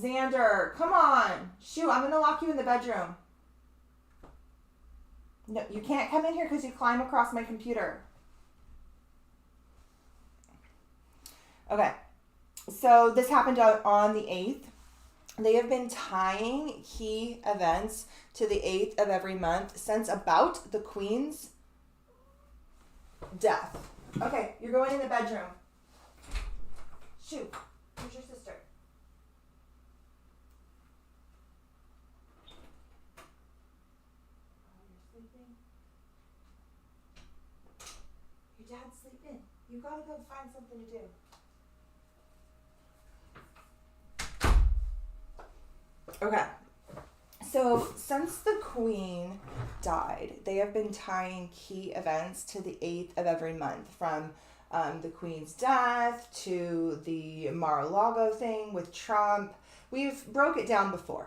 Xander, come on. Shoot, I'm going to lock you in the bedroom. No, you can't come in here because you climb across my computer. Okay. So this happened on the 8th. They have been tying key events to the 8th of every month since about the Queen's death. Okay, you're going in the bedroom. Shoot, where's your sister? Oh, you're sleeping? Your dad's sleeping. You gotta go find something to do. Okay, so since the Queen died, they have been tying key events to the 8th of every month, from the Queen's death to the Mar-a-Lago thing with Trump. We've broke it down before.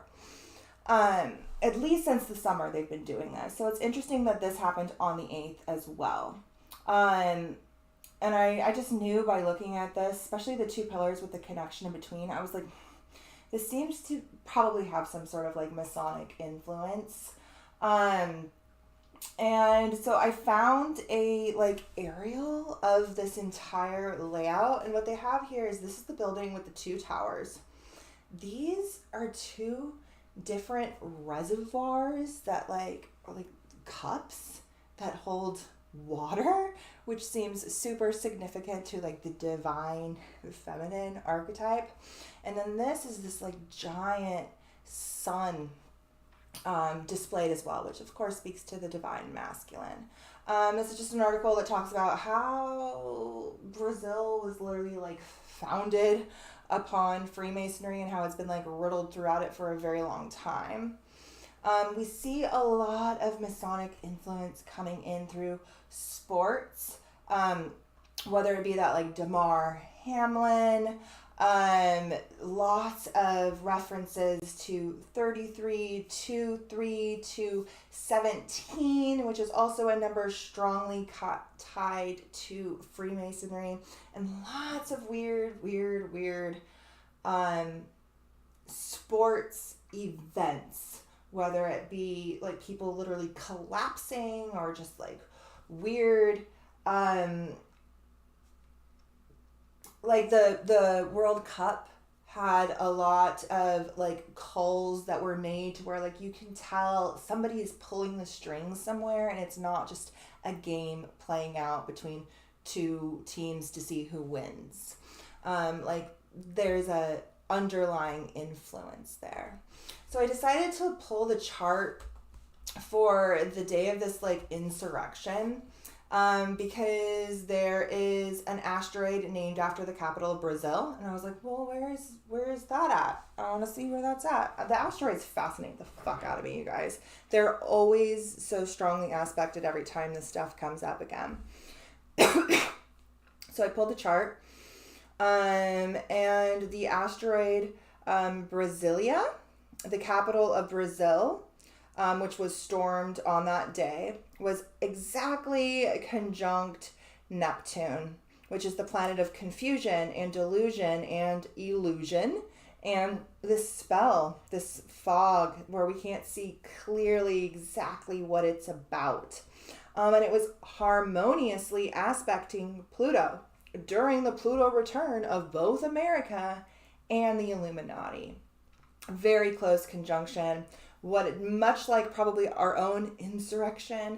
At least since the summer they've been doing this. So it's interesting that this happened on the 8th as well. And I just knew by looking at this, especially the two pillars with the connection in between, I was like, this seems to probably have some sort of, like, Masonic influence. And so I found a, like, aerial of this entire layout. And what they have here is, this is the building with the two towers. These are two different reservoirs that, like, are like cups that hold water, which seems super significant to, like, the divine feminine archetype. And then this is this, like, giant sun displayed as well, which of course speaks to the divine masculine. This is just an article that talks about how Brazil was literally, like, founded upon Freemasonry and how it's been, like, riddled throughout it for a very long time. We see a lot of Masonic influence coming in through sports, whether it be that like Damar Hamlin, lots of references to 33, 2, 3, to 17, which is also a number strongly tied to Freemasonry, and lots of weird sports events, whether it be like people literally collapsing or just like weird, like the World Cup had a lot of like calls that were made to where like you can tell somebody is pulling the strings somewhere, and it's not just a game playing out between two teams to see who wins. Like there's a underlying influence there. So I decided to pull the chart for the day of this like insurrection, because there is an asteroid named after the capital of Brazil, and I was like, well, where is that at? I want to see where that's at. The asteroids fascinate the fuck out of me, you guys. They're always so strongly aspected every time this stuff comes up again. So I pulled the chart, and the asteroid Brasilia, the capital of Brazil, which was stormed on that day, was exactly conjunct Neptune, which is the planet of confusion and delusion and illusion, and this spell, this fog where we can't see clearly exactly what it's about. And it was harmoniously aspecting Pluto during the Pluto return of both America and the Illuminati. Very close conjunction. Much like probably our own insurrection,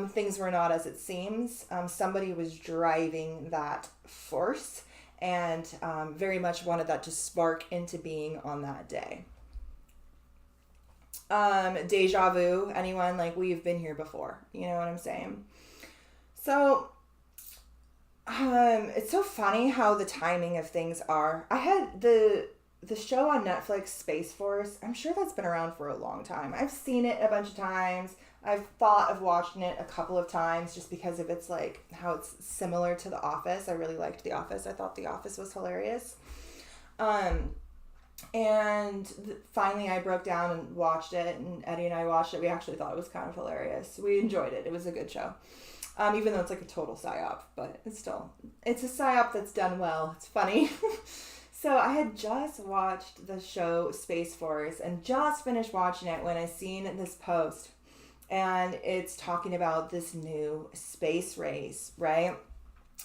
things were not as it seems. Somebody was driving that force, and very much wanted that to spark into being on that day. Deja vu, anyone? Like, we've been here before. You know what I'm saying? So, it's so funny how the timing of things are. I had the show on Netflix, Space Force. I'm sure that's been around for a long time. I've seen it a bunch of times. I've thought of watching it a couple of times just because of its like how it's similar to The Office. I really liked The Office. I thought The Office was hilarious. Finally I broke down and watched it, and Eddie and I watched it. We actually thought it was kind of hilarious. We enjoyed it. It was a good show. Even though it's like a total psyop, but it's a psyop that's done well. It's funny. So I had just watched the show Space Force and just finished watching it when I seen this post, and it's talking about this new space race, right?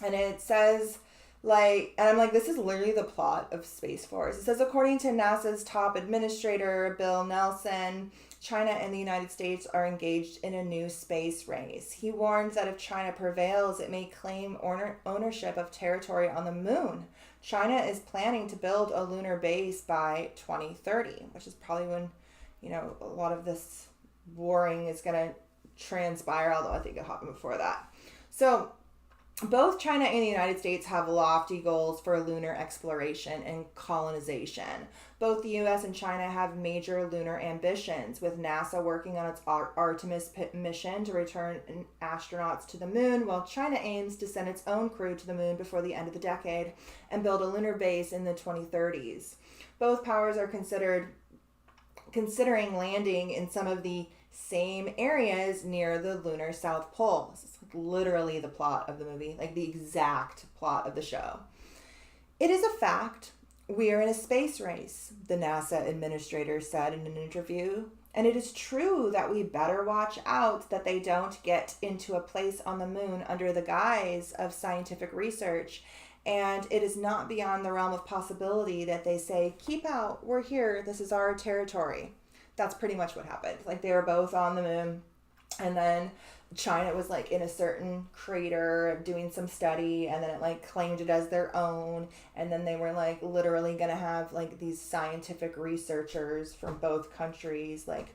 And it says and I'm like, this is literally the plot of Space Force. It says, according to NASA's top administrator, Bill Nelson, China and the United States are engaged in a new space race. He warns that if China prevails, it may claim ownership of territory on the moon. China is planning to build a lunar base by 2030, which is probably when, a lot of this warring is going to transpire, although I think it'll happen before that. So both China and the United States have lofty goals for lunar exploration and colonization. Both the U.S. and China have major lunar ambitions, with NASA working on its Artemis mission to return astronauts to the moon, while China aims to send its own crew to the moon before the end of the decade and build a lunar base in the 2030s. Both powers are considering landing in some of the same areas near the lunar South Pole. This is literally the plot of the movie, like the exact plot of the show. It is a fact. We are in a space race, the NASA administrator said in an interview, and it is true that we better watch out that they don't get into a place on the moon under the guise of scientific research, and it is not beyond the realm of possibility that they say, keep out, we're here, this is our territory. That's pretty much what happened. Like, they were both on the moon, and then China was like in a certain crater doing some study, and then it like claimed it as their own, and then they were like literally gonna have like these scientific researchers from both countries like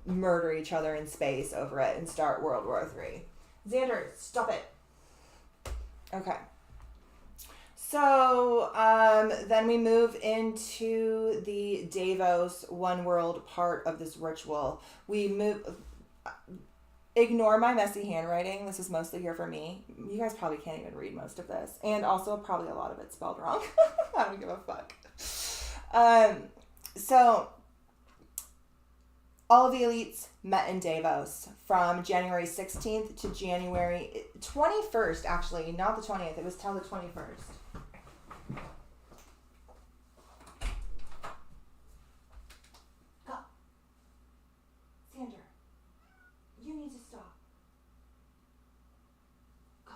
murder each other in space over it and start World War III. Xander, stop it. Okay. So then we move into the Davos One World part of this ritual. We move. Ignore my messy handwriting. This is mostly here for me. You guys probably can't even read most of this, and also probably a lot of it spelled wrong. I don't give a fuck. So all of the elites met in Davos from January 16th to January 21st, actually, not the 20th. It was till the 21st. Go. Sandra, you need to stop. Go.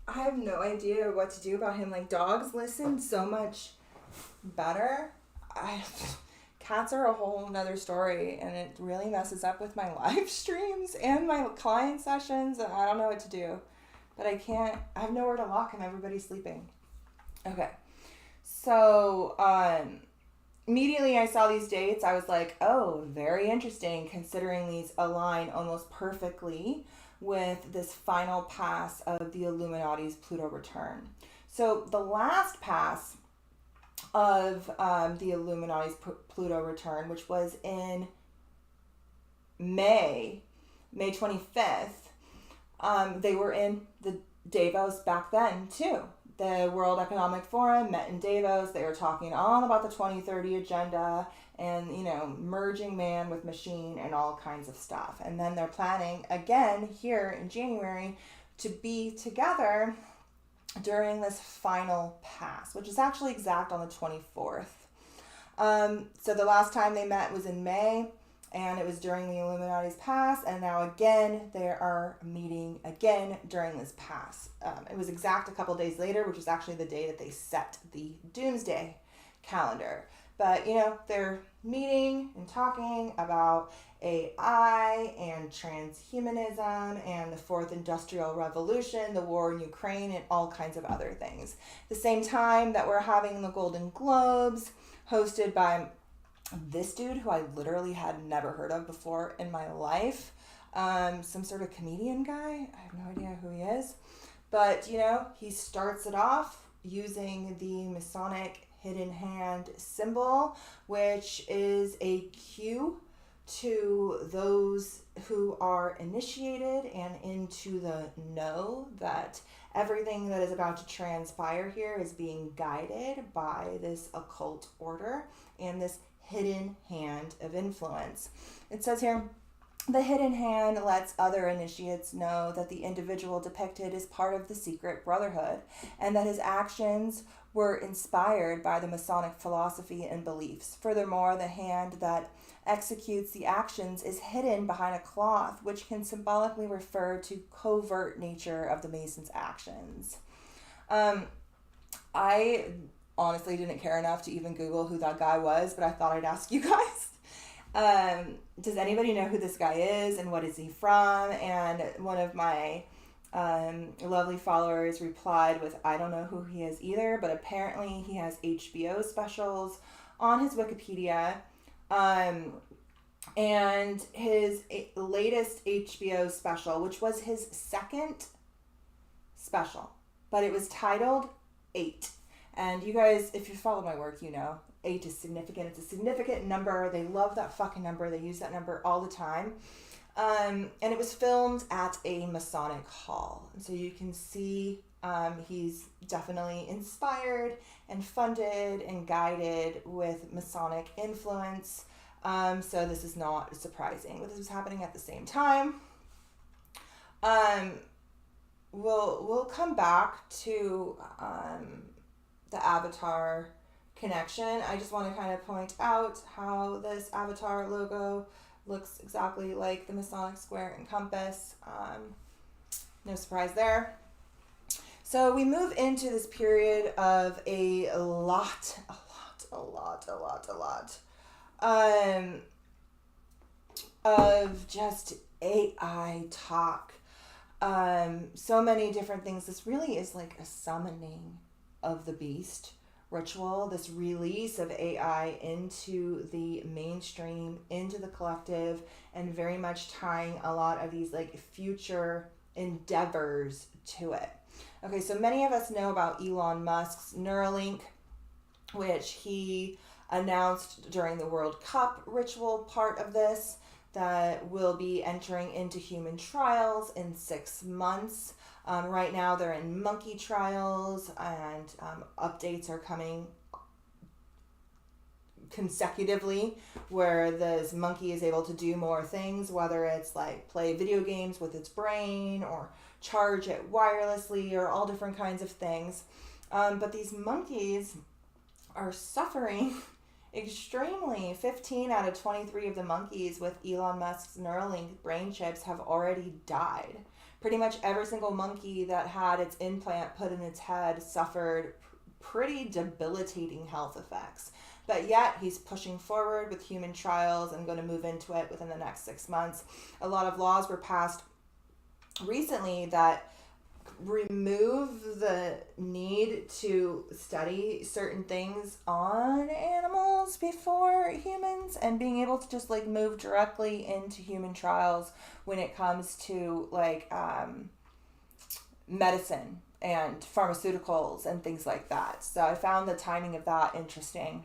I have no idea what to do about him. Like, dogs listen so much better. Cats are a whole nother story, and it really messes up with my live streams and my client sessions, and I don't know what to do. But I have nowhere to lock him. Everybody's sleeping. Okay. So, immediately I saw these dates. I was like, oh, very interesting, considering these align almost perfectly with this final pass of the Illuminati's Pluto return. So the last pass of the Illuminati's Pluto return, which was in May 25th, they were in the Davos back then too. The World Economic Forum met in Davos. They were talking all about the 2030 agenda and, merging man with machine and all kinds of stuff. And then they're planning again here in January to be together during this final pass, which is actually exact on the 24th. So the last time they met was in May, and it was during the Illuminati's pass, and now again they are meeting again during this pass. It was exact a couple days later, which is actually the day that they set the doomsday calendar. But, they're meeting and talking about AI and transhumanism and the fourth industrial revolution, the war in Ukraine, and all kinds of other things. The same time that we're having the Golden Globes, hosted by this dude who I literally had never heard of before in my life. Some sort of comedian guy. I have no idea who he is. But, he starts it off using the Masonic hidden hand symbol, which is a cue to those who are initiated and into the know that everything that is about to transpire here is being guided by this occult order and this hidden hand of influence. It says here, the hidden hand lets other initiates know that the individual depicted is part of the secret brotherhood and that his actions were inspired by the Masonic philosophy and beliefs. Furthermore, the hand that executes the actions is hidden behind a cloth, which can symbolically refer to covert nature of the Mason's actions. I honestly didn't care enough to even Google who that guy was, but I thought I'd ask you guys. Does anybody know who this guy is and what is he from? And one of my lovely followers replied with, I don't know who he is either, but apparently he has HBO specials on his Wikipedia. And his latest HBO special, which was his second special, but it was titled 8. And you guys, if you follow my work, 8 is significant. It's a significant number. They love that fucking number. They use that number all the time. And it was filmed at a Masonic hall. And so you can see he's definitely inspired and funded and guided with Masonic influence. So this is not surprising. But this was happening at the same time. We'll come back to the Avatar connection. I just want to kind of point out how this Avatar logo looks exactly like the Masonic square and compass. No surprise there. So we move into this period of a lot of just AI talk. So many different things. This really is like a summoning of the beast ritual, this release of AI into the mainstream, into the collective, and very much tying a lot of these like future endeavors to it. Okay, so many of us know about Elon Musk's Neuralink, which he announced during the World Cup ritual part of this, that will be entering into human trials in 6 months. Right now they're in monkey trials, and updates are coming consecutively where this monkey is able to do more things, whether it's like play video games with its brain or charge it wirelessly or all different kinds of things. But these monkeys are suffering extremely. 15 out of 23 of the monkeys with Elon Musk's Neuralink brain chips have already died. Pretty much every single monkey that had its implant put in its head suffered pretty debilitating health effects. But yet he's pushing forward with human trials and going to move into it within the next 6 months. A lot of laws were passed recently that remove the need to study certain things on animals before humans, and being able to just like move directly into human trials when it comes to like medicine and pharmaceuticals and things like that. So I found the timing of that interesting.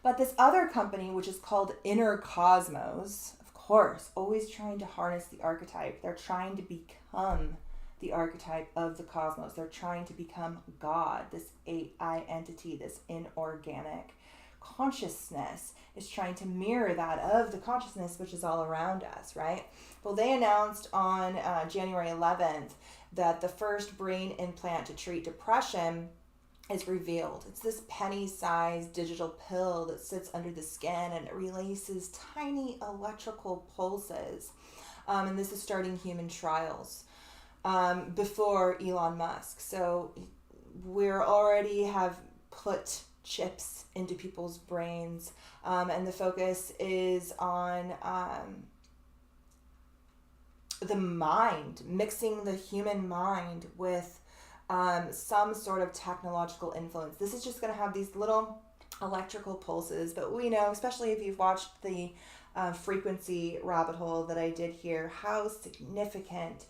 But this other company, which is called Inner Cosmos, of course, always trying to harness the archetype. They're trying to become the archetype of the cosmos. They're trying to become God, this AI entity, this inorganic consciousness is trying to mirror that of the consciousness which is all around us, right? Well, they announced on January 11th that the first brain implant to treat depression is revealed. It's this penny-sized digital pill that sits under the skin and it releases tiny electrical pulses. And this is starting human trials before Elon Musk. So we're already have put chips into people's brains, and the focus is on the mind, mixing the human mind with some sort of technological influence. This is just going to have these little electrical pulses, but we know, especially if you've watched the frequency rabbit hole that I did here, how significant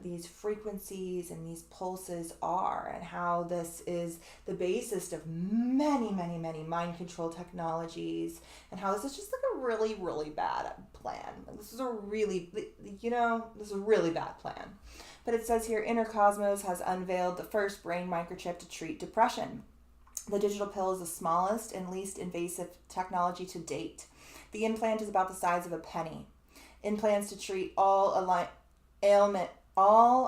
these frequencies and these pulses are, and how this is the basis of many, many, many mind control technologies, and how this is just like a really, really bad plan. This is a really, this is a really bad plan. But it says here, Inner Cosmos has unveiled the first brain microchip to treat depression. The digital pill is the smallest and least invasive technology to date. The implant is about the size of a penny. Implants to treat all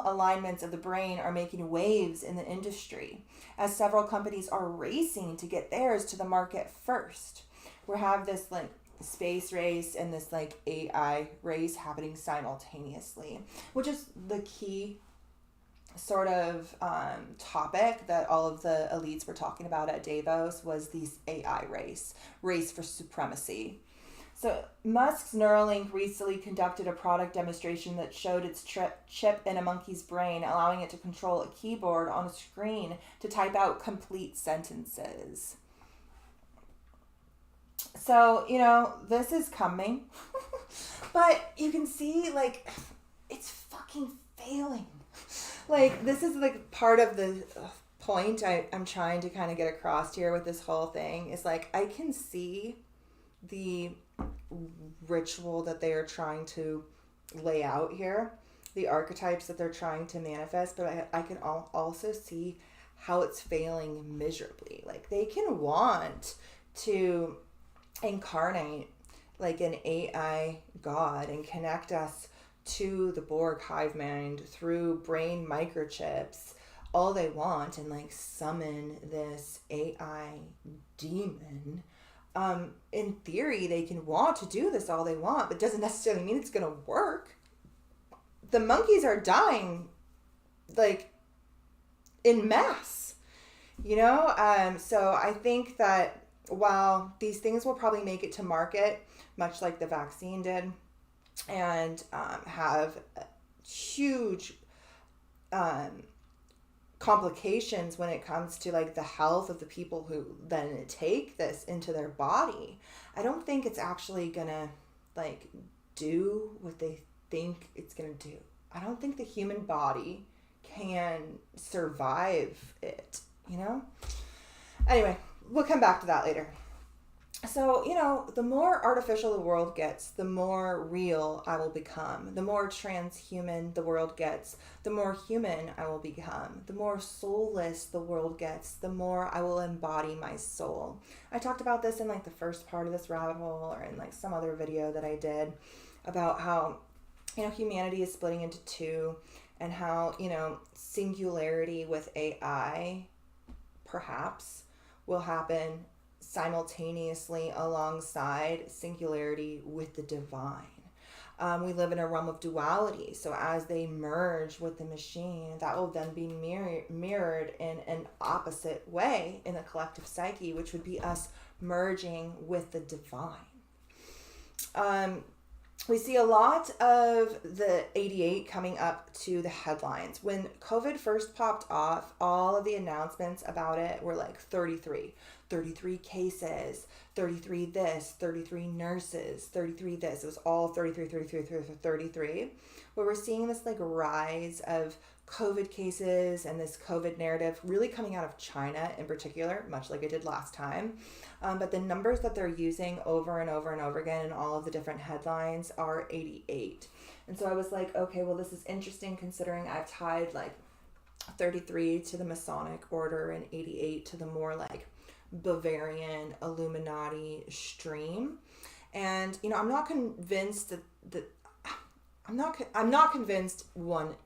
alignments of the brain are making waves in the industry, as several companies are racing to get theirs to the market first. We have this like space race and this like AI race happening simultaneously, which is the key sort of topic that all of the elites were talking about at Davos, was this AI race for supremacy. So Musk's Neuralink recently conducted a product demonstration that showed its chip in a monkey's brain, allowing it to control a keyboard on a screen to type out complete sentences. So, this is coming, but you can see, like, it's fucking failing. Like, this is, like, part of the point I'm trying to kind of get across here with this whole thing is, like, I can see the ritual that they are trying to lay out here, the archetypes that they're trying to manifest, but I can also see how it's failing miserably. Like, they can want to incarnate like an AI god and connect us to the Borg hive mind through brain microchips all they want, and like summon this AI demon. In theory, they can want to do this all they want, but doesn't necessarily mean it's going to work. The monkeys are dying, like, in mass, So I think that while these things will probably make it to market, much like the vaccine did, and have huge complications when it comes to like the health of the people who then take this into their body, I don't think it's actually gonna like do what they think it's gonna do. I don't think the human body can survive it, you know? Anyway, we'll come back to that later. So, you know, the more artificial the world gets, the more real I will become. The more transhuman the world gets, the more human I will become. The more soulless the world gets, the more I will embody my soul. I talked about this in like the first part of this rabbit hole, or in like some other video that I did about how, you know, humanity is splitting into two, and how, you know, singularity with AI perhaps will happen simultaneously alongside singularity with the divine. We live in a realm of duality, so as they merge with the machine, that will then be mirrored in an opposite way in the collective psyche, which would be us merging with the divine. We see a lot of the 88 coming up to the headlines. When COVID first popped off, all of the announcements about it were like 33 cases, 33 this, 33 nurses, 33 this. It was all 33. Where we're seeing this like rise of COVID cases and this COVID narrative really coming out of China in particular, much like it did last time. But the numbers that they're using over and over and over again in all of the different headlines are 88. And so I was like, okay, well, this is interesting considering I've tied like 33 to the Masonic order and 88 to the more like Bavarian Illuminati stream. And, you know, I'm not convinced that I'm not convinced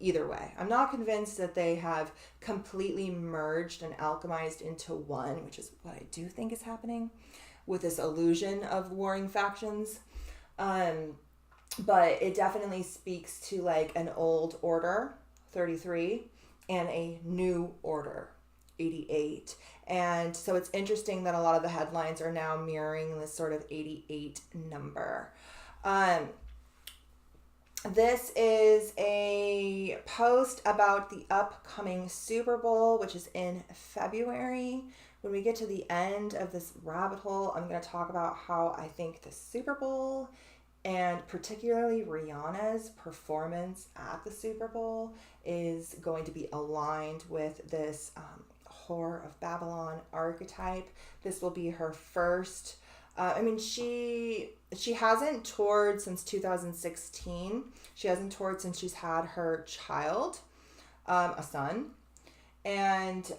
either way. I'm not convinced that they have completely merged and alchemized into one, which is what I do think is happening with this illusion of warring factions. But it definitely speaks to like an old order, 33, and a new order, 88. And so it's interesting that a lot of the headlines are now mirroring this sort of 88 number. This is a post about the upcoming Super Bowl, which is in February. When we get to the end of this rabbit hole, I'm going to talk about how I think the Super Bowl, and particularly Rihanna's performance at the Super Bowl, is going to be aligned with this Whore of Babylon archetype. This will be her first. She hasn't toured since 2016. She hasn't toured since she's had her child, a son. And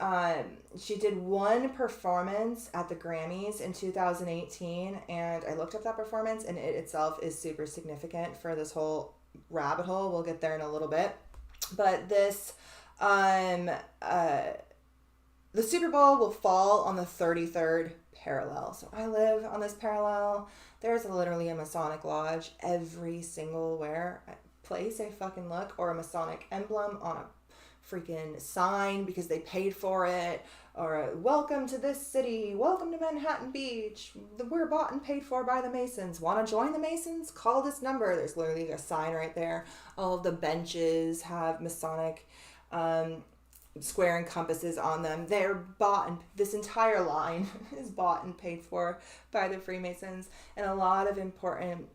she did one performance at the Grammys in 2018. And I looked up that performance, and it itself is super significant for this whole rabbit hole. We'll get there in a little bit. But this, the Super Bowl will fall on the 33rd parallel. So I live on this parallel. There's literally a Masonic lodge every single place I fucking look, or a Masonic emblem on a freaking sign because they paid for it, or a welcome to this city, welcome to Manhattan Beach, we're bought and paid for by the Masons. Want to join the Masons? Call this number. There's literally a sign right there. All of the benches have Masonic square and compasses on them. They're bought, and this entire line is bought and paid for by the Freemasons. And a lot of important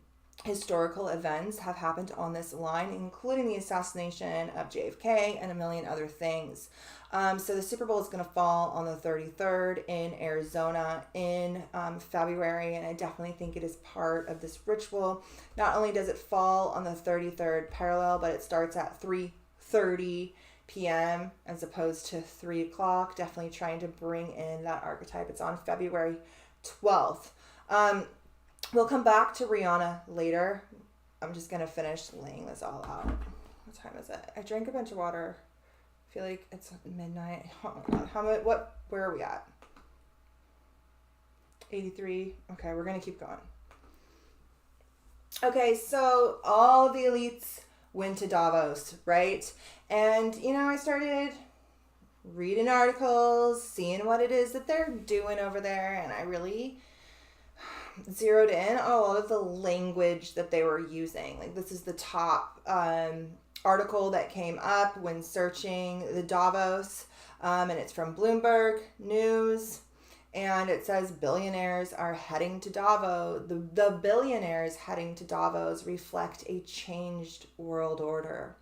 historical events have happened on this line, including the assassination of JFK and a million other things. So the Super Bowl is going to fall on the 33rd in Arizona in February, and I definitely think it is part of this ritual. Not only does it fall on the 33rd parallel, but it starts at 3:30 p.m. as opposed to 3 o'clock. Definitely trying to bring in that archetype. It's on February 12th. We'll come back to Rihanna later. I'm just going to finish laying this all out. What time is it? I drank a bunch of water. I feel like it's midnight. Oh my God. Where are we at? 83. Okay, we're going to keep going. Okay, so all the elites went to Davos, right? And, I started reading articles, seeing what it is that they're doing over there, and I really zeroed in on a lot of the language that they were using. Like, this is the top article that came up when searching the Davos, and it's from Bloomberg News, and it says billionaires are heading to Davos. The billionaires heading to Davos reflect a changed world order.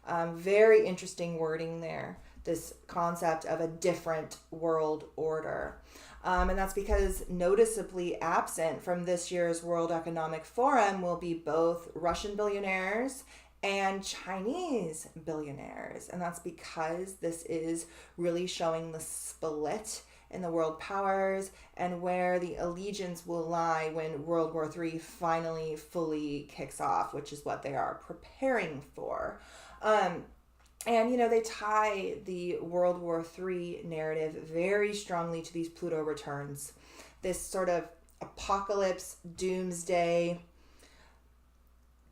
Very interesting wording there, this concept of a different world order. And that's because noticeably absent from this year's World Economic Forum will be both Russian billionaires and Chinese billionaires. And that's because this is really showing the split in the world powers and where the allegiance will lie when World War III finally fully kicks off, which is what they are preparing for. And, they tie the World War III narrative very strongly to these Pluto returns. This sort of apocalypse, doomsday,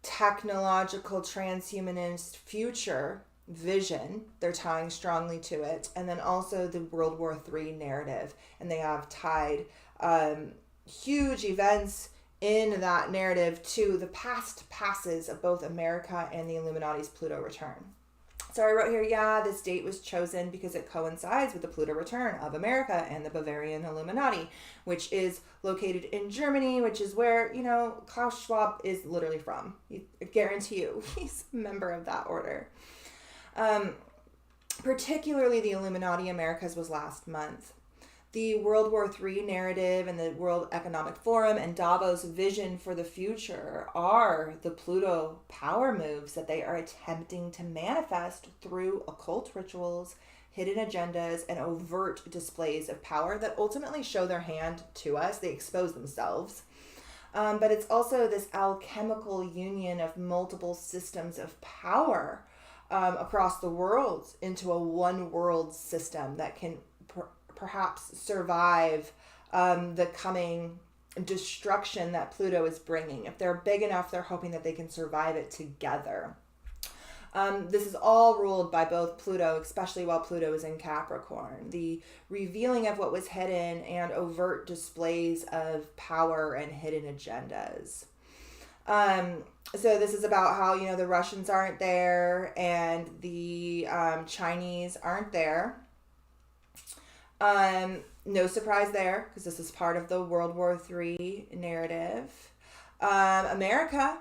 technological, transhumanist future vision, they're tying strongly to it. And then also the World War III narrative. And they have tied huge events in that narrative to the past passes of both America and the Illuminati's Pluto return. So I wrote here, this date was chosen because it coincides with the Pluto return of America and the Bavarian Illuminati, which is located in Germany, which is where, Klaus Schwab is literally from. I guarantee you, he's a member of that order. Particularly the Illuminati Americas was last month. The World War III narrative and the World Economic Forum and Davos' vision for the future are the Pluto power moves that they are attempting to manifest through occult rituals, hidden agendas, and overt displays of power that ultimately show their hand to us. They expose themselves. But it's also this alchemical union of multiple systems of power across the world into a one world system that can perhaps survive the coming destruction that Pluto is bringing. If they're big enough, they're hoping that they can survive it together. This is all ruled by both Pluto, especially while Pluto is in Capricorn. The revealing of what was hidden and overt displays of power and hidden agendas. So this is about how, the Russians aren't there and the Chinese aren't there. No surprise there, because this is part of the World War III narrative. America,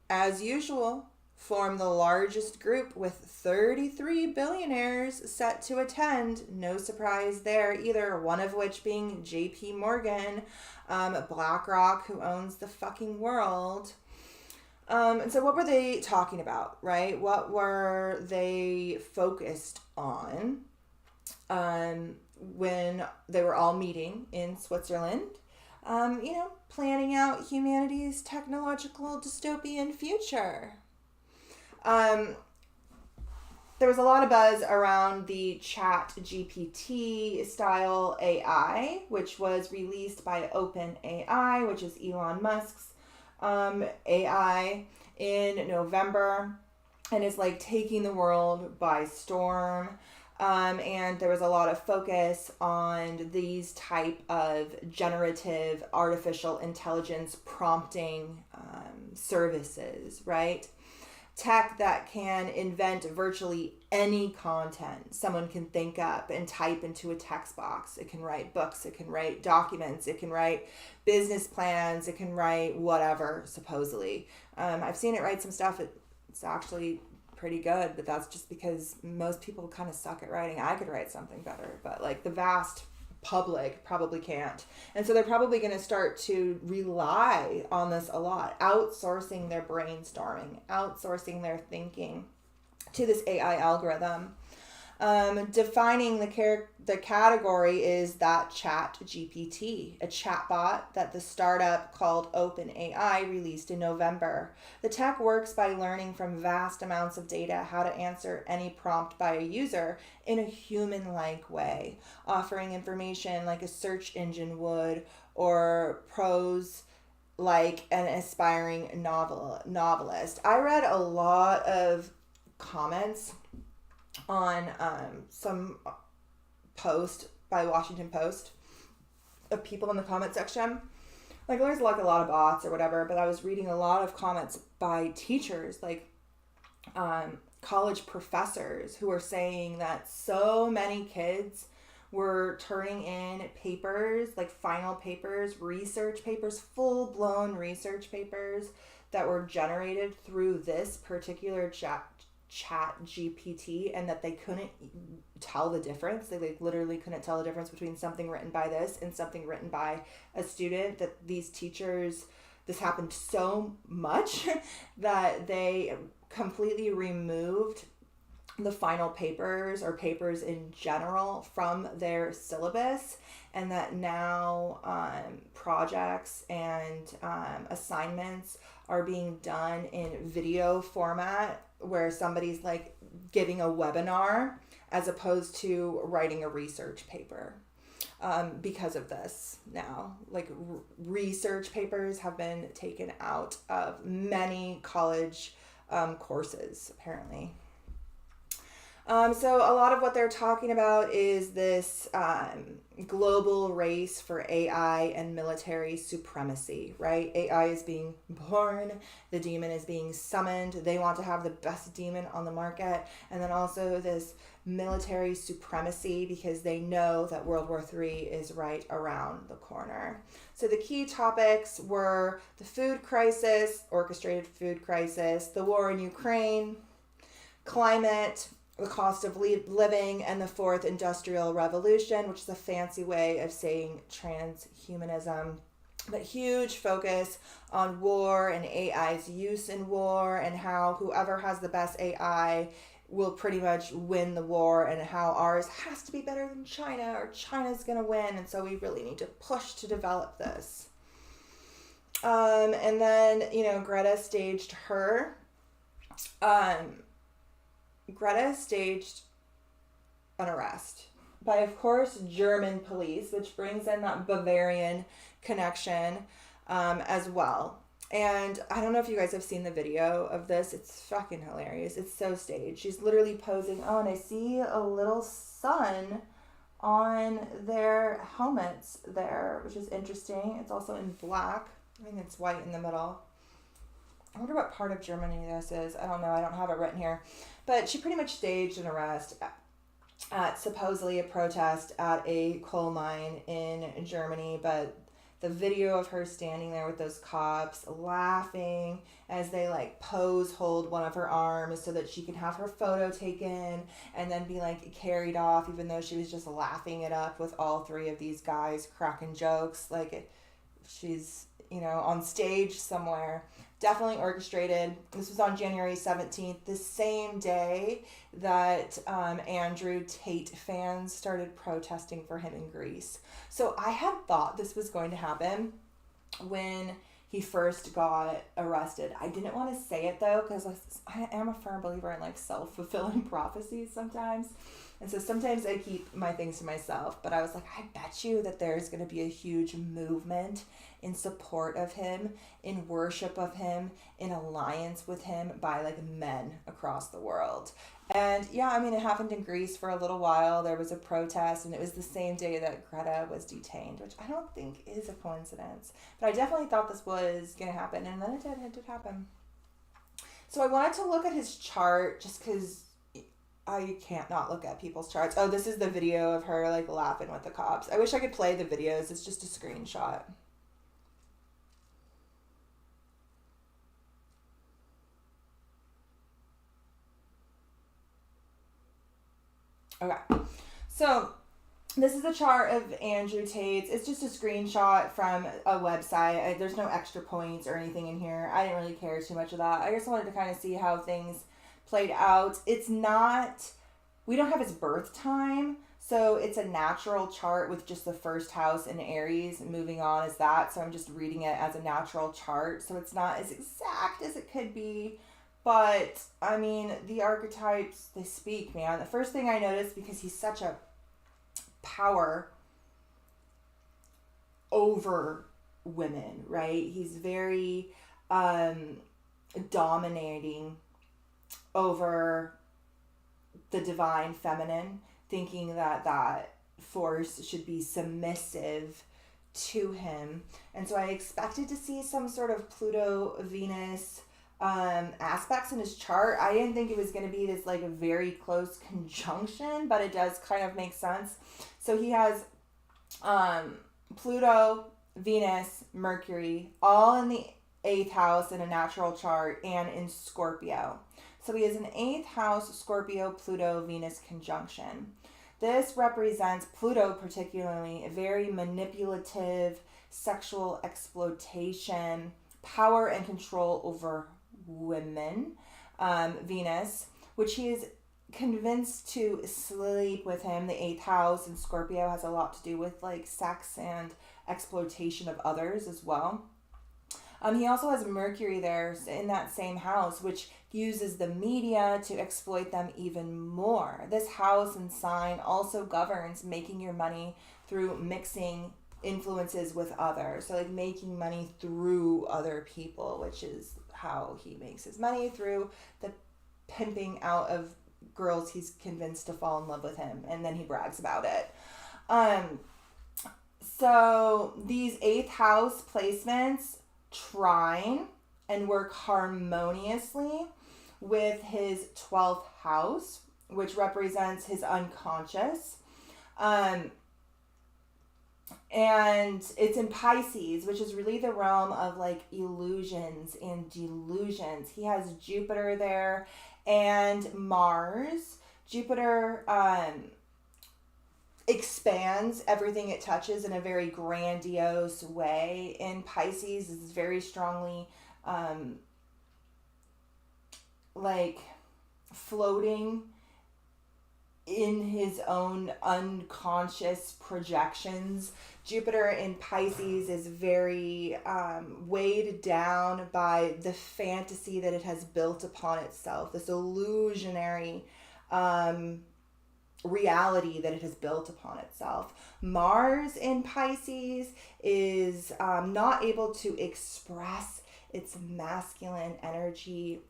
as usual, formed the largest group with 33 billionaires set to attend. No surprise there either, one of which being JP Morgan, BlackRock, who owns the fucking world. And so what were they talking about, right? What were they focused on? When they were all meeting in Switzerland, planning out humanity's technological dystopian future. There was a lot of buzz around the ChatGPT style AI, which was released by OpenAI, which is Elon Musk's AI, in November, and is taking the world by storm. And there was a lot of focus on these type of generative artificial intelligence prompting services, right? Tech that can invent virtually any content someone can think up and type into a text box. It can write books, it can write documents, it can write business plans, it can write whatever, supposedly. I've seen it write some stuff. It's actually pretty good, but that's just because most people kind of suck at writing. I could write something better, but the vast public probably can't. And so they're probably going to start to rely on this a lot, outsourcing their brainstorming, outsourcing their thinking to this AI algorithm. Defining the category is that ChatGPT, a chatbot that the startup called OpenAI released in November. The tech works by learning from vast amounts of data how to answer any prompt by a user in a human-like way, offering information like a search engine would, or prose like an aspiring novelist. I read a lot of comments on some post by Washington Post of people in the comment section. There's a lot of bots or whatever, but I was reading a lot of comments by teachers, college professors, who were saying that so many kids were turning in papers, final papers, research papers, full-blown research papers that were generated through this particular Chat GPT, and that they couldn't tell the difference. They like literally couldn't tell the difference between something written by this and something written by a student. That these teachers, this happened so much that they completely removed the final papers or papers in general from their syllabus, and that now projects and assignments are being done in video format, where somebody's like giving a webinar as opposed to writing a research paper. Because of this now, like research papers have been taken out of many college courses, apparently. So a lot of what they're talking about is this global race for AI and military supremacy, right? AI is being born, the demon is being summoned. They want to have the best demon on the market. And then also this military supremacy, because they know that World War III is right around the corner. So the key topics were the food crisis, orchestrated food crisis, the war in Ukraine, climate, the cost of living, and the fourth industrial revolution, which is a fancy way of saying transhumanism. But huge focus on war and AI's use in war, and how whoever has the best AI will pretty much win the war, and how ours has to be better than China or China's going to win. And so we really need to push to develop this. And then, Greta staged her. Greta staged an arrest by, of course, German police, which brings in that Bavarian connection as well. And I don't know if you guys have seen the video of this. It's fucking hilarious. It's so staged. She's literally posing. Oh, and I see a little sun on their helmets there, which is interesting. It's also in black. I think it's white in the middle. I wonder what part of Germany this is. I don't know. I don't have it written here. But she pretty much staged an arrest at supposedly a protest at a coal mine in Germany. But the video of her standing there with those cops laughing as they like hold one of her arms so that she can have her photo taken and then be like carried off, even though she was just laughing it up with all three of these guys cracking jokes. Like she's, on stage somewhere. Definitely orchestrated. This was on January 17th, the same day that Andrew Tate fans started protesting for him in Greece. So I had thought this was going to happen when he first got arrested. I didn't want to say it though, because I am a firm believer in like self-fulfilling prophecies sometimes. And so sometimes I keep my things to myself, but I was like, I bet you that there's going to be a huge movement in support of him, in worship of him, in alliance with him by like men across the world. And yeah, it happened in Greece for a little while. There was a protest, and it was the same day that Greta was detained, which I don't think is a coincidence. But I definitely thought this was going to happen, and then it did happen. So I wanted to look at his chart just because I can't not look at people's charts. Oh, this is the video of her like laughing with the cops. I wish I could play the videos. It's just a screenshot. Okay, so this is a chart of Andrew Tate's. It's just a screenshot from a website. There's no extra points or anything in here. I didn't really care too much of that. I just wanted to kind of see how things played out. It's not, we don't have his birth time, so it's a natural chart with just the first house in Aries moving on as that. So I'm just reading it as a natural chart. So it's not as exact as it could be. But, the archetypes, they speak, man. The first thing I noticed, because he's such a power over women, right? He's very dominating over the divine feminine, thinking that force should be submissive to him. And so I expected to see some sort of Pluto, Venus aspects in his chart. I didn't think it was going to be this like a very close conjunction, but it does kind of make sense. So he has Pluto, Venus, Mercury, all in the 8th house in a natural chart and in Scorpio. So he has an 8th house Scorpio Pluto Venus conjunction. This represents Pluto, particularly a very manipulative, sexual exploitation, power and control over women, Venus, which he is convinced to sleep with him. The 8th house in Scorpio has a lot to do with like sex and exploitation of others as well. He also has Mercury there in that same house, which uses the media to exploit them even more. This house and sign also governs making your money through mixing influences with others. So like making money through other people, which is how he makes his money, through the pimping out of girls he's convinced to fall in love with him, and then he brags about it. So these 8th house placements trine and work harmoniously with his 12th house, which represents his unconscious. And it's in Pisces, which is really the realm of like illusions and delusions. He has Jupiter there and Mars. Jupiter expands everything it touches in a very grandiose way. In Pisces, is very strongly like floating in his own unconscious projections. Jupiter in Pisces is very weighed down by the fantasy that it has built upon itself, this illusionary reality that it has built upon itself. Mars in Pisces is not able to express its masculine energy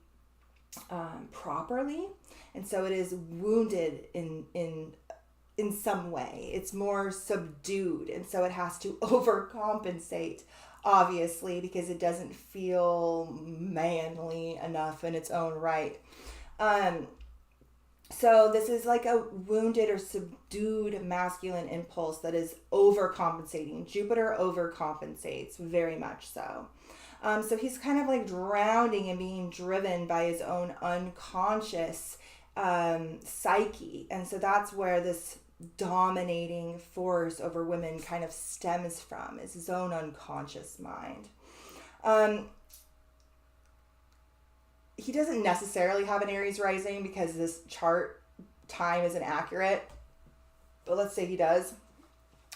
properly, and so it is wounded in some way. It's more subdued, and so it has to overcompensate, obviously, because it doesn't feel manly enough in its own right. So this is like a wounded or subdued masculine impulse that is overcompensating. Jupiter overcompensates very much so. So he's kind of like drowning and being driven by his own unconscious psyche. And so that's where this dominating force over women kind of stems from, is his own unconscious mind. He doesn't necessarily have an Aries rising because this chart time isn't accurate, but let's say he does.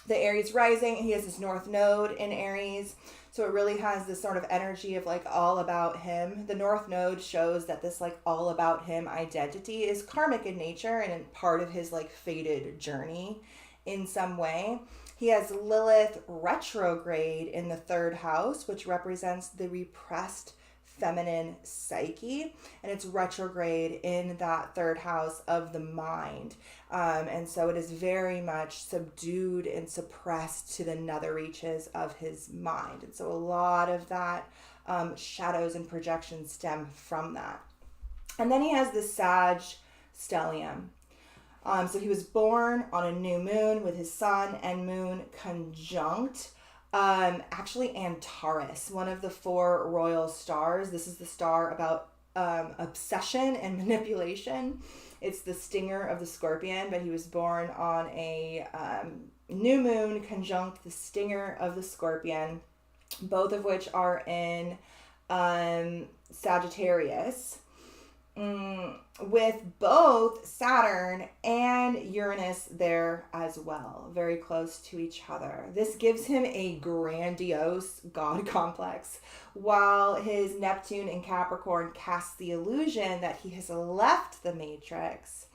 The Aries rising, he has this North Node in Aries, so it really has this sort of energy of like all about him. The North Node shows that this like all about him identity is karmic in nature and part of his like fated journey in some way. He has Lilith retrograde in the 3rd house, which represents the repressed feminine psyche, and it's retrograde in that 3rd house of the mind, and so it is very much subdued and suppressed to the nether reaches of his mind, and so a lot of that shadows and projections stem from that. And then he has the Sag stellium. So he was born on a new moon with his sun and moon conjunct actually Antares, one of the 4 royal stars. This is the star about obsession and manipulation. It's the stinger of the scorpion, but he was born on a new moon conjunct the stinger of the scorpion, both of which are in Sagittarius, with both Saturn and Uranus there as well, very close to each other. This gives him a grandiose god complex, while his Neptune in Capricorn casts the illusion that he has left the matrix.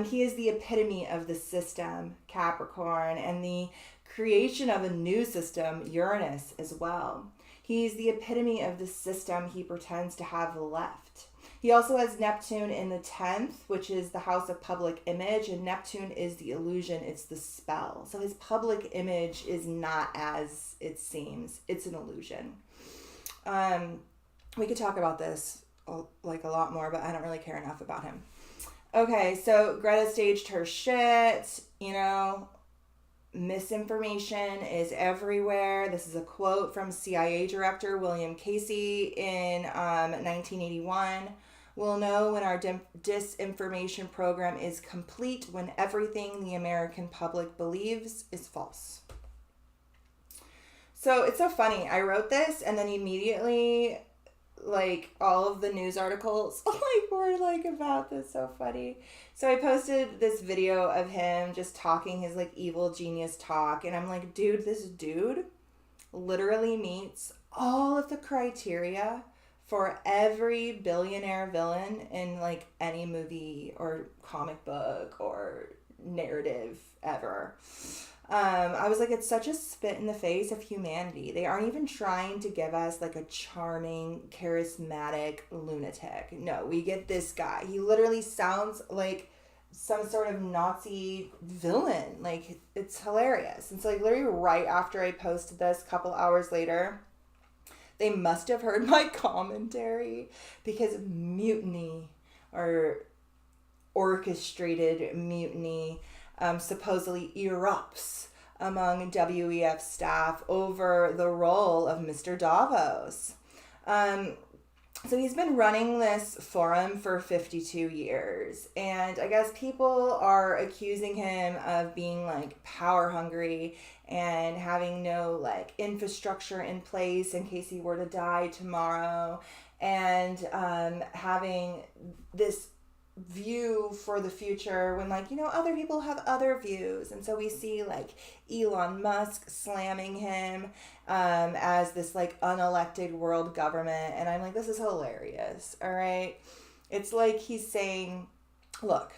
He is the epitome of the system, Capricorn, and the creation of a new system, Uranus, as well. He's the epitome of the system he pretends to have left. He also has Neptune in the 10th, which is the house of public image, and Neptune is the illusion, it's the spell. So his public image is not as it seems, it's an illusion. We could talk about this like a lot more, but I don't really care enough about him. Okay, so Greta staged her shit, misinformation is everywhere. This is a quote from CIA Director William Casey in 1981. We'll know when our disinformation program is complete, when everything the American public believes is false. So it's so funny. I wrote this and then immediately, like, all of the news articles like were like about this. So funny. So I posted this video of him just talking his like evil genius talk, and I'm like, dude, this dude literally meets all of the criteria for every billionaire villain in like any movie or comic book or narrative ever. I was like, it's such a spit in the face of humanity. They aren't even trying to give us like a charming, charismatic lunatic. No, we get this guy. He literally sounds like some sort of Nazi villain. Like, it's hilarious. And so like literally right after I posted this, a couple hours later, they must have heard my commentary, because mutiny or orchestrated mutiny supposedly erupts among WEF staff over the role of Mr. Davos. So he's been running this forum for 52 years, and I guess people are accusing him of being like power hungry and having no like infrastructure in place in case he were to die tomorrow, and having this view for the future when, like, you know, other people have other views. And so we see like Elon Musk slamming him as this like unelected world government, and I'm like, this is hilarious. All right, it's like he's saying, look,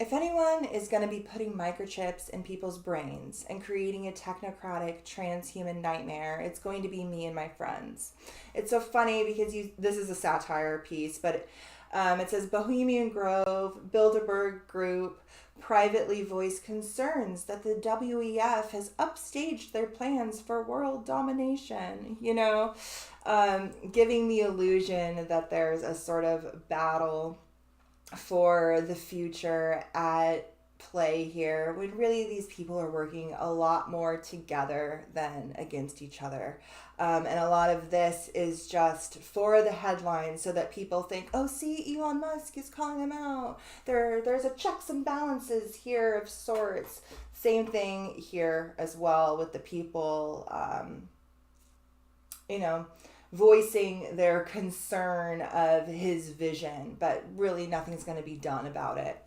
if anyone is going to be putting microchips in people's brains and creating a technocratic transhuman nightmare, it's going to be me and my friends. It's so funny because this is a satire piece, but it says Bohemian Grove, Bilderberg Group privately voiced concerns that the WEF has upstaged their plans for world domination, you know, giving the illusion that there's a sort of battle for the future at play here, when really these people are working a lot more together than against each other. And a lot of this is just for the headlines so that people think, oh, see, Elon Musk is calling them out. There's a checks and balances here of sorts. Same thing here as well with the people, you know, voicing their concern of his vision, but really nothing's going to be done about it.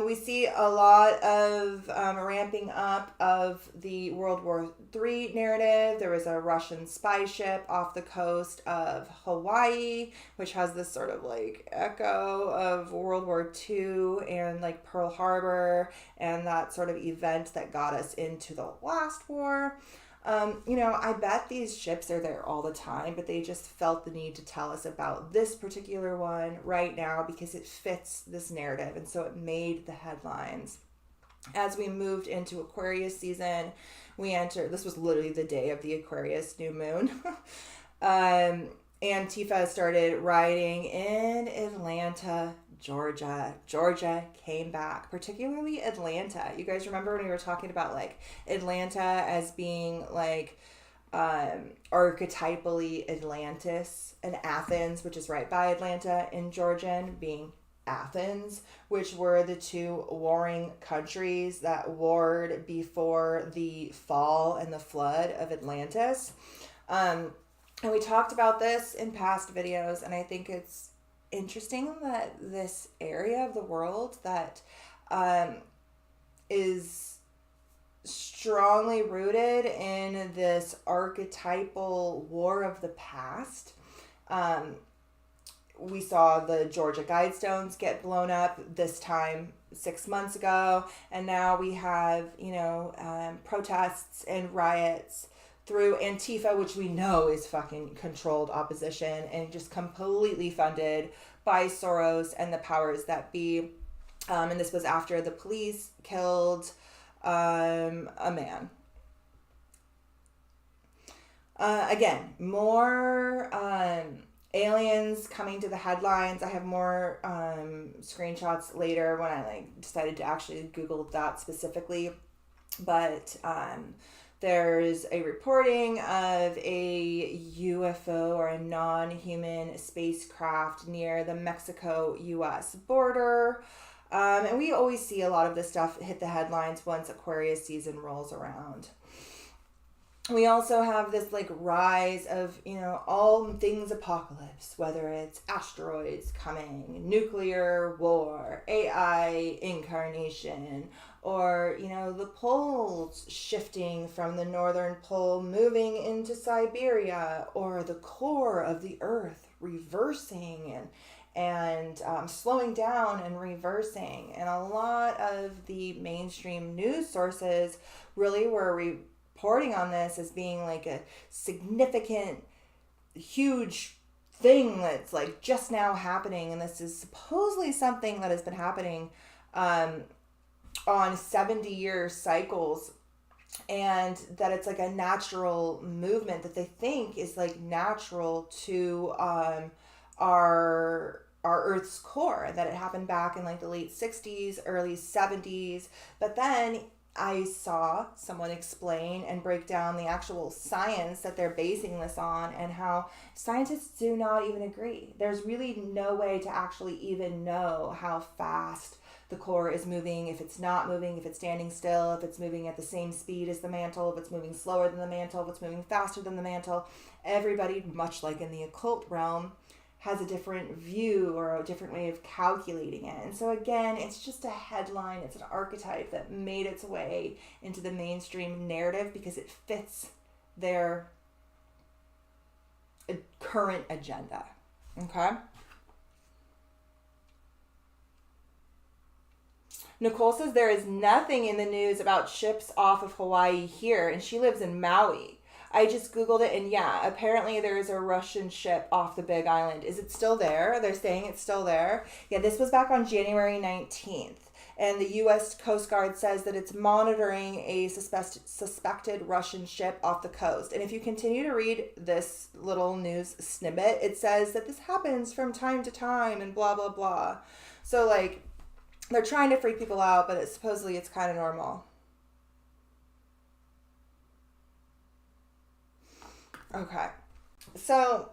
We see a lot of ramping up of the World War III narrative. There was a Russian spy ship off the coast of Hawaii, which has this sort of like echo of World War II and like Pearl Harbor and that sort of event that got us into the last war. You know, I bet these ships are there all the time, but they just felt the need to tell us about this particular one right now because it fits this narrative, and so it made the headlines. As we moved into Aquarius season, this was literally the day of the Aquarius new moon. Antifa started rioting in Atlanta, Georgia. Georgia came back, particularly Atlanta. You guys remember when we were talking about like Atlanta as being like archetypally Atlantis, and Athens, which is right by Atlanta, in Georgian being Athens, which were the two warring countries that warred before the fall and the flood of Atlantis. And we talked about this in past videos, and I think it's interesting that this area of the world that is strongly rooted in this archetypal war of the past. We saw the Georgia Guidestones get blown up this time 6 months ago, and now we have, you know, protests and riots through Antifa, which we know is fucking controlled opposition and just completely funded by Soros and the powers that be. And this was after the police killed a man. Again, more aliens coming to the headlines. I have more screenshots later when I like decided to actually Google that specifically. But There's a reporting of a UFO or a non-human spacecraft near the Mexico-US border. And we always see a lot of this stuff hit the headlines once Aquarius season rolls around. We also have this like rise of, all things apocalypse, whether it's asteroids coming, nuclear war, AI incarnation, or, the poles shifting from the northern pole moving into Siberia, or the core of the earth reversing and slowing down and reversing. And a lot of the mainstream news sources really were reporting on this as being like a significant, huge thing that's like just now happening. And this is supposedly something that has been happening on 70-year cycles, and that it's like a natural movement that they think is like natural to our Earth's core, that it happened back in like the late 60s, early 70s. But then I saw someone explain and break down the actual science that they're basing this on, and how scientists do not even agree. There's really no way to actually even know how fast the core is moving, if it's not moving, if it's standing still, if it's moving at the same speed as the mantle, if it's moving slower than the mantle, if it's moving faster than the mantle. Everybody, much like in the occult realm, has a different view or a different way of calculating it. And so again, it's just a headline, it's an archetype that made its way into the mainstream narrative because it fits their current agenda. Okay? Nicole says there is nothing in the news about ships off of Hawaii here, and she lives in Maui. I just Googled it, and yeah, apparently there is a Russian ship off the Big Island. Is it still there? They're saying it's still there. Yeah, this was back on January 19th, and the U.S. Coast Guard says that it's monitoring a suspected Russian ship off the coast. And if you continue to read this little news snippet, it says that this happens from time to time and blah, blah, blah. So, like, they're trying to freak people out, but supposedly it's kind of normal. Okay. So,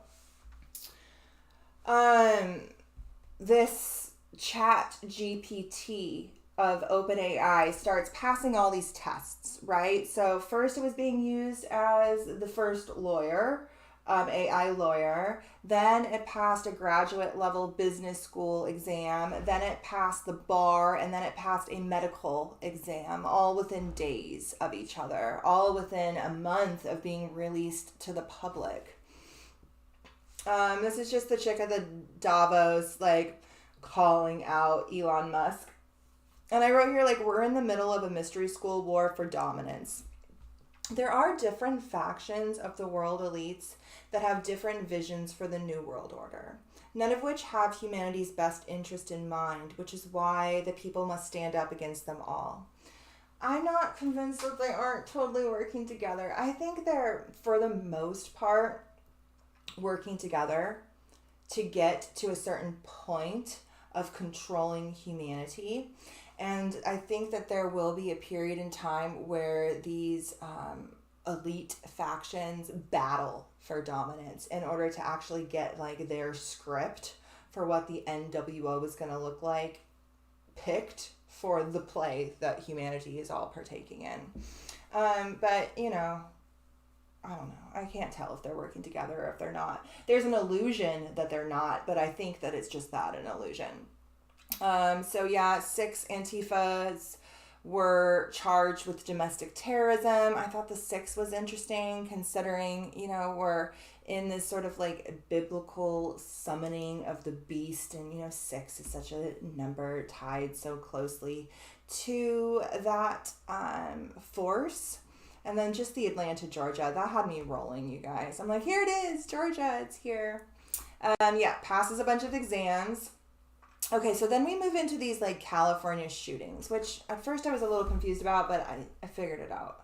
this chat GPT of OpenAI starts passing all these tests, right? So first it was being used as the first lawyer, AI lawyer. Then it passed a graduate level business school exam. Then it passed the bar, and then it passed a medical exam, all within days of each other, all within a month of being released to the public. This is just the chick at the Davos, like, calling out Elon Musk. And I wrote here, like, we're in the middle of a mystery school war for dominance. There are different factions of the world elites that have different visions for the New World Order, none of which have humanity's best interest in mind, which is why the people must stand up against them all. I'm not convinced that they aren't totally working together. I think they're, for the most part, working together to get to a certain point of controlling humanity. And I think that there will be a period in time where these elite factions battle for dominance in order to actually get like their script for what the NWO is going to look like picked for the play that humanity is all partaking in. But, you know, I don't know. I can't tell if they're working together or if they're not. There's an illusion that they're not, but I think that it's just that, an illusion. So yeah, 6 Antifas were charged with domestic terrorism. I thought the 6 was interesting considering, you know, we're in this sort of like biblical summoning of the beast, and, you know, 6 is such a number tied so closely to that force. And then just the Atlanta, Georgia, that had me rolling, you guys. I'm like, here it is, Georgia, it's here. Yeah, passes a bunch of exams. Okay, so then we move into these like California shootings, which at first I was a little confused about, but I figured it out.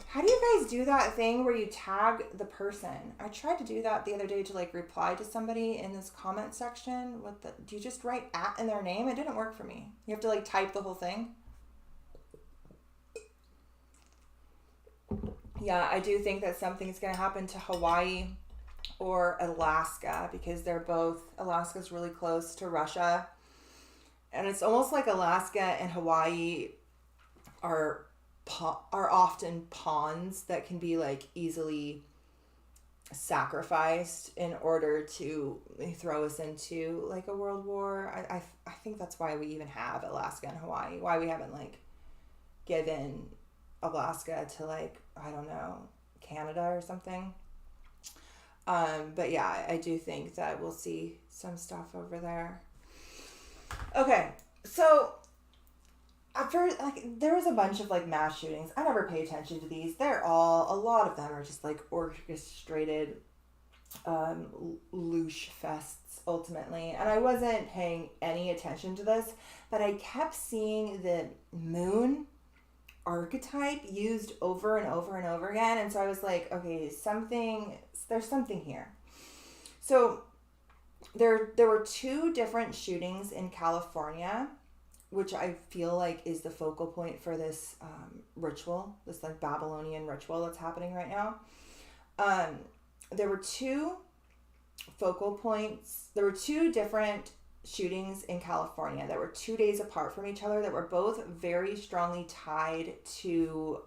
How do you guys do that thing where you tag the person? I tried to do that the other day to like reply to somebody in this comment section. Do you just write @ in their name? It didn't work for me. You have to like type the whole thing. Yeah, I do think that something's going to happen to Hawaii or Alaska, because Alaska's really close to Russia. And it's almost like Alaska and Hawaii are often pawns that can be like easily sacrificed in order to throw us into like a world war. I think that's why we even have Alaska and Hawaii. Why we haven't like given Alaska to like, I don't know, Canada or something. But yeah, I do think that we'll see some stuff over there. Okay, so at first, like, there was a bunch of like mass shootings. I never pay attention to these. A lot of them are just like orchestrated loosh fests ultimately. And I wasn't paying any attention to this, but I kept seeing the moon archetype used over and over and over again. And so I was like, okay, there's something here. So there were 2 different shootings in California, which I feel like is the focal point for this ritual, this like Babylonian ritual that's happening right now. There were 2 focal points. There were 2 different shootings in California that were 2 days apart from each other that were both very strongly tied to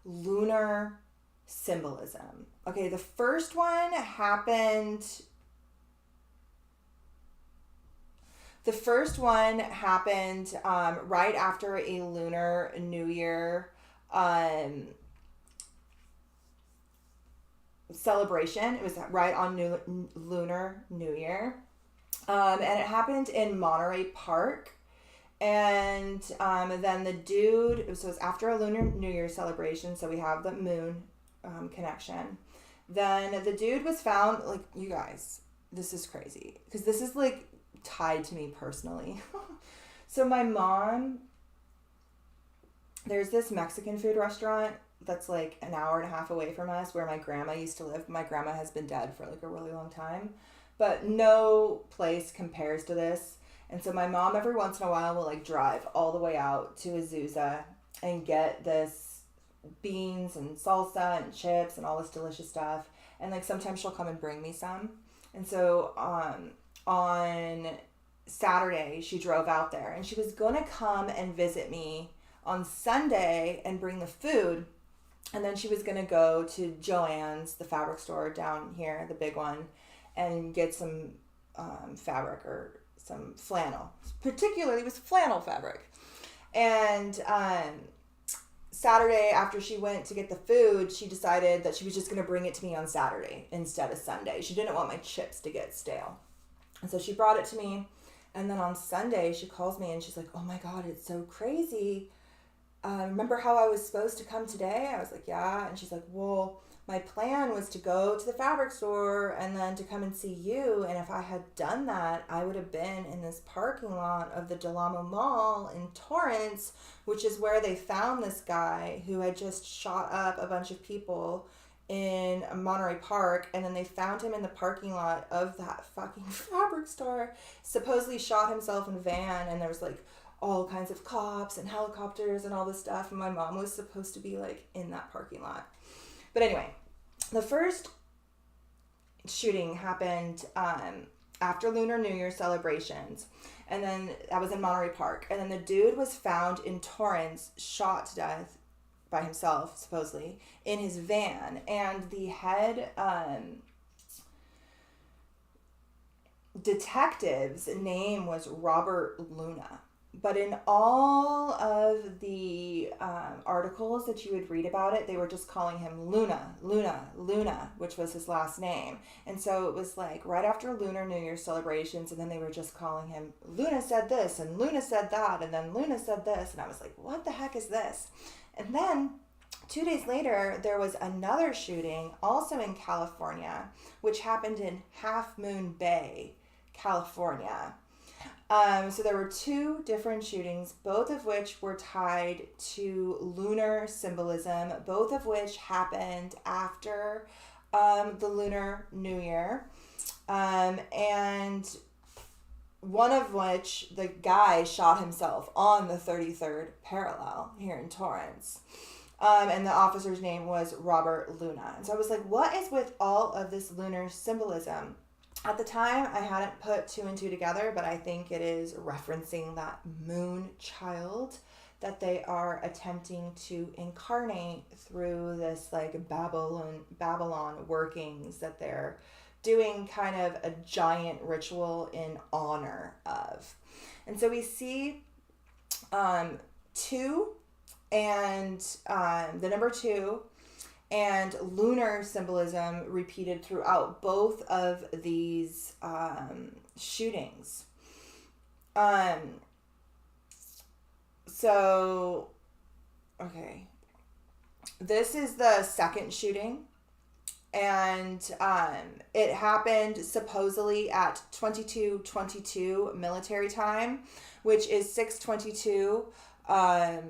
lunar symbolism. Okay, the first one happened right after a Lunar New Year celebration. It was right on Lunar New Year. And it happened in Monterey Park. And then the dude, so it was after a Lunar New Year celebration, so we have the moon connection. Then the dude was found, like, you guys, this is crazy, because this is like tied to me personally. So my mom, there's this Mexican food restaurant that's like an hour and a half away from us where my grandma used to live. My grandma has been dead for like a really long time, but no place compares to this. And so my mom every once in a while will like drive all the way out to Azusa and get this beans and salsa and chips and all this delicious stuff. And like sometimes she'll come and bring me some. And so on Saturday she drove out there and she was gonna come and visit me on Sunday and bring the food. And then she was gonna go to Joann's, the fabric store down here, the big one, and get some fabric or some flannel. Particularly it was flannel fabric. And Saturday, after she went to get the food, she decided that she was just going to bring it to me on Saturday instead of Sunday. She didn't want my chips to get stale. And so she brought it to me. And then on Sunday, she calls me and she's like, oh my God, it's so crazy. Remember how I was supposed to come today? I was like, yeah. And she's like, well, my plan was to go to the fabric store and then to come and see you. And if I had done that, I would have been in this parking lot of the Del Amo Mall in Torrance, which is where they found this guy who had just shot up a bunch of people in Monterey Park. And then they found him in the parking lot of that fucking fabric store, supposedly shot himself in a van. And there was like all kinds of cops and helicopters and all this stuff. And my mom was supposed to be like in that parking lot. But anyway, the first shooting happened after Lunar New Year celebrations. And then that was in Monterey Park. And then the dude was found in Torrance, shot to death by himself, supposedly, in his van. And the head detective's name was Robert Luna. But in all of the articles that you would read about it, they were just calling him Luna, which was his last name. And so it was like right after Lunar New Year celebrations, and then they were just calling him Luna said this, and Luna said that, and then Luna said this. And I was like, what the heck is this? And then 2 days later, there was another shooting, also in California, which happened in Half Moon Bay, California. So there were 2 different shootings, both of which were tied to lunar symbolism, both of which happened after the Lunar New Year. And one of which, the guy shot himself on the 33rd parallel here in Torrance. And the officer's name was Robert Luna. And so I was like, what is with all of this lunar symbolism? At the time, I hadn't put two and two together, but I think it is referencing that moon child that they are attempting to incarnate through this like Babylon workings that they're doing, kind of a giant ritual in honor of. And so we see two and the number two and lunar symbolism repeated throughout both of these shootings. So, okay. This is the second shooting. And it happened supposedly at 22:22 military time, which is 6:22. I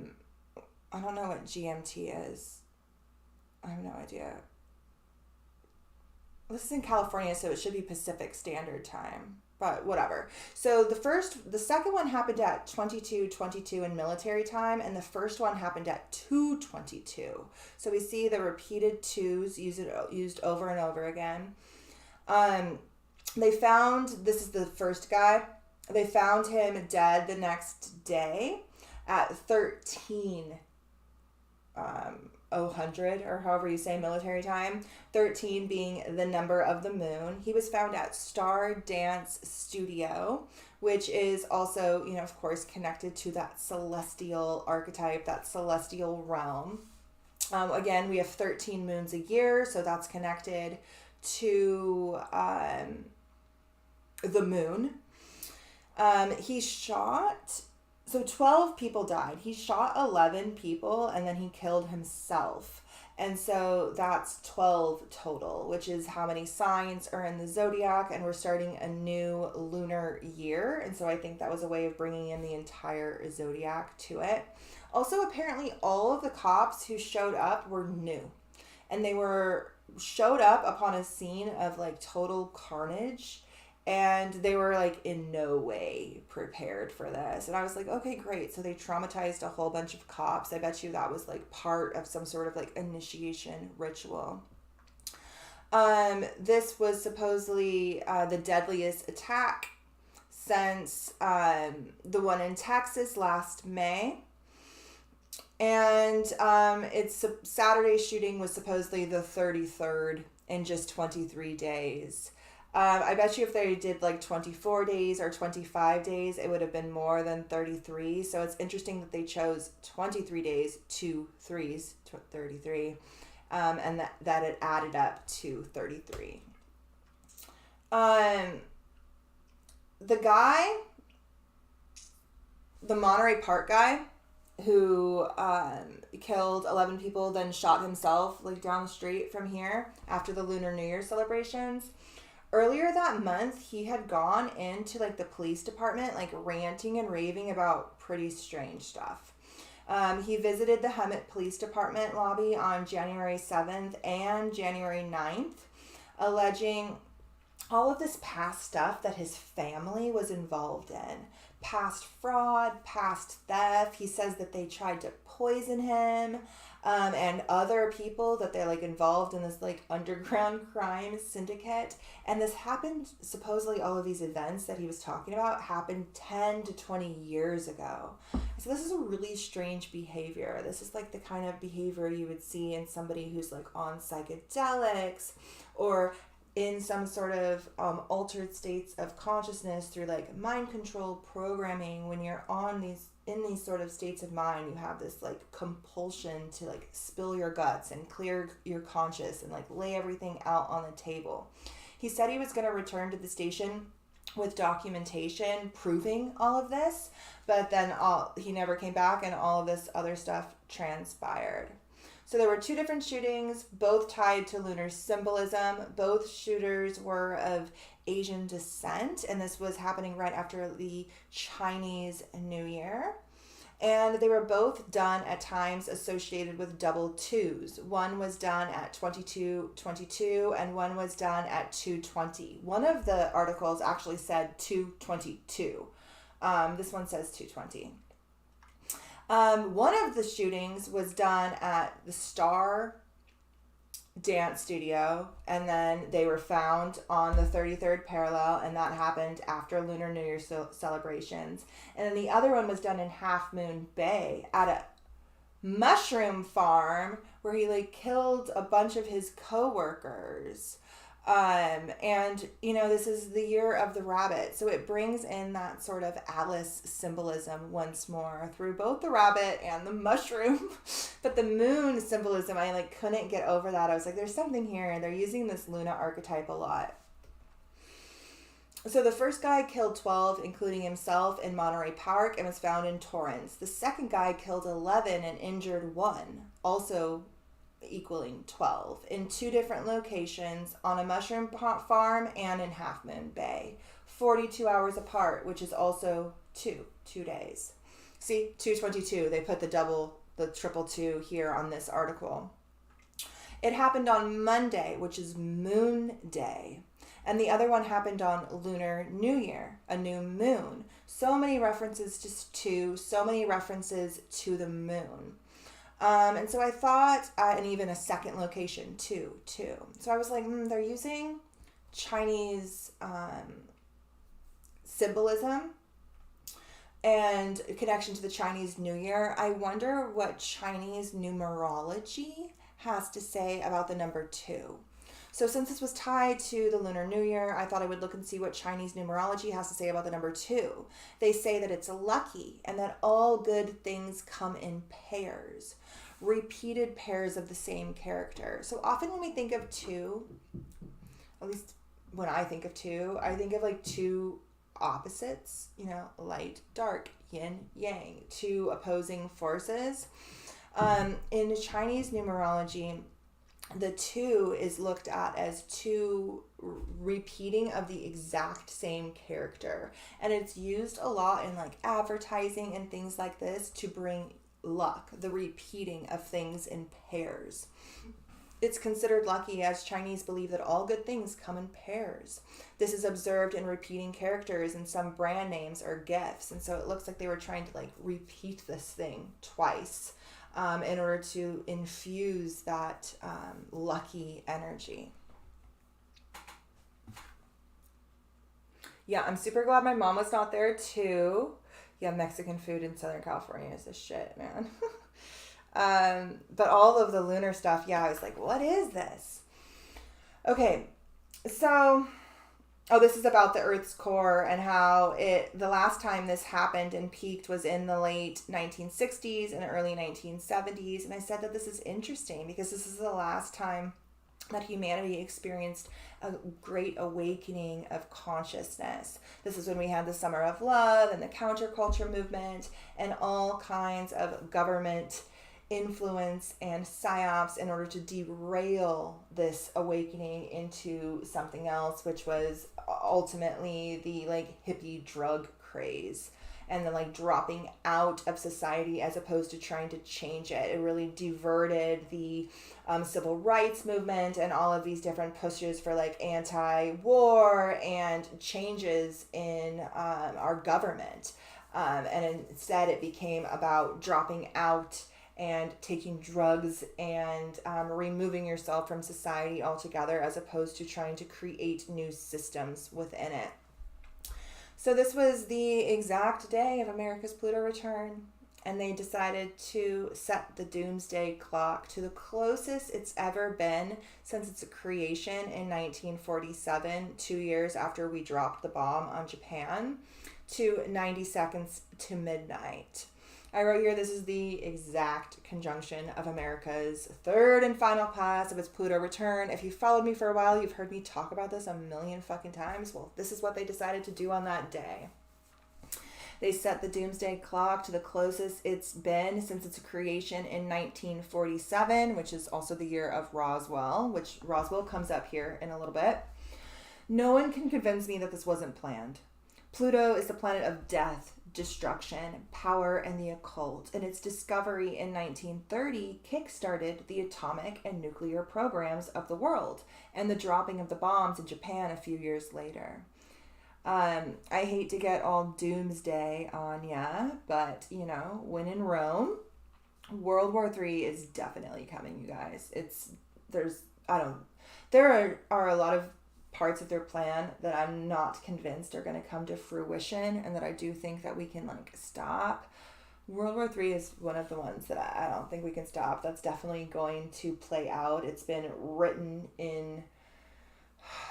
don't know what GMT is. I have no idea. This is in California, so it should be Pacific Standard Time, but whatever. So the second one happened at 22:22 in military time, and the first one happened at 2:22. So we see the repeated twos used over and over again. They found, this is the first guy, they found him dead the next day at 13:00 or however you say military time, 13 being the number of the moon. He was found at Star Dance Studio, which is also, of course, connected to that celestial archetype, that celestial realm. Again, we have 13 moons a year, so that's connected to the moon. He shot... So 12 people died. He shot 11 people and then he killed himself. And so that's 12 total, which is how many signs are in the zodiac. And we're starting a new lunar year. And so I think that was a way of bringing in the entire zodiac to it. Also, apparently all of the cops who showed up were new. And they showed up upon a scene of like total carnage. And they were like in no way prepared for this. And I was like, okay, great. So they traumatized a whole bunch of cops. I bet you that was like part of some sort of like initiation ritual. This was supposedly the deadliest attack since the one in Texas last May. And its Saturday shooting was supposedly the 33rd in just 23 days. I bet you if they did like 24 days or 25 days, it would have been more than 33. So it's interesting that they chose 23 days, 2 threes, 33, and that it added up to 33. The guy, the Monterey Park guy, who killed 11 people, then shot himself like down the street from here after the Lunar New Year celebrations. Earlier that month, he had gone into like the police department, like ranting and raving about pretty strange stuff. He visited the Hemet Police Department lobby on January 7th and January 9th, alleging all of this past stuff that his family was involved in. Past fraud, past theft. He says that they tried to poison him. And other people that they're like involved in this like underground crime syndicate. And this happened, supposedly all of these events that he was talking about happened 10 to 20 years ago. So this is a really strange behavior. This is like the kind of behavior you would see in somebody who's like on psychedelics or in some sort of altered states of consciousness through like mind control programming. When you're in these sort of states of mind, you have this like compulsion to like spill your guts and clear your conscience and like lay everything out on the table. He said he was going to return to the station with documentation proving all of this, but then he never came back and all of this other stuff transpired. So there were two different shootings, both tied to lunar symbolism. Both shooters were of Asian descent, and this was happening right after the Chinese New Year. And they were both done at times associated with double twos. One was done at 22:22 and one was done at 2:20. One of the articles actually said 2:22. This one says 2:20. One of the shootings was done at the Star Dance Studio, and then they were found on the 33rd parallel, and that happened after Lunar New Year celebrations. And then the other one was done in Half Moon Bay at a mushroom farm where he like killed a bunch of his co-workers. And this is the year of the rabbit, so it brings in that sort of Alice symbolism once more through both the rabbit and the mushroom. But the moon symbolism, I like couldn't get over that. I was like, there's something here, and they're using this Luna archetype a lot. So the first guy killed 12, including himself, in Monterey Park and was found in Torrance. The second guy killed 11 and injured 1, also equaling 12, in 2 different locations, on a mushroom farm and in Half Moon Bay, 42 hours apart, which is also 2 days. See, 222, they put the triple 2 here on this article. It happened on Monday, which is Moon Day, and the other one happened on Lunar New Year, a new moon. So many references to 2, so many references to the moon. And so I thought, and even a second location, too. So I was like, they're using Chinese symbolism and connection to the Chinese New Year. I wonder what Chinese numerology has to say about the number 2. So since this was tied to the Lunar New Year, I thought I would look and see what Chinese numerology has to say about the number 2. They say that it's lucky and that all good things come in pairs, repeated pairs of the same character. So often when we think of 2, at least when I think of 2, I think of like 2 opposites, light, dark, yin, yang, 2 opposing forces. In Chinese numerology, the 2 is looked at as 2 repeating of the exact same character. And it's used a lot in like advertising and things like this to bring luck, the repeating of things in pairs. It's considered lucky as Chinese believe that all good things come in pairs. This is observed in repeating characters in some brand names or gifts. And so it looks like they were trying to like repeat this thing twice in order to infuse that lucky energy. Yeah, I'm super glad my mom was not there too. Yeah, Mexican food in Southern California is the shit, man. But all of the lunar stuff, yeah, I was like, what is this? Okay, so, this is about the Earth's core and how the last time this happened and peaked was in the late 1960s and early 1970s. And I said that this is interesting because this is the last time that humanity experienced a great awakening of consciousness. This is when we had the Summer of Love and the counterculture movement and all kinds of government influence and psyops in order to derail this awakening into something else, which was ultimately the like hippie drug craze and the like dropping out of society as opposed to trying to change it. It really diverted the civil rights movement and all of these different pushes for like anti-war and changes in our government. And instead it became about dropping out and taking drugs and removing yourself from society altogether as opposed to trying to create new systems within it. So this was the exact day of America's Pluto return, and they decided to set the doomsday clock to the closest it's ever been since its creation in 1947, 2 years after we dropped the bomb on Japan, to 90 seconds to midnight. I wrote here, this is the exact conjunction of America's third and final pass of its Pluto return. If you followed me for a while, you've heard me talk about this a million fucking times. Well, this is what they decided to do on that day. They set the doomsday clock to the closest it's been since its creation in 1947, which is also the year of Roswell, which Roswell comes up here in a little bit. No one can convince me that this wasn't planned. Pluto is the planet of death, destruction, power, and the occult, and its discovery in 1930 kick-started the atomic and nuclear programs of the world and the dropping of the bombs in Japan a few years later. I hate to get all doomsday on ya, but, you know, when in Rome, World War III is definitely coming, you guys. There are a lot of parts of their plan that I'm not convinced are going to come to fruition, and that I do think that we can, like, stop. World War III is one of the ones that I don't think we can stop. That's definitely going to play out. It's been written in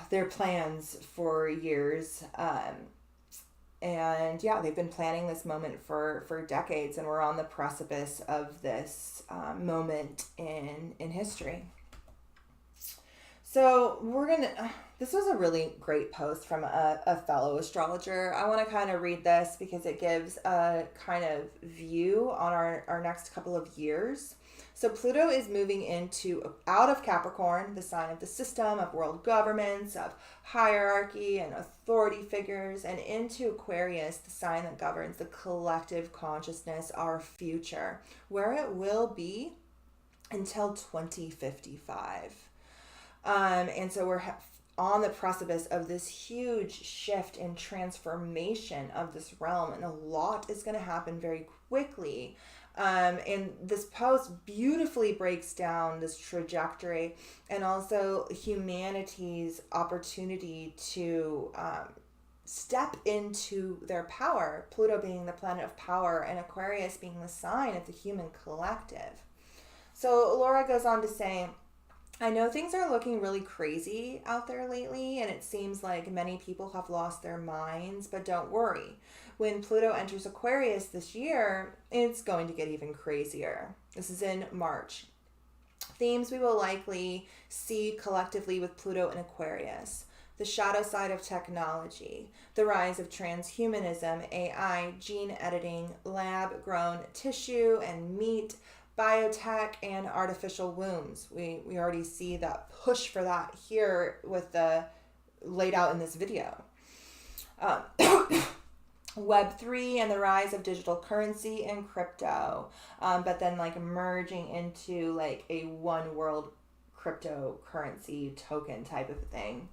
their plans for years. And yeah, they've been planning this moment for decades, and we're on the precipice of this moment in history. So this was a really great post from a fellow astrologer. I want to kind of read this because it gives a kind of view on our next couple of years. So Pluto is moving out of Capricorn, the sign of the system, of world governments, of hierarchy and authority figures, and into Aquarius, the sign that governs the collective consciousness, our future, where it will be until 2055. And so we're on the precipice of this huge shift and transformation of this realm, and a lot is going to happen very quickly. And this post beautifully breaks down this trajectory and also humanity's opportunity to step into their power, Pluto being the planet of power and Aquarius being the sign of the human collective. So Laura goes on to say, I know things are looking really crazy out there lately, and it seems like many people have lost their minds, but don't worry. When Pluto enters Aquarius this year, it's going to get even crazier. This is in March. Themes we will likely see collectively with Pluto in Aquarius: the shadow side of technology, the rise of transhumanism, AI, gene editing, lab-grown tissue and meat, biotech, and artificial wombs. We already see that push for that here with the laid out in this video. Web3 and the rise of digital currency and crypto, but then like merging into like a one world cryptocurrency token type of thing.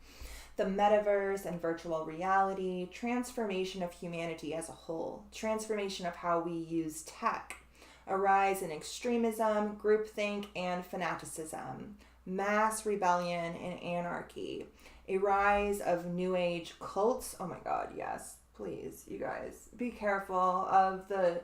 The metaverse and virtual reality, transformation of humanity as a whole, transformation of how we use tech, a rise in extremism, groupthink, and fanaticism, mass rebellion and anarchy, a rise of new age cults. Oh my God, yes. Please, you guys, be careful of the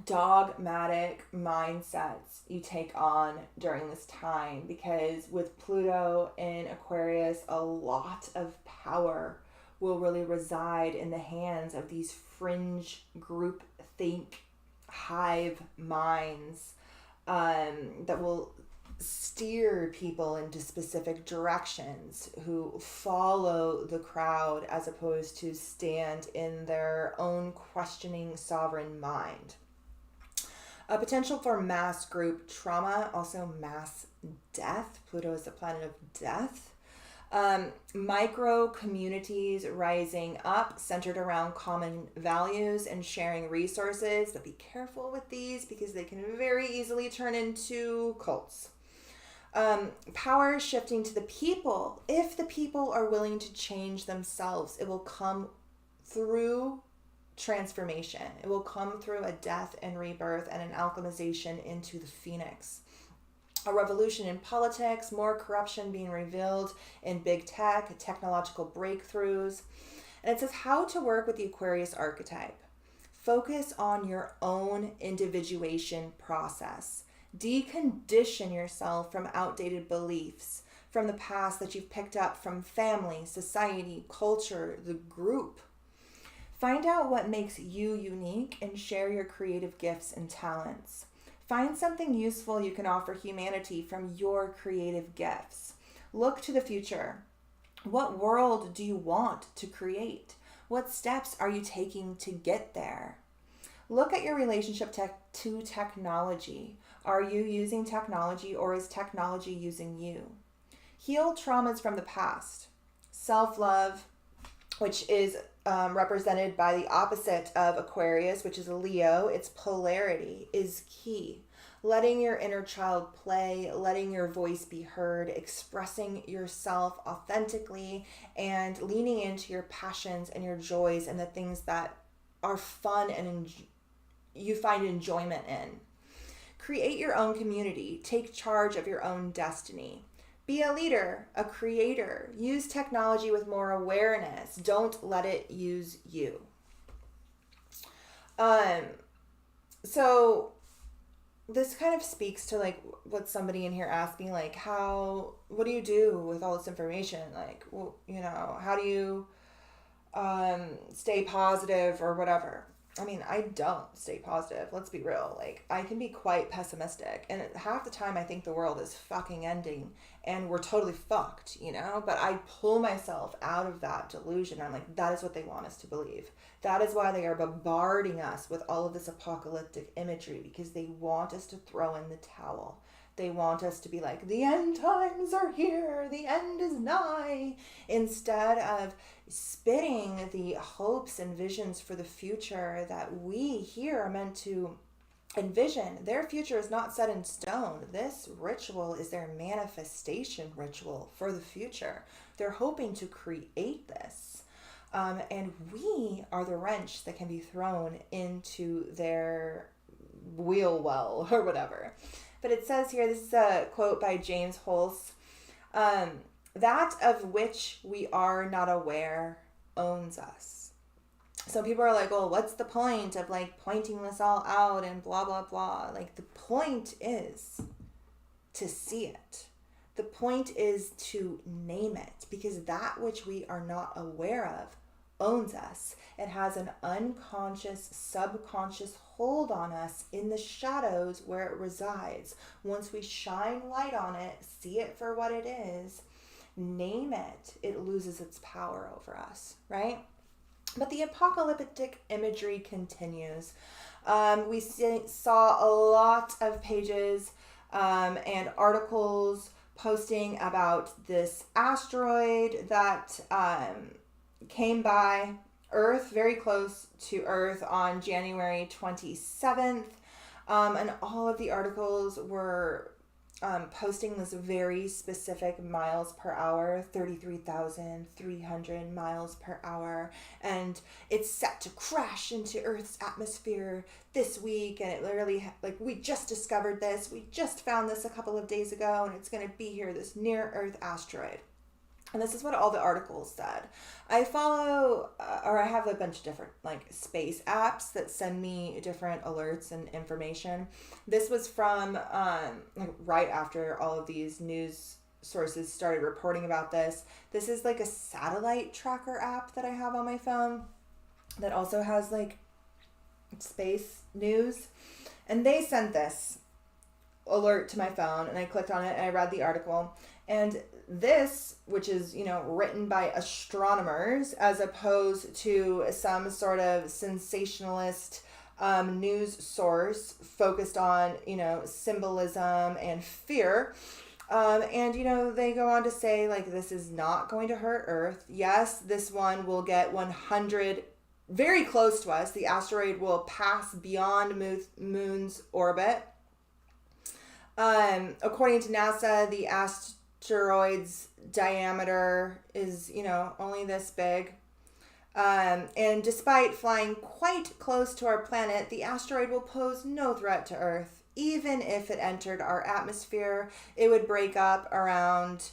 dogmatic mindsets you take on during this time, because with Pluto in Aquarius, a lot of power will really reside in the hands of these fringe group think hive minds that will steer people into specific directions, who follow the crowd as opposed to stand in their own questioning sovereign mind. A potential for mass group trauma, also mass death. Pluto is the planet of death. Micro communities rising up, centered around common values and sharing resources, but be careful with these because they can very easily turn into cults. Power shifting to the people. If the people are willing to change themselves, it will come through transformation. It will come through a death and rebirth and an alchemization into the phoenix. A revolution in politics, more corruption being revealed in big tech, technological breakthroughs. And it says how to work with the Aquarius archetype. Focus on your own individuation process. Decondition yourself from outdated beliefs from the past that you've picked up from family, society, culture, the group. Find out what makes you unique and share your creative gifts and talents. Find something useful you can offer humanity from your creative gifts. Look to the future. What world do you want to create? What steps are you taking to get there? Look at your relationship to technology. Are you using technology, or is technology using you? Heal traumas from the past. Self-love, which is represented by the opposite of Aquarius, which is a Leo. Its polarity is key. Letting your inner child play, letting your voice be heard, expressing yourself authentically, and leaning into your passions and your joys and the things that are fun and you find enjoyment in. Create your own community. Take charge of your own destiny. Be a leader, a creator. Use technology with more awareness. Don't let it use you. So this kind of speaks to like what somebody in here asked me, like, what do you do with all this information? Like, well, how do you stay positive or whatever? I mean, I don't stay positive. Let's be real. Like, I can be quite pessimistic. And half the time I think the world is fucking ending and we're totally fucked, But I pull myself out of that delusion. I'm like, that is what they want us to believe. That is why they are bombarding us with all of this apocalyptic imagery, because they want us to throw in the towel. They want us to be like, the end times are here, the end is nigh, instead of spitting the hopes and visions for the future that we here are meant to envision. Their future is not set in stone. This ritual is their manifestation ritual for the future. They're hoping to create this. And we are the wrench that can be thrown into their wheel well or whatever. But it says here, this is a quote by James Holst, that of which we are not aware owns us. So people are like, well, what's the point of like pointing this all out and blah, blah, blah. Like, the point is to see it. The point is to name it, because that which we are not aware of owns us. It has an unconscious, subconscious hold on us in the shadows where it resides. Once we shine light on it, see it for what it is, name it, it loses its power over us, right? But the apocalyptic imagery continues. We saw a lot of pages and articles posting about this asteroid that came by Earth, very close to Earth, on January 27th. And all of the articles were posting this very specific miles per hour, 33,300 miles per hour. And it's set to crash into Earth's atmosphere this week. And it literally, like, we just discovered this. We just found this a couple of days ago, and it's going to be here, this near-Earth asteroid. And this is what all the articles said. I follow, or I have a bunch of different like space apps that send me different alerts and information. This was from like right after all of these news sources started reporting about this. This is like a satellite tracker app that I have on my phone that also has like space news. And they sent this alert to my phone, and I clicked on it and I read the article. And this, which is, written by astronomers as opposed to some sort of sensationalist news source focused on, symbolism and fear. And, they go on to say, like, this is not going to hurt Earth. Yes, this one will get 100 very close to us. The asteroid will pass beyond Moon's orbit. According to NASA, the asteroid's diameter is, only this big. And despite flying quite close to our planet, the asteroid will pose no threat to Earth. Even if it entered our atmosphere, it would break up around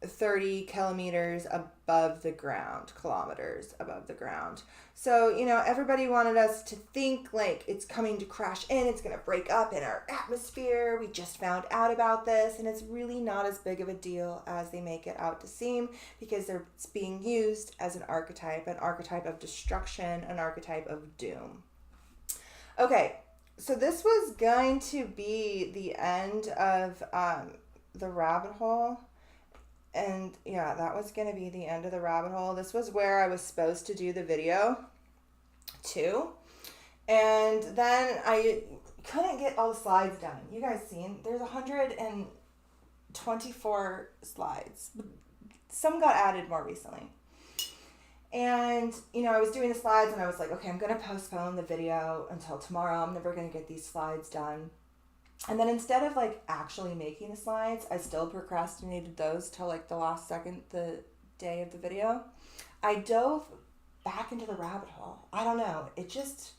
30 kilometers above the ground, kilometers above the ground. So, everybody wanted us to think like it's coming to crash in, it's going to break up in our atmosphere. We just found out about this, and it's really not as big of a deal as they make it out to seem, because it's being used as an archetype of destruction, an archetype of doom. Okay, so this was going to be the end of the rabbit hole. And yeah, that was going to be the end of the rabbit hole. This was where I was supposed to do the video too. And then I couldn't get all the slides done. You guys seen? There's 124 slides. Some got added more recently. And, I was doing the slides and I was like, okay, I'm going to postpone the video until tomorrow. I'm never going to get these slides done. And then instead of like actually making the slides, I still procrastinated those till like the last second, the day of the video. I dove back into the rabbit hole. I don't know. It just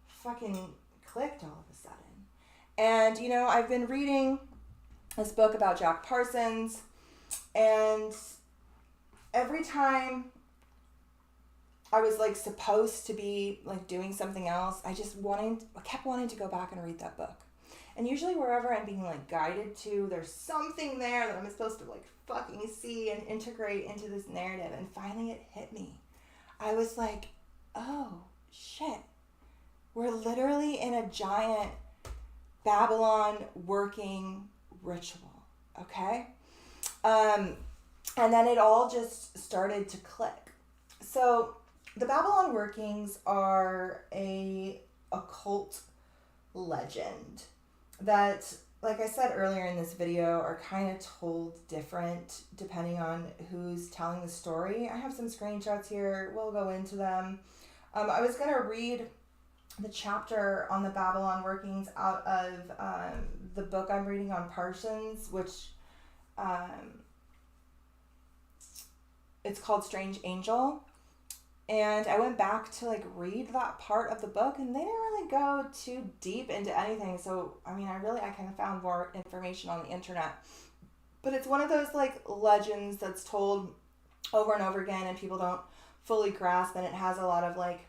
fucking clicked all of a sudden. And, I've been reading this book about Jack Parsons, and every time I was like supposed to be like doing something else, I kept wanting to go back and read that book. And usually wherever I'm being like guided to, there's something there that I'm supposed to like fucking see and integrate into this narrative. And finally it hit me. I was like, oh shit. We're literally in a giant Babylon working ritual. Okay? And then it all just started to click. So the Babylon workings are a occult legend that, like I said earlier in this video, are kind of told different depending on who's telling the story. I have some screenshots here. We'll go into them. I was going to read the chapter on the Babylon workings out of the book I'm reading on Parsons, which it's called Strange Angel. And I went back to like read that part of the book, and they didn't really go too deep into anything. So, I kind of found more information on the internet. But it's one of those like legends that's told over and over again and people don't fully grasp, and it has a lot of like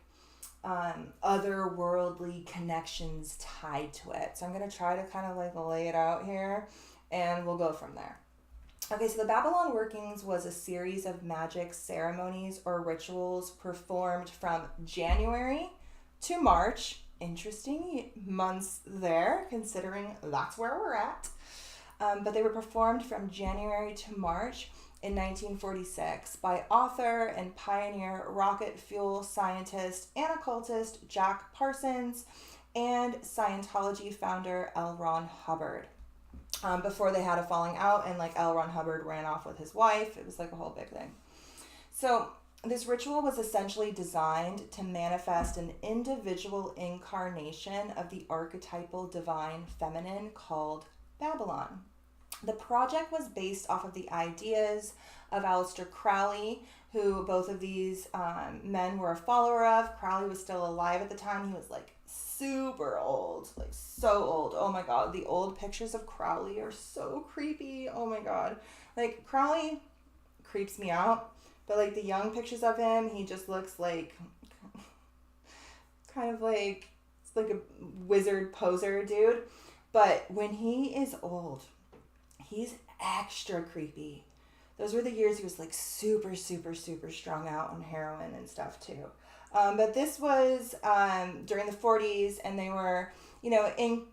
otherworldly connections tied to it. So I'm going to try to kind of like lay it out here, and we'll go from there. Okay, so the Babylon workings was a series of magic ceremonies or rituals performed from January to March. Interesting months there, considering that's where we're at. But they were performed from January to March in 1946 by author and pioneer rocket fuel scientist and occultist Jack Parsons and Scientology founder L. Ron Hubbard. Before they had a falling out and like L. Ron Hubbard ran off with his wife. It was like a whole big thing. So this ritual was essentially designed to manifest an individual incarnation of the archetypal divine feminine called Babylon. The project was based off of the ideas of Aleister Crowley, who both of these men were a follower of. Crowley was still alive at the time. He was like super old, like so old. Oh my god, the old pictures of Crowley are so creepy. Oh my god, like Crowley creeps me out, but like the young pictures of him, he just looks like kind of like a wizard poser dude. But when he is old, he's extra creepy. Those were the years he was like super, super, super strung out on heroin and stuff too. But this was during the 40s, and they were, in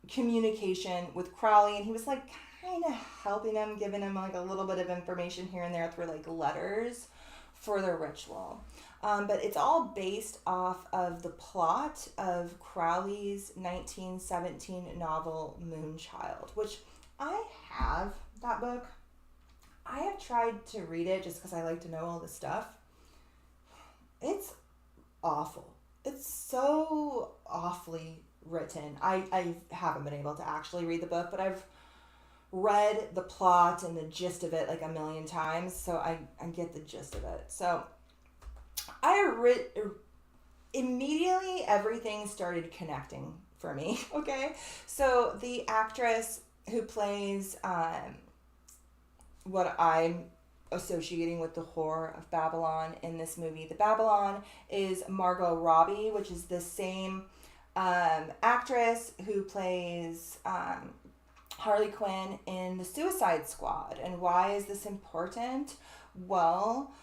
communication with Crowley, and he was like kind of helping him, giving him like a little bit of information here and there through like letters for the ritual. But it's all based off of the plot of Crowley's 1917 novel Moonchild, which I have that book. I have tried to read it just because I like to know all this stuff. It's awful. It's so awfully written. I haven't been able to actually read the book, but I've read the plot and the gist of it like a million times, so I get the gist of it. So immediately everything started connecting for me, okay? So the actress who plays what I'm associating with the horror of Babylon in this movie, the Babylon, is Margot Robbie, which is the same actress who plays Harley Quinn in The Suicide Squad. And why is this important? Well,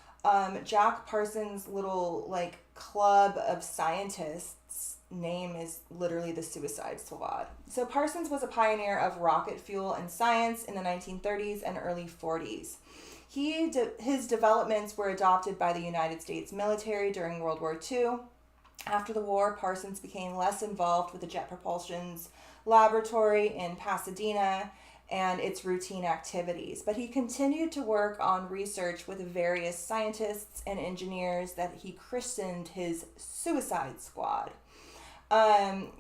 Jack Parsons' little like club of scientists name is literally the Suicide Squad. So Parsons was a pioneer of rocket fuel and science in the 1930s and early 40s. His developments were adopted by the United States military during World War II. After the war, Parsons became less involved with the Jet Propulsion's laboratory in Pasadena and its routine activities. But he continued to work on research with various scientists and engineers that he christened his Suicide Squad.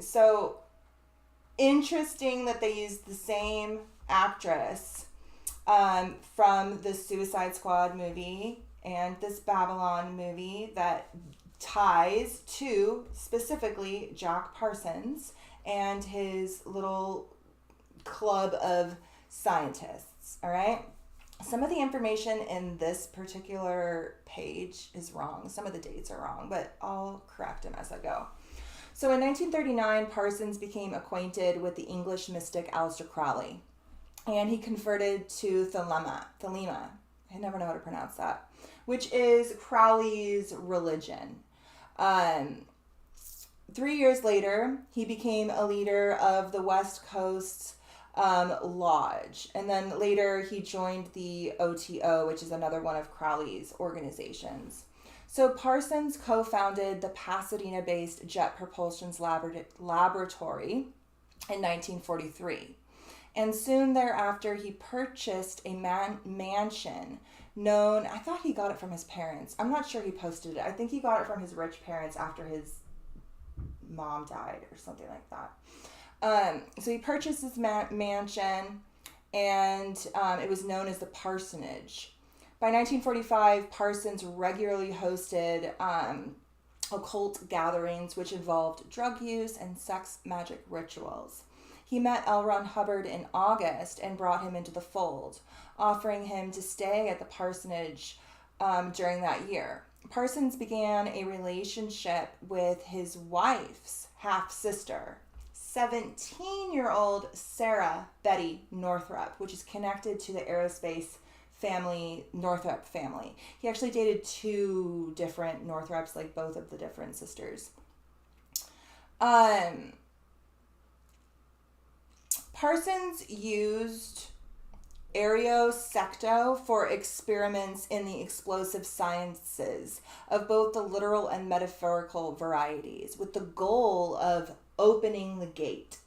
So interesting that they used the same actress from the Suicide Squad movie and this Babylon movie that ties to specifically Jack Parsons and his little club of scientists. All right. Some of the information in this particular page is wrong. Some of the dates are wrong, but I'll correct them as I go. So in 1939, Parsons became acquainted with the English mystic Aleister Crowley, and he converted to Thelema. I never know how to pronounce that, which is Crowley's religion. 3 years later, he became a leader of the West Coast Lodge, and then later he joined the OTO, which is another one of Crowley's organizations. So Parsons co-founded the Pasadena-based Jet Propulsion Laboratory in 1943. And soon thereafter, he purchased a mansion known, I thought he got it from his parents. I'm not sure he posted it. I think he got it from his rich parents after his mom died or something like that. So he purchased this mansion, and it was known as the Parsonage. By 1945, Parsons regularly hosted occult gatherings which involved drug use and sex magic rituals. He met L. Ron Hubbard in August and brought him into the fold, offering him to stay at the parsonage during that year. Parsons began a relationship with his wife's half-sister, 17-year-old Sarah Betty Northrop, which is connected to the aerospace family, Northrop family. He actually dated two different Northrops, like both of the different sisters. Parsons used Aereo Secto for experiments in the explosive sciences of both the literal and metaphorical varieties, with the goal of opening the gate.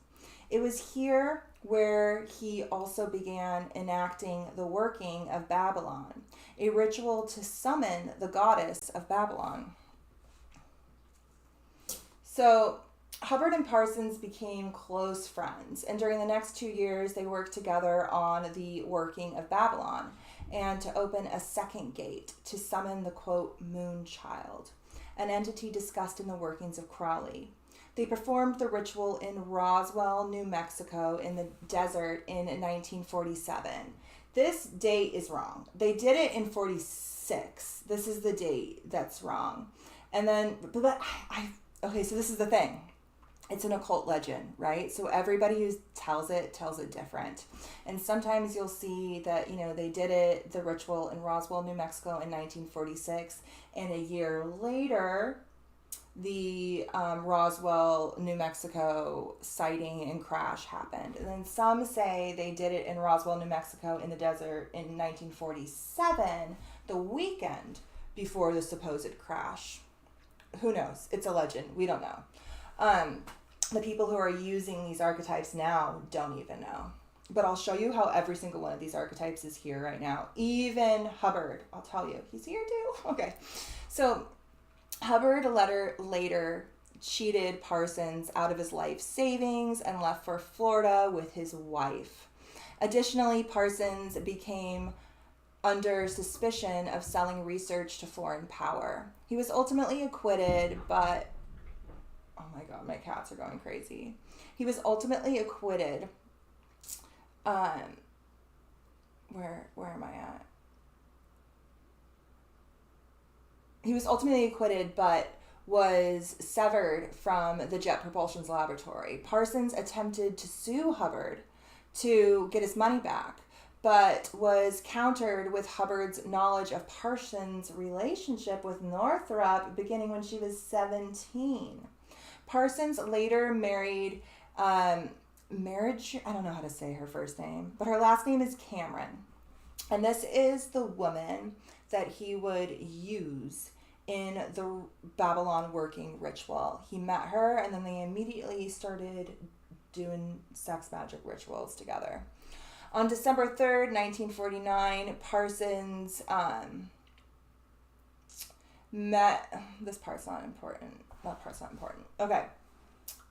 It was here where he also began enacting the working of Babylon, a ritual to summon the goddess of Babylon. So Hubbard and Parsons became close friends, and during the next 2 years, they worked together on the working of Babylon and to open a second gate to summon the, quote, moon child, an entity discussed in the workings of Crowley. They performed the ritual in Roswell, New Mexico, in the desert in 1947. This date is wrong. They did it in 46. This is the date that's wrong. And then, okay, so this is the thing. It's an occult legend, right? So everybody who tells it different. And sometimes you'll see that, they did it, the ritual in Roswell, New Mexico in 1946. And a year later, the Roswell, New Mexico sighting and crash happened. And then some say they did it in Roswell, New Mexico in the desert in 1947, the weekend before the supposed crash. Who knows? It's a legend. We don't know. The people who are using these archetypes now don't even know. But I'll show you how every single one of these archetypes is here right now. Even Hubbard, I'll tell you. He's here too? Okay. So Hubbard later cheated Parsons out of his life savings and left for Florida with his wife. Additionally, Parsons became under suspicion of selling research to foreign power. He was ultimately acquitted, but oh my God, my cats are going crazy. He was ultimately acquitted. Where am I at? He was ultimately acquitted, but was severed from the Jet Propulsion Laboratory. Parsons attempted to sue Hubbard to get his money back, but was countered with Hubbard's knowledge of Parsons' relationship with Northrop beginning when she was 17. Parsons later married, I don't know how to say her first name, but her last name is Cameron. And this is the woman that he would use in the Babylon working ritual. He met her, and then they immediately started doing sex magic rituals together. On December 3rd, 1949, Parsons met... This part's not important. That part's not important. Okay.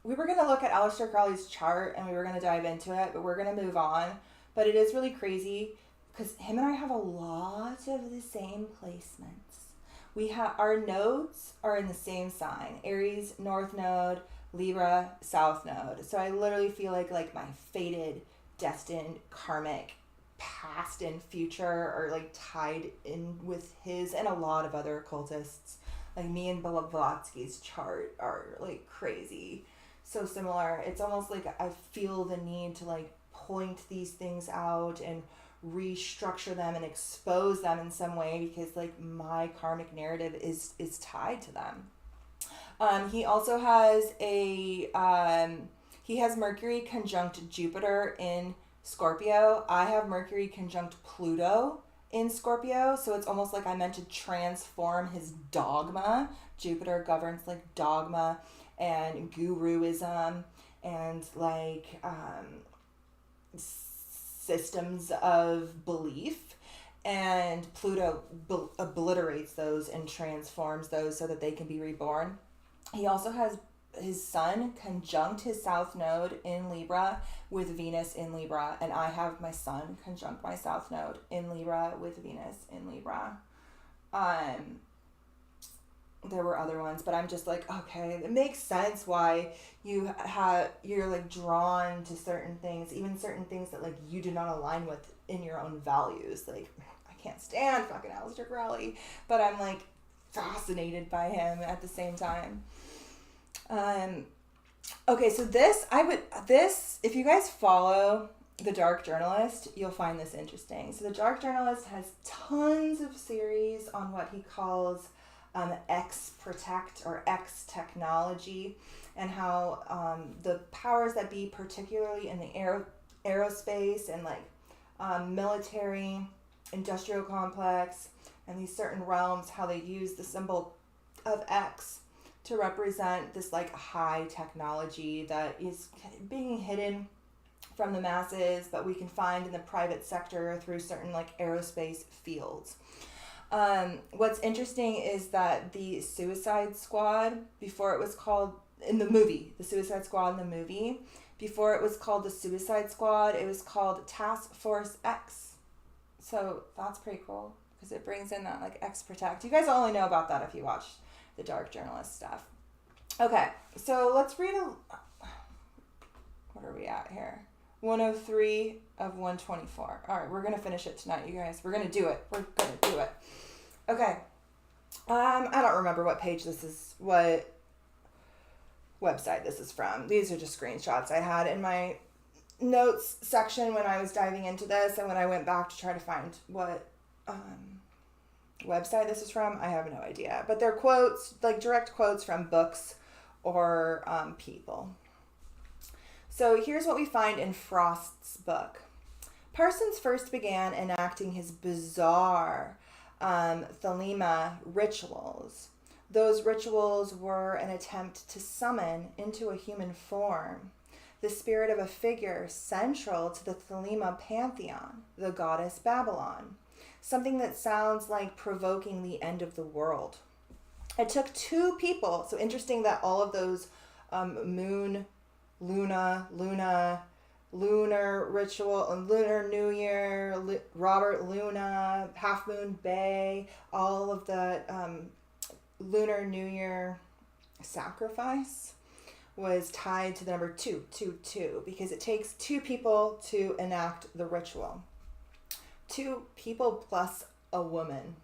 We were going to look at Aleister Crowley's chart, and we were going to dive into it, but we're going to move on. But it is really crazy, because him and I have a lot of the same placements. We have our nodes are in the same sign: Aries, North Node, Libra, South Node. So I literally feel like my fated, destined, karmic past and future are like tied in with his and a lot of other occultists. Like me and Blavatsky's chart are like crazy. So similar. It's almost like I feel the need to like point these things out and restructure them and expose them in some way, because like my karmic narrative is tied to them. He also has he has Mercury conjunct Jupiter in Scorpio. I have Mercury conjunct Pluto in Scorpio, so it's almost like I meant to transform his dogma. Jupiter governs like dogma and guruism and like systems of belief, and Pluto obliterates those and transforms those so that they can be reborn. He also has his sun conjunct his south node in Libra with Venus in Libra, and I have my sun conjunct my south node in Libra with Venus in Libra. There were other ones, but I'm just like, okay, it makes sense why you're like drawn to certain things, even certain things that like you do not align with in your own values. Like I can't stand fucking Aleister Crowley, but I'm like fascinated by him at the same time. Okay, so if you guys follow The Dark Journalist, you'll find this interesting. So The Dark Journalist has tons of series on what he calls X-Protect or X-Technology, and how the powers that be, particularly in the aerospace and like military, industrial complex, and these certain realms, how they use the symbol of X to represent this like high technology that is being hidden from the masses, but we can find in the private sector through certain like aerospace fields. What's interesting is that the Suicide Squad, before it was called in the movie, before it was called the Suicide Squad, it was called Task Force X. So that's pretty cool, because it brings in that like X Protect. You guys only know about that if you watch the Dark Journalist stuff. Okay, so let's read what are we at here? 103 of 124. All right, we're going to finish it tonight, you guys. We're going to do it. Okay. I don't remember what page this is, what website this is from. These are just screenshots I had in my notes section when I was diving into this, and when I went back to try to find what website this is from, I have no idea. But they're quotes, like direct quotes from books or people. So here's what we find in Frost's book. Parsons first began enacting his bizarre Thelema rituals. Those rituals were an attempt to summon into a human form the spirit of a figure central to the Thelema pantheon, the goddess Babylon. Something that sounds like provoking the end of the world. It took two people. So interesting that all of those Lunar Ritual, Lunar New Year, Robert Luna, Half Moon Bay, all of the Lunar New Year sacrifice was tied to the number 222, because it takes two people to enact the ritual. Two people plus a woman.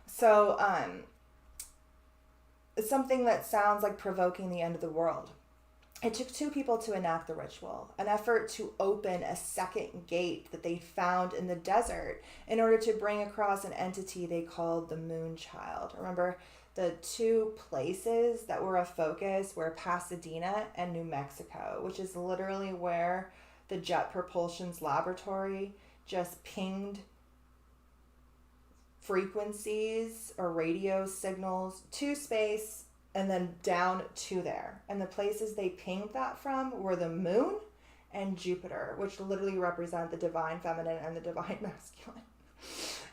So it's something that sounds like provoking the end of the world. It took two people to enact the ritual, an effort to open a second gate that they found in the desert in order to bring across an entity they called the Moonchild. Remember, the two places that were a focus were Pasadena and New Mexico, which is literally where the Jet Propulsion's laboratory just pinged frequencies or radio signals to space and then down to there. And the places they pinged that from were the moon and Jupiter, which literally represent the divine feminine and the divine masculine.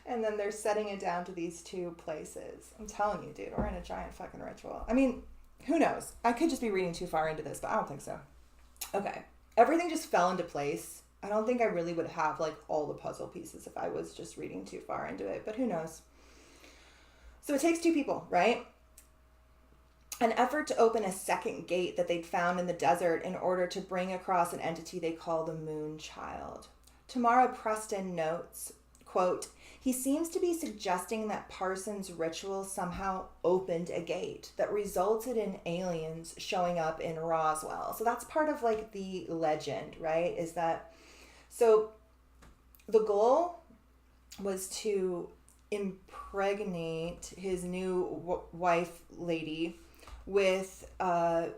And then they're setting it down to these two places. I'm telling you, dude, we're in a giant fucking ritual. I mean, who knows? I could just be reading too far into this, but I don't think so. Okay. Everything just fell into place. I don't think I really would have like all the puzzle pieces if I was just reading too far into it, but who knows? So it takes two people, right? An effort to open a second gate that they'd found in the desert in order to bring across an entity they call the Moon Child. Tamara Preston notes, quote, "He seems to be suggesting that Parsons' ritual somehow opened a gate that resulted in aliens showing up in Roswell." So that's part of like the legend, right? Is that, so the goal was to impregnate his new wife lady with a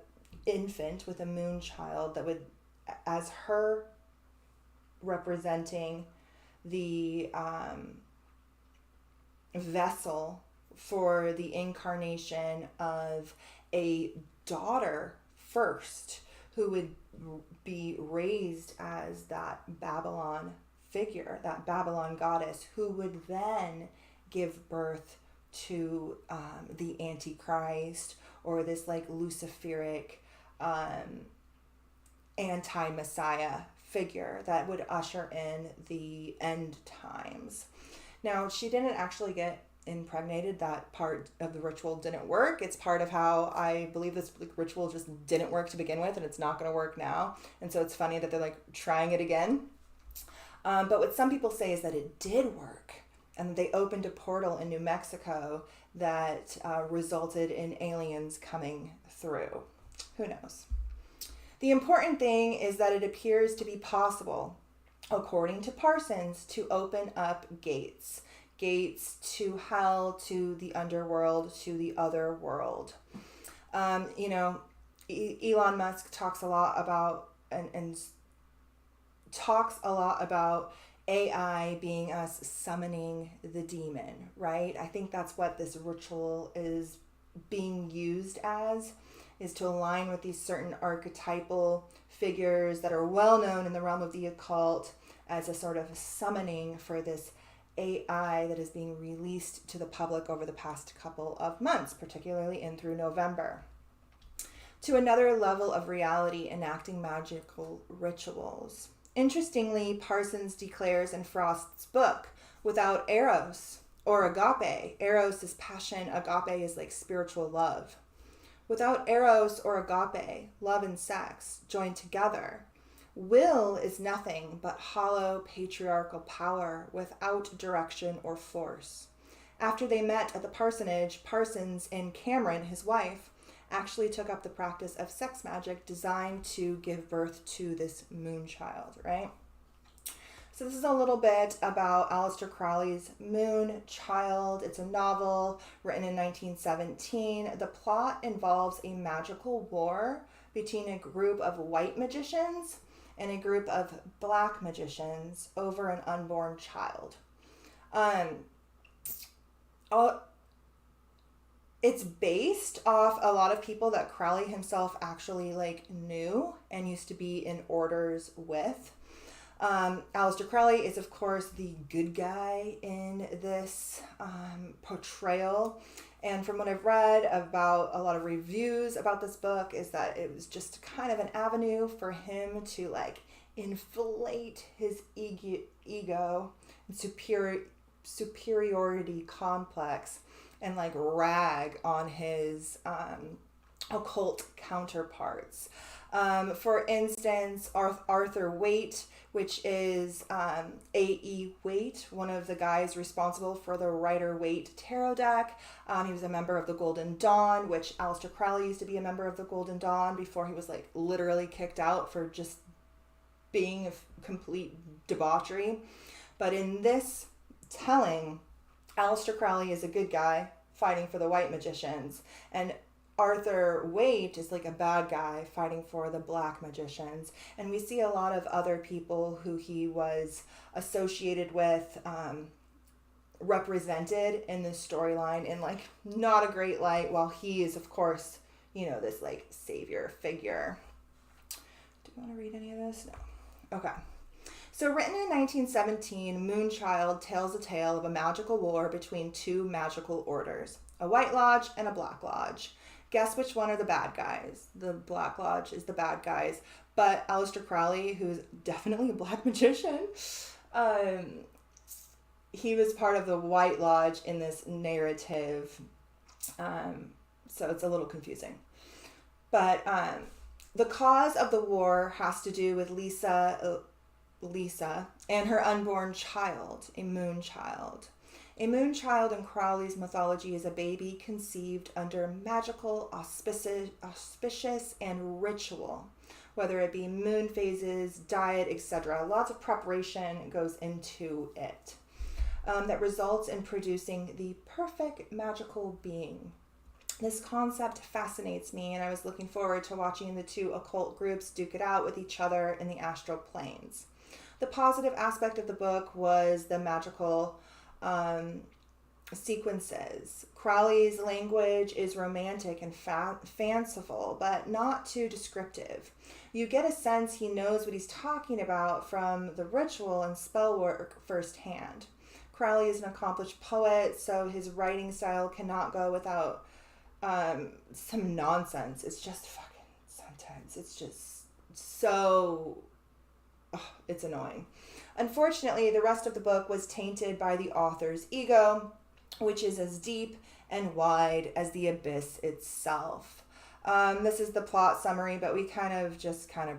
infant, with a moon child that would, as her representing the vessel for the incarnation of a daughter first, who would be raised as that Babylon figure, that Babylon goddess, who would then give birth to the Antichrist, or this like Luciferic anti-Messiah figure that would usher in the end times. Now, she didn't actually get impregnated. That part of the ritual didn't work. It's part of how I believe this ritual just didn't work to begin with, and it's not going to work now. And so it's funny that they're like trying it again. But what some people say is that it did work, and they opened a portal in New Mexico that resulted in aliens coming through. Who knows? The important thing is that it appears to be possible, according to Parsons, to open up gates to hell, to the underworld, to the other world. Elon Musk talks a lot about and talks a lot about AI being us summoning the demon, right? I think that's what this ritual is being used as, is to align with these certain archetypal figures that are well known in the realm of the occult as a sort of summoning for this AI that is being released to the public over the past couple of months, particularly in through November. To another level of reality, enacting magical rituals. Interestingly, Parsons declares in Frost's book, without eros or agape, eros is passion, agape is like spiritual love. Without eros or agape, love and sex joined together, will is nothing but hollow patriarchal power without direction or force. After they met at the parsonage, Parsons and Cameron, his wife, actually took up the practice of sex magic designed to give birth to this moon child, right? So this is a little bit about Aleister Crowley's Moon Child. It's a novel written in 1917. The plot involves a magical war between a group of white magicians and a group of black magicians over an unborn child. It's based off a lot of people that Crowley himself actually knew and used to be in orders with. Aleister Crowley is, of course, the good guy in this portrayal. And from what I've read about a lot of reviews about this book is that it was just kind of an avenue for him to inflate his ego and superiority complex and rag on his occult counterparts. For instance, Arthur Waite, which is A.E. Waite, one of the guys responsible for the Rider-Waite tarot deck. He was a member of the Golden Dawn, which Aleister Crowley used to be a member of the Golden Dawn before he was literally kicked out for just being a complete debauchery. But in this telling, Aleister Crowley is a good guy fighting for the white magicians, and Arthur Waite is a bad guy fighting for the black magicians. And we see a lot of other people who he was associated with represented in this storyline in not a great light, while he is, of course, this savior figure. Do you want to read any of this? No. Okay. So written in 1917, Moonchild tells a tale of a magical war between two magical orders, a White Lodge and a Black Lodge. Guess which one are the bad guys? The Black Lodge is the bad guys, but Aleister Crowley, who's definitely a black magician, he was part of the White Lodge in this narrative, so it's a little confusing. But the cause of the war has to do with Lisa and her unborn child, a moon child. A moon child in Crowley's mythology is a baby conceived under magical, auspicious, and ritual, whether it be moon phases, diet, etc. Lots of preparation goes into it that results in producing the perfect magical being. This concept fascinates me, and I was looking forward to watching the two occult groups duke it out with each other in the astral planes. The positive aspect of the book was the magical sequences. Crowley's language is romantic and fanciful, but not too descriptive. You get a sense he knows what he's talking about from the ritual and spell work firsthand. Crowley is an accomplished poet, so his writing style cannot go without some nonsense. It's just fucking, sometimes it's just so, it's annoying. Unfortunately, the rest of the book was tainted by the author's ego, which is as deep and wide as the abyss itself. This is the plot summary, but we kind of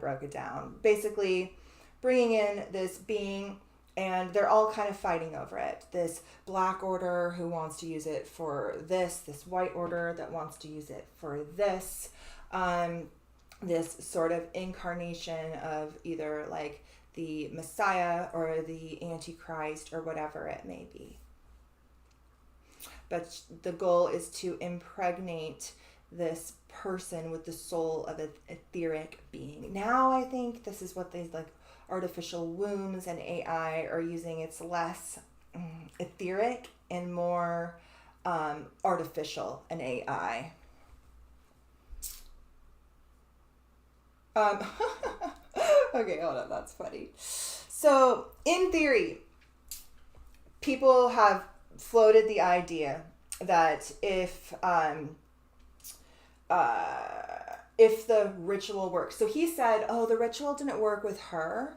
broke it down. Basically, bringing in this being, and they're all kind of fighting over it. This black order who wants to use it for this white order that wants to use it for this. This sort of incarnation of either like the Messiah or the Antichrist or whatever it may be. But the goal is to impregnate this person with the soul of an etheric being. Now I think this is what these like artificial wombs and AI are using. It's less etheric and more artificial and AI. Okay, hold on, that's funny. So, in theory, people have floated the idea that if the ritual works. So he said, the ritual didn't work with her,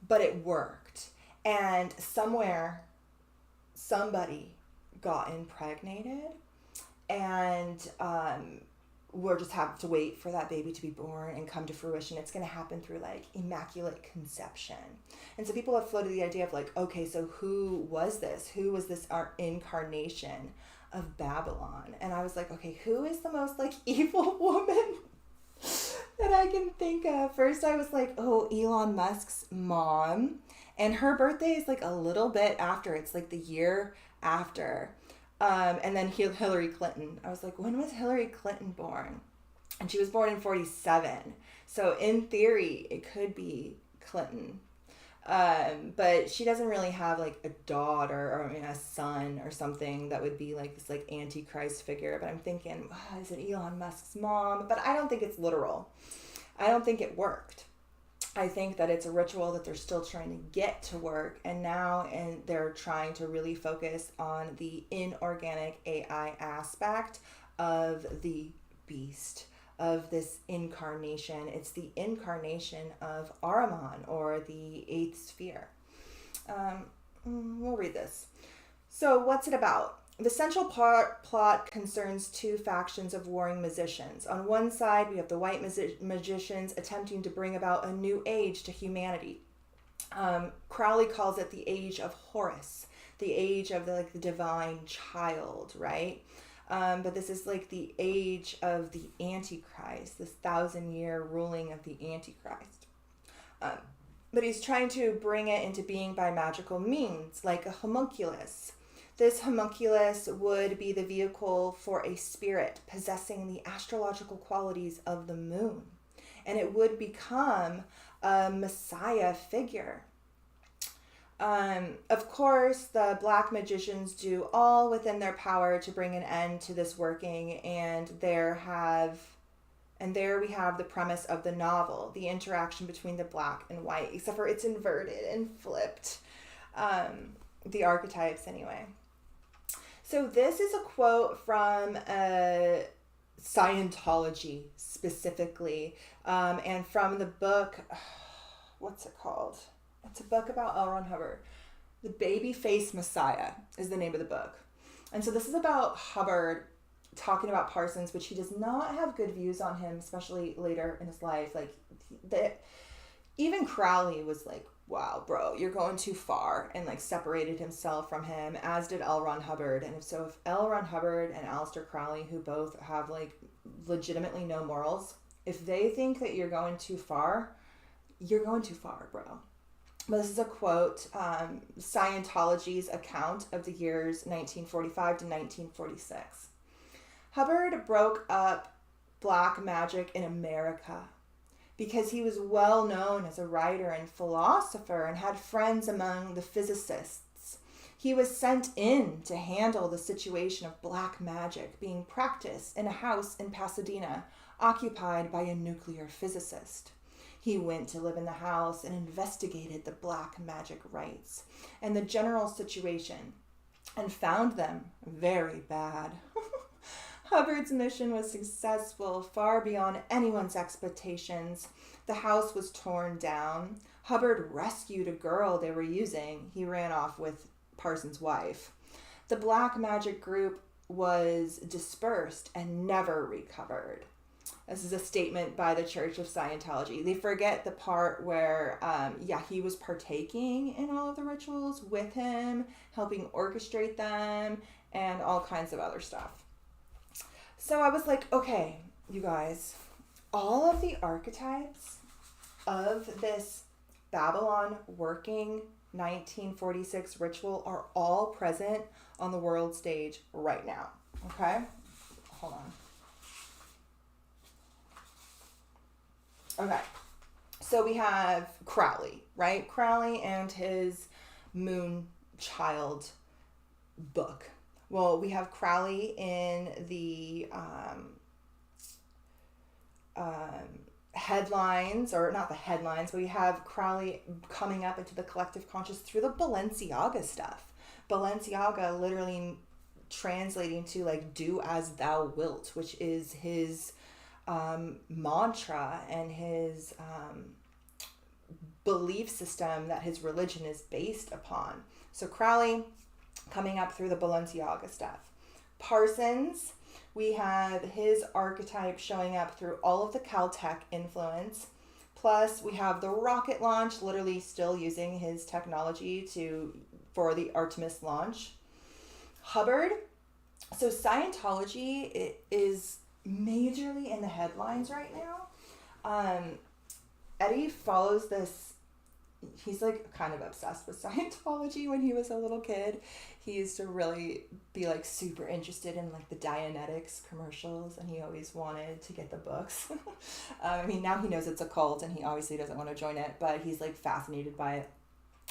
but it worked. And somewhere, somebody got impregnated, and we'll just have to wait for that baby to be born and come to fruition. It's going to happen through like immaculate conception. And so people have floated the idea of like, okay, so who was this? Who was this incarnation of Babylon? And I was like, okay, who is the most like evil woman that I can think of? First I was like, Elon Musk's mom, and her birthday is like a little bit after. It's like the year after. And then Hillary Clinton. I was like, when was Hillary Clinton born? And she was born in 1947. So in theory, it could be Clinton. But she doesn't really have like a daughter or a son or something that would be like this like Antichrist figure. But I'm thinking, is it Elon Musk's mom? But I don't think it's literal. I don't think it worked. I think that it's a ritual that they're still trying to get to work, and they're trying to really focus on the inorganic AI aspect of the beast, of this incarnation. It's the incarnation of Ahriman, or the eighth sphere. We'll read this. So what's it about? The central plot concerns two factions of warring magicians. On one side, we have the white magicians attempting to bring about a new age to humanity. Crowley calls it the age of Horus, the age of the divine child, right? But this is like the age of the Antichrist, this 1,000-year ruling of the Antichrist. But he's trying to bring it into being by magical means, like a homunculus. This homunculus would be the vehicle for a spirit possessing the astrological qualities of the moon. And it would become a messiah figure. Of course, the black magicians do all within their power to bring an end to this working, and there have And there we have the premise of the novel, the interaction between the black and white, except for it's inverted and flipped. The archetypes, anyway. So this is a quote from Scientology, specifically, and from the book, what's it called? It's a book about L. Ron Hubbard. The Babyface Messiah is the name of the book. And so this is about Hubbard talking about Parsons, which he does not have good views on him, especially later in his life. Like, even Crowley was like, wow, bro, you're going too far, and like separated himself from him, as did L. Ron Hubbard. And if L. Ron Hubbard and Aleister Crowley, who both have like legitimately no morals, if they think that you're going too far, you're going too far, bro. But this is a quote, Scientology's account of the years 1945 to 1946. Hubbard broke up black magic in America because he was well known as a writer and philosopher and had friends among the physicists. He was sent in to handle the situation of black magic being practiced in a house in Pasadena occupied by a nuclear physicist. He went to live in the house and investigated the black magic rites and the general situation and found them very bad. Hubbard's mission was successful, far beyond anyone's expectations. The house was torn down. Hubbard rescued a girl they were using. He ran off with Parsons' wife. The black magic group was dispersed and never recovered. This is a statement by the Church of Scientology. They forget the part where, he was partaking in all of the rituals with him, helping orchestrate them, and all kinds of other stuff. So I was like, okay, you guys, all of the archetypes of this Babylon working 1946 ritual are all present on the world stage right now. Okay? Hold on. Okay. So we have Crowley, right? Crowley and his Moon Child book. Well, we have Crowley in the headlines, or not the headlines, but we have Crowley coming up into the collective conscious through the Balenciaga stuff. Balenciaga literally translating to like do as thou wilt, which is his mantra and his belief system that his religion is based upon. So Crowley coming up through the Balenciaga stuff. Parsons, we have his archetype showing up through all of the Caltech influence. Plus, we have the rocket launch, literally still using his technology for the Artemis launch. Hubbard, so Scientology is majorly in the headlines right now. Eddie follows this. He's like kind of obsessed with Scientology. When he was a little kid, he used to really be like super interested in like the Dianetics commercials, and he always wanted to get the books. Now he knows it's a cult and he obviously doesn't want to join it, but he's like fascinated by it.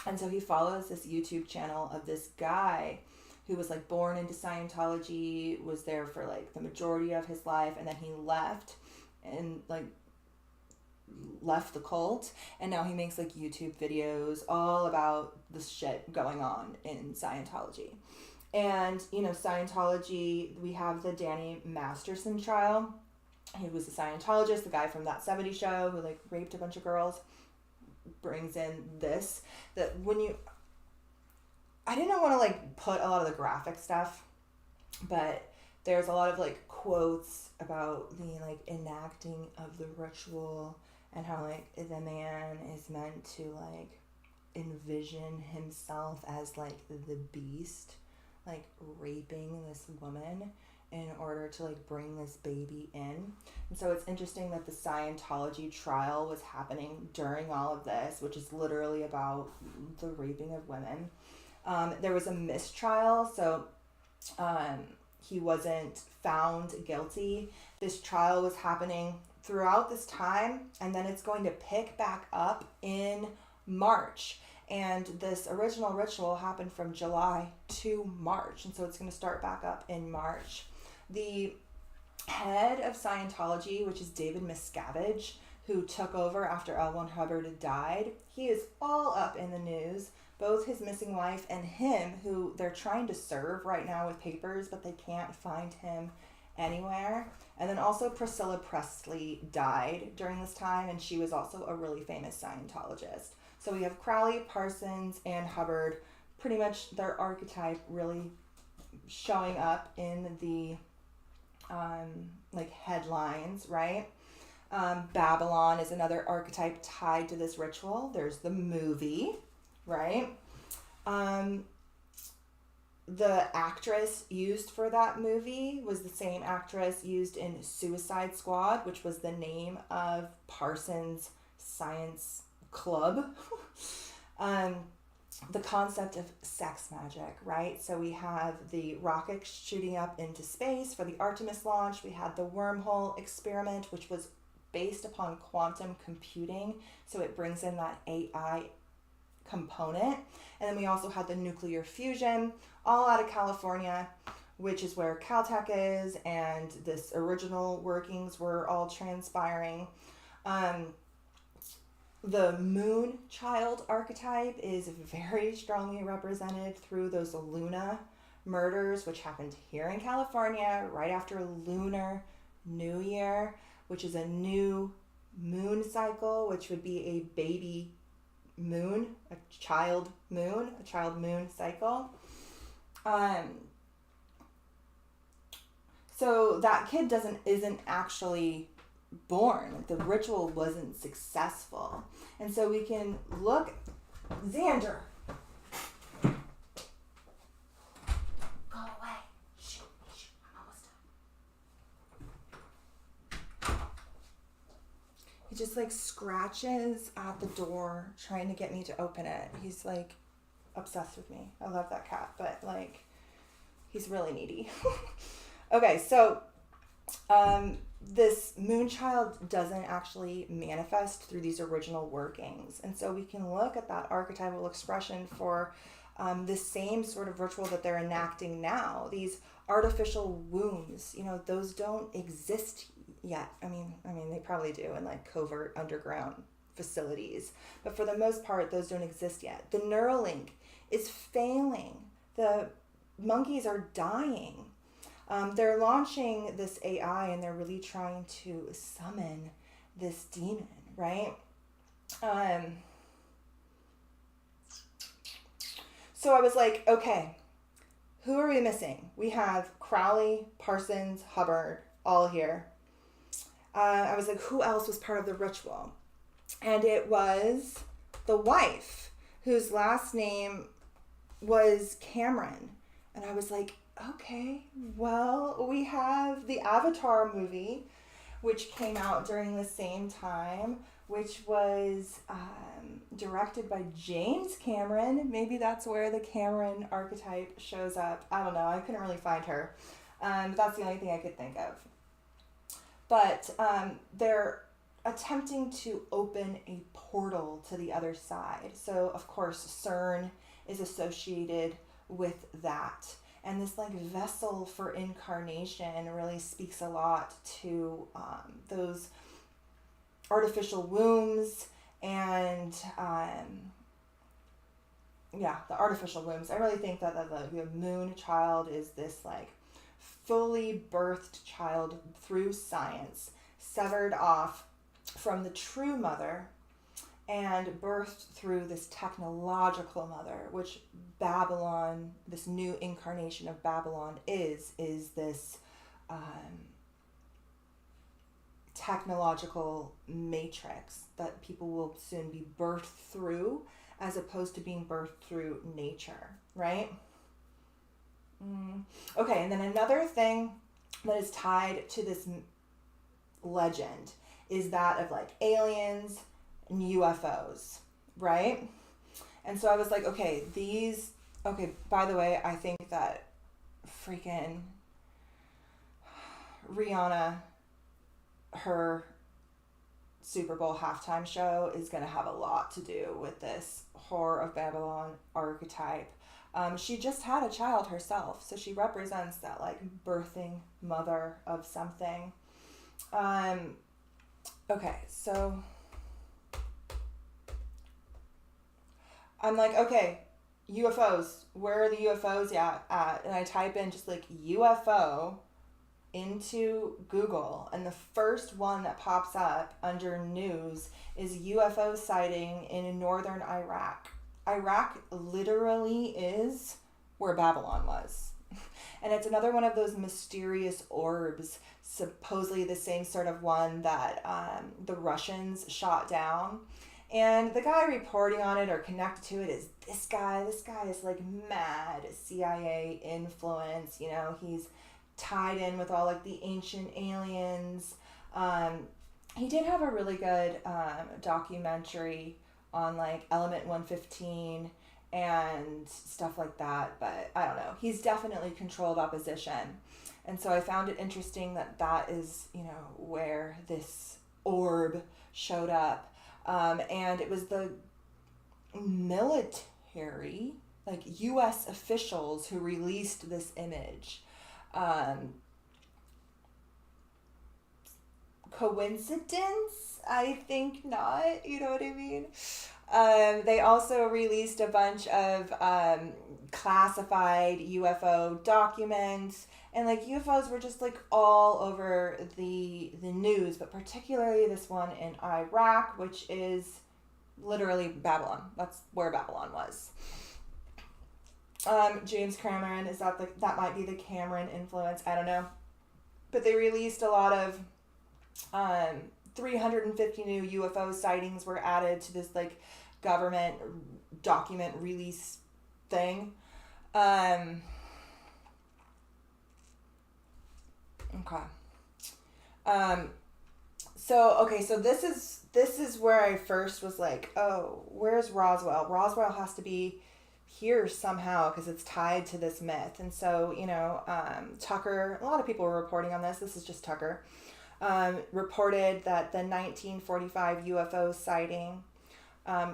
And so he follows this YouTube channel of this guy who was like born into Scientology, was there for like the majority of his life, and then he left the cult, and now he makes like YouTube videos all about the shit going on in Scientology. And Scientology, we have the Danny Masterson trial. He was a Scientologist, the guy from That 70s Show who like raped a bunch of girls. Brings in this, that I didn't want to like put a lot of the graphic stuff, but there's a lot of like quotes about the like enacting of the ritual, and how like the man is meant to like envision himself as like the beast, like raping this woman in order to like bring this baby in. And so it's interesting that the Scientology trial was happening during all of this, which is literally about the raping of women. There was a mistrial, so he wasn't found guilty. This trial was happening throughout this time, and then it's going to pick back up in March. And this original ritual happened from July to March, and so it's going to start back up in March. The head of Scientology, which is David Miscavige, who took over after L. Ron Hubbard had died. He is all up in the news. Both his missing wife and him, who they're trying to serve right now with papers, but they can't find him anywhere. And then also Priscilla Presley died during this time, and she was also a really famous Scientologist. So we have Crowley, Parsons, and Hubbard, pretty much their archetype really showing up in the like headlines, right? Babylon is another archetype tied to this ritual. There's the movie, right? The actress used for that movie was the same actress used in Suicide Squad, which was the name of Parsons' science club. The concept of sex magic, right? So we have the rocket shooting up into space for the Artemis launch. We had the wormhole experiment, which was based upon quantum computing. So it brings in that AI component. And then we also had the nuclear fusion, all out of California, which is where Caltech is, and this original workings were all transpiring. The moon child archetype is very strongly represented through those Lunar murders, which happened here in California right after Lunar New Year, which is a new moon cycle, which would be a baby moon, a child moon cycle. So that kid isn't actually born. The ritual wasn't successful. And so we can look, Xander, go away. Shh, I'm almost done. He just like scratches at the door trying to get me to open it. He's like obsessed with me. I love that cat, but like he's really needy. Okay, so this moonchild doesn't actually manifest through these original workings. And so we can look at that archetypal expression for the same sort of ritual that they're enacting now. These artificial wombs, those don't exist yet. I mean, they probably do in like covert underground facilities. But for the most part, those don't exist yet. The Neuralink is failing. The monkeys are dying. They're launching this AI and they're really trying to summon this demon, right? So I was like, okay, who are we missing? We have Crowley, Parsons, Hubbard, all here. I was like, who else was part of the ritual? And it was the wife, whose last name was Cameron. And I was like, okay, well, we have the Avatar movie, which came out during the same time, which was directed by James Cameron. Maybe that's where the Cameron archetype shows up. I don't know. I couldn't really find her. That's the only thing I could think of. But they're attempting to open a portal to the other side. So, of course, CERN is associated with that. And this like vessel for incarnation really speaks a lot to those artificial wombs and the artificial wombs. I really think that the moon child is this like fully birthed child through science, severed off from the true mother and birthed through this technological mother, which Babylon, this new incarnation of Babylon is this technological matrix that people will soon be birthed through as opposed to being birthed through nature, right? Okay, and then another thing that is tied to this legend is that of like aliens and UFOs, right? And so I was like, okay, by the way, I think that freaking Rihanna, her Super Bowl halftime show is going to have a lot to do with this Whore of Babylon archetype. She just had a child herself, so she represents that like birthing mother of something. Okay, so I'm like, okay, UFOs, where are the UFOs at? And I type in just like UFO into Google, and the first one that pops up under news is UFO sighting in northern Iraq. Iraq literally is where Babylon was. And it's another one of those mysterious orbs, supposedly the same sort of one that the Russians shot down. And the guy reporting on it or connected to it is this guy. This guy is like mad CIA influence. You know, he's tied in with all like the ancient aliens. He did have a really good documentary on like Element 115 and stuff like that, but I don't know. He's definitely controlled opposition. And so I found it interesting that that is, you know, where this orb showed up. And it was the military, like U.S. officials who released this image. Coincidence? I think not. You know what I mean? They also released a bunch of classified UFO documents, and like UFOs were just like all over the news, but particularly this one in Iraq, which is literally Babylon. That's where Babylon was. James Cameron, is that that might be the Cameron influence? I don't know. But they released a lot of 350 new UFO sightings were added to this like government document release thing. Okay. So this is where I first was like, oh, where's Roswell? Roswell has to be here somehow because it's tied to this myth. And so, you know, Tucker, a lot of people were reporting on this. This is just Tucker. Reported that the 1945 UFO sighting,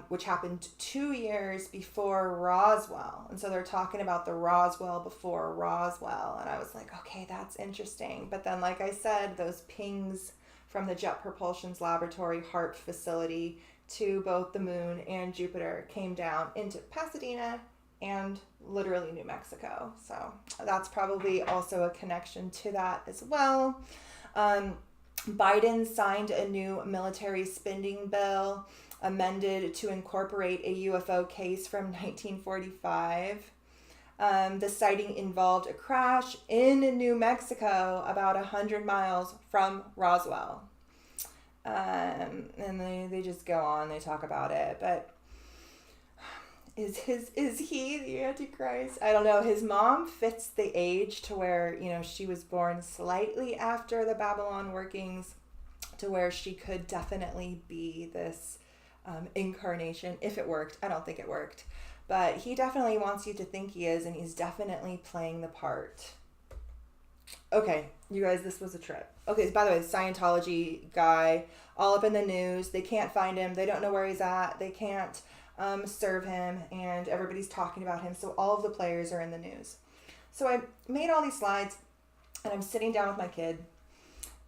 which happened 2 years before Roswell. And so they're talking about the Roswell before Roswell. And I was like, okay, that's interesting. But then, like I said, those pings from the Jet Propulsion's laboratory HAARP facility to both the moon and Jupiter came down into Pasadena and literally New Mexico. So that's probably also a connection to that as well. Biden signed a new military spending bill amended to incorporate a UFO case from 1945. The sighting involved a crash in New Mexico about 100 miles from Roswell. And they just go on, they talk about it, but is he the Antichrist? I don't know. His mom fits the age to where, you know, she was born slightly after the Babylon workings, to where she could definitely be this incarnation if it worked. I don't think it worked, but he definitely wants you to think he is, and he's definitely playing the part. Okay, you guys, this was a trip. Okay, by the way, the Scientology guy, all up in the news. They can't find him. They don't know where he's at. They can't serve him, and everybody's talking about him. So all of the players are in the news. So I made all these slides, and I'm sitting down with my kid,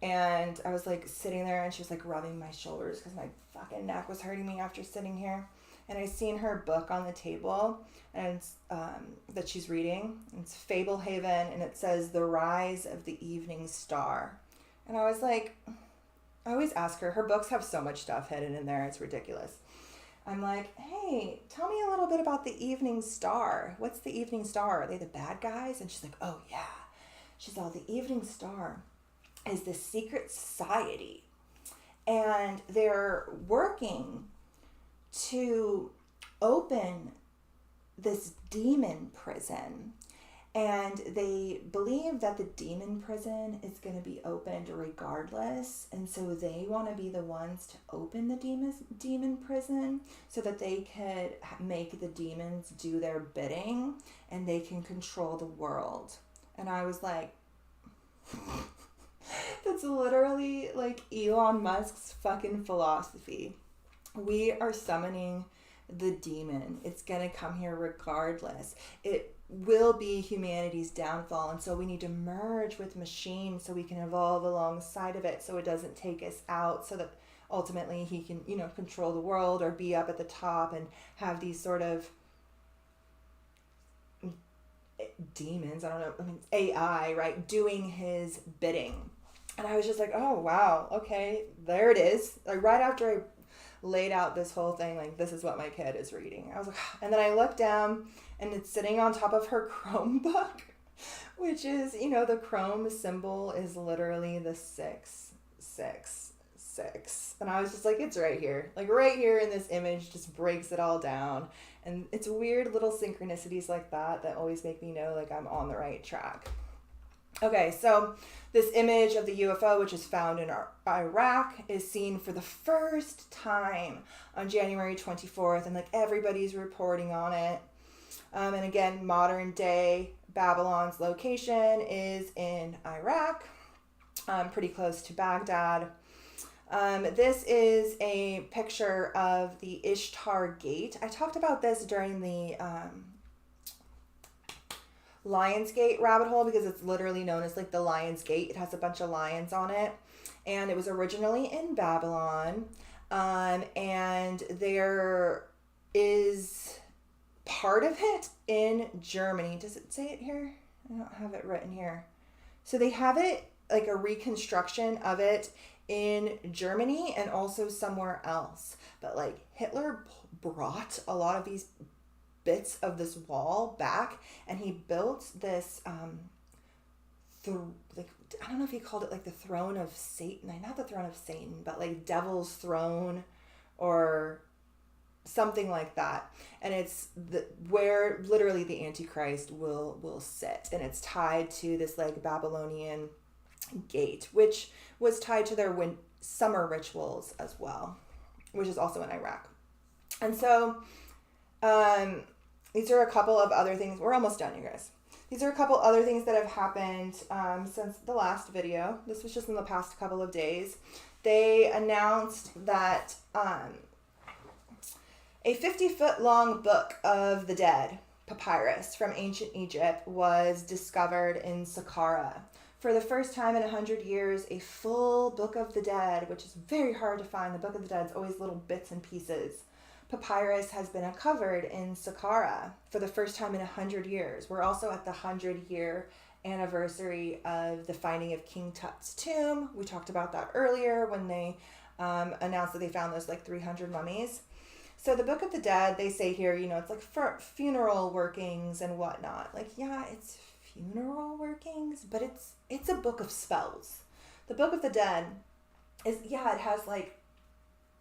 and I was like sitting there, and she was like rubbing my shoulders because my fucking neck was hurting me after sitting here. And I seen her book on the table, and that she's reading. It's Fablehaven, and it says The Rise of the Evening Star. And I was like, I always ask her, her books have so much stuff hidden in there, it's ridiculous. I'm like, hey, tell me a little bit about the Evening Star. What's the Evening Star? Are they the bad guys? And she's like, oh yeah. She's all, the Evening Star is this secret society, and they're working to open this demon prison, and they believe that the demon prison is going to be opened regardless, and so they want to be the ones to open the demon prison so that they could make the demons do their bidding and they can control the world. And I was like, That's literally like Elon Musk's fucking philosophy. We are summoning the demon. It's gonna come here regardless. It will be humanity's downfall, and so we need to merge with machines so we can evolve alongside of it, so it doesn't take us out, so that ultimately he can, you know, control the world or be up at the top and have these sort of demons, I don't know, I mean AI, right, doing his bidding. And I was just like, oh wow, okay, there it is. Like right after I laid out this whole thing, like this is what my kid is reading. I was like, and then I looked down and it's sitting on top of her Chromebook, which is, you know, the Chrome symbol is literally the 666. And I was just like, it's right here. Like right here in this image just breaks it all down. And it's weird little synchronicities like that that always make me know like I'm on the right track. Okay, so this image of the UFO, which is found in Iraq, is seen for the first time on January 24th, and like everybody's reporting on it. And again, modern day Babylon's location is in Iraq, pretty close to Baghdad. This is a picture of the Ishtar Gate. I talked about this during the Lion's Gate rabbit hole because it's literally known as like the Lion's Gate. It has a bunch of lions on it, and it was originally in Babylon. And there is part of it in Germany. Does it say it here? I don't have it written here. So they have it like a reconstruction of it in Germany and also somewhere else. But like Hitler brought a lot of these bits of this wall back, and he built this like I don't know if he called it like the throne of Satan, not the throne of Satan, but like devil's throne or something like that. And it's where literally the Antichrist will sit, and it's tied to this like Babylonian gate, which was tied to their summer rituals as well, which is also in Iraq. And so these are a couple of other things. We're almost done, you guys. These are a couple other things that have happened since the last video. This was just in the past couple of days. They announced that a 50-foot long book of the dead, papyrus from ancient Egypt, was discovered in Saqqara. For the first time in 100 years, a full book of the dead, which is very hard to find. The book of the dead is always little bits and pieces. Papyrus has been uncovered in Saqqara for the first time in 100 years. We're also at the 100-year anniversary of the finding of King Tut's tomb. We talked about that earlier when they announced that they found those like 300 mummies. So the Book of the Dead, they say here, you know, it's like for funeral workings and whatnot. Like, yeah, it's funeral workings, but it's a book of spells. The Book of the Dead is, yeah, it has like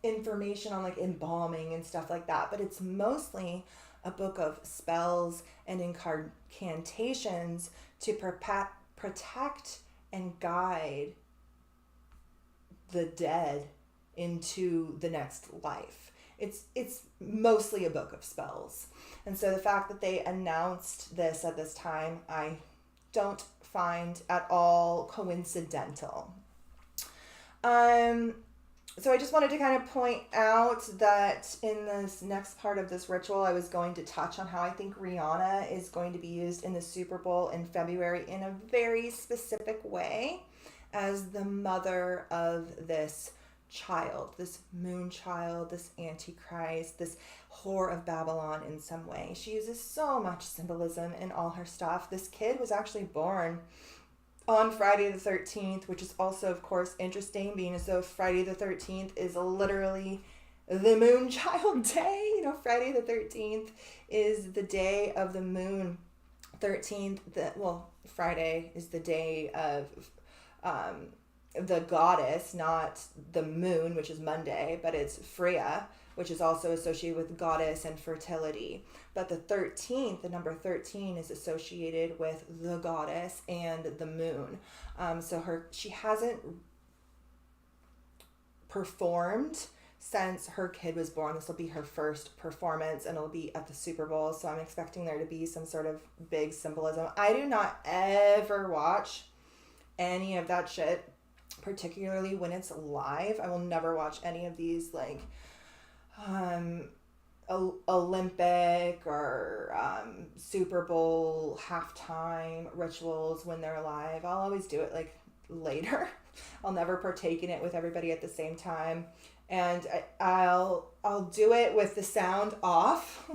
information on like embalming and stuff like that, but it's mostly a book of spells and incantations to protect and guide the dead into the next life. It's mostly a book of spells. And so the fact that they announced this at this time, I don't find at all coincidental. So I just wanted to kind of point out that in this next part of this ritual, I was going to touch on how I think Rihanna is going to be used in the Super Bowl in February in a very specific way as the mother of this child, this moon child, this Antichrist, this whore of Babylon in some way. She uses so much symbolism in all her stuff. This kid was actually born on Friday the 13th, which is also, of course, interesting, being as though Friday the 13th is literally the moon child day. You know, Friday the 13th is the day of the moon. 13th, Friday is the day of the goddess, not the moon, which is Monday, but it's Freya, which is also associated with goddess and fertility. But the 13th, the number 13, is associated with the goddess and the moon. She hasn't performed since her kid was born. This will be her first performance, and it'll be at the Super Bowl. So I'm expecting there to be some sort of big symbolism. I do not ever watch any of that shit particularly when it's live. I will never watch any of these like Olympic or Super Bowl halftime rituals when they're live. I'll always do it like later. I'll never partake in it with everybody at the same time, and I'll do it with the sound off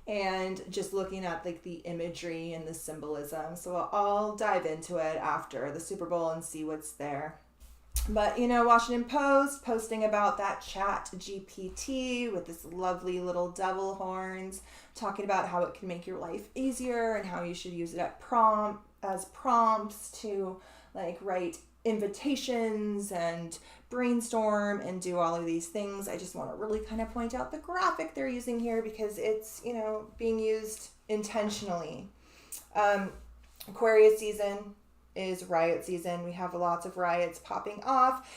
and just looking at like the imagery and the symbolism. So I'll dive into it after the Super Bowl and see what's there. But, you know, Washington Post posting about that Chat GPT with this lovely little devil horns, talking about how it can make your life easier and how you should use it as prompts to like write invitations and brainstorm and do all of these things. I just want to really kind of point out the graphic they're using here because it's, you know, being used intentionally. Aquarius season is riot season. We have lots of riots popping off,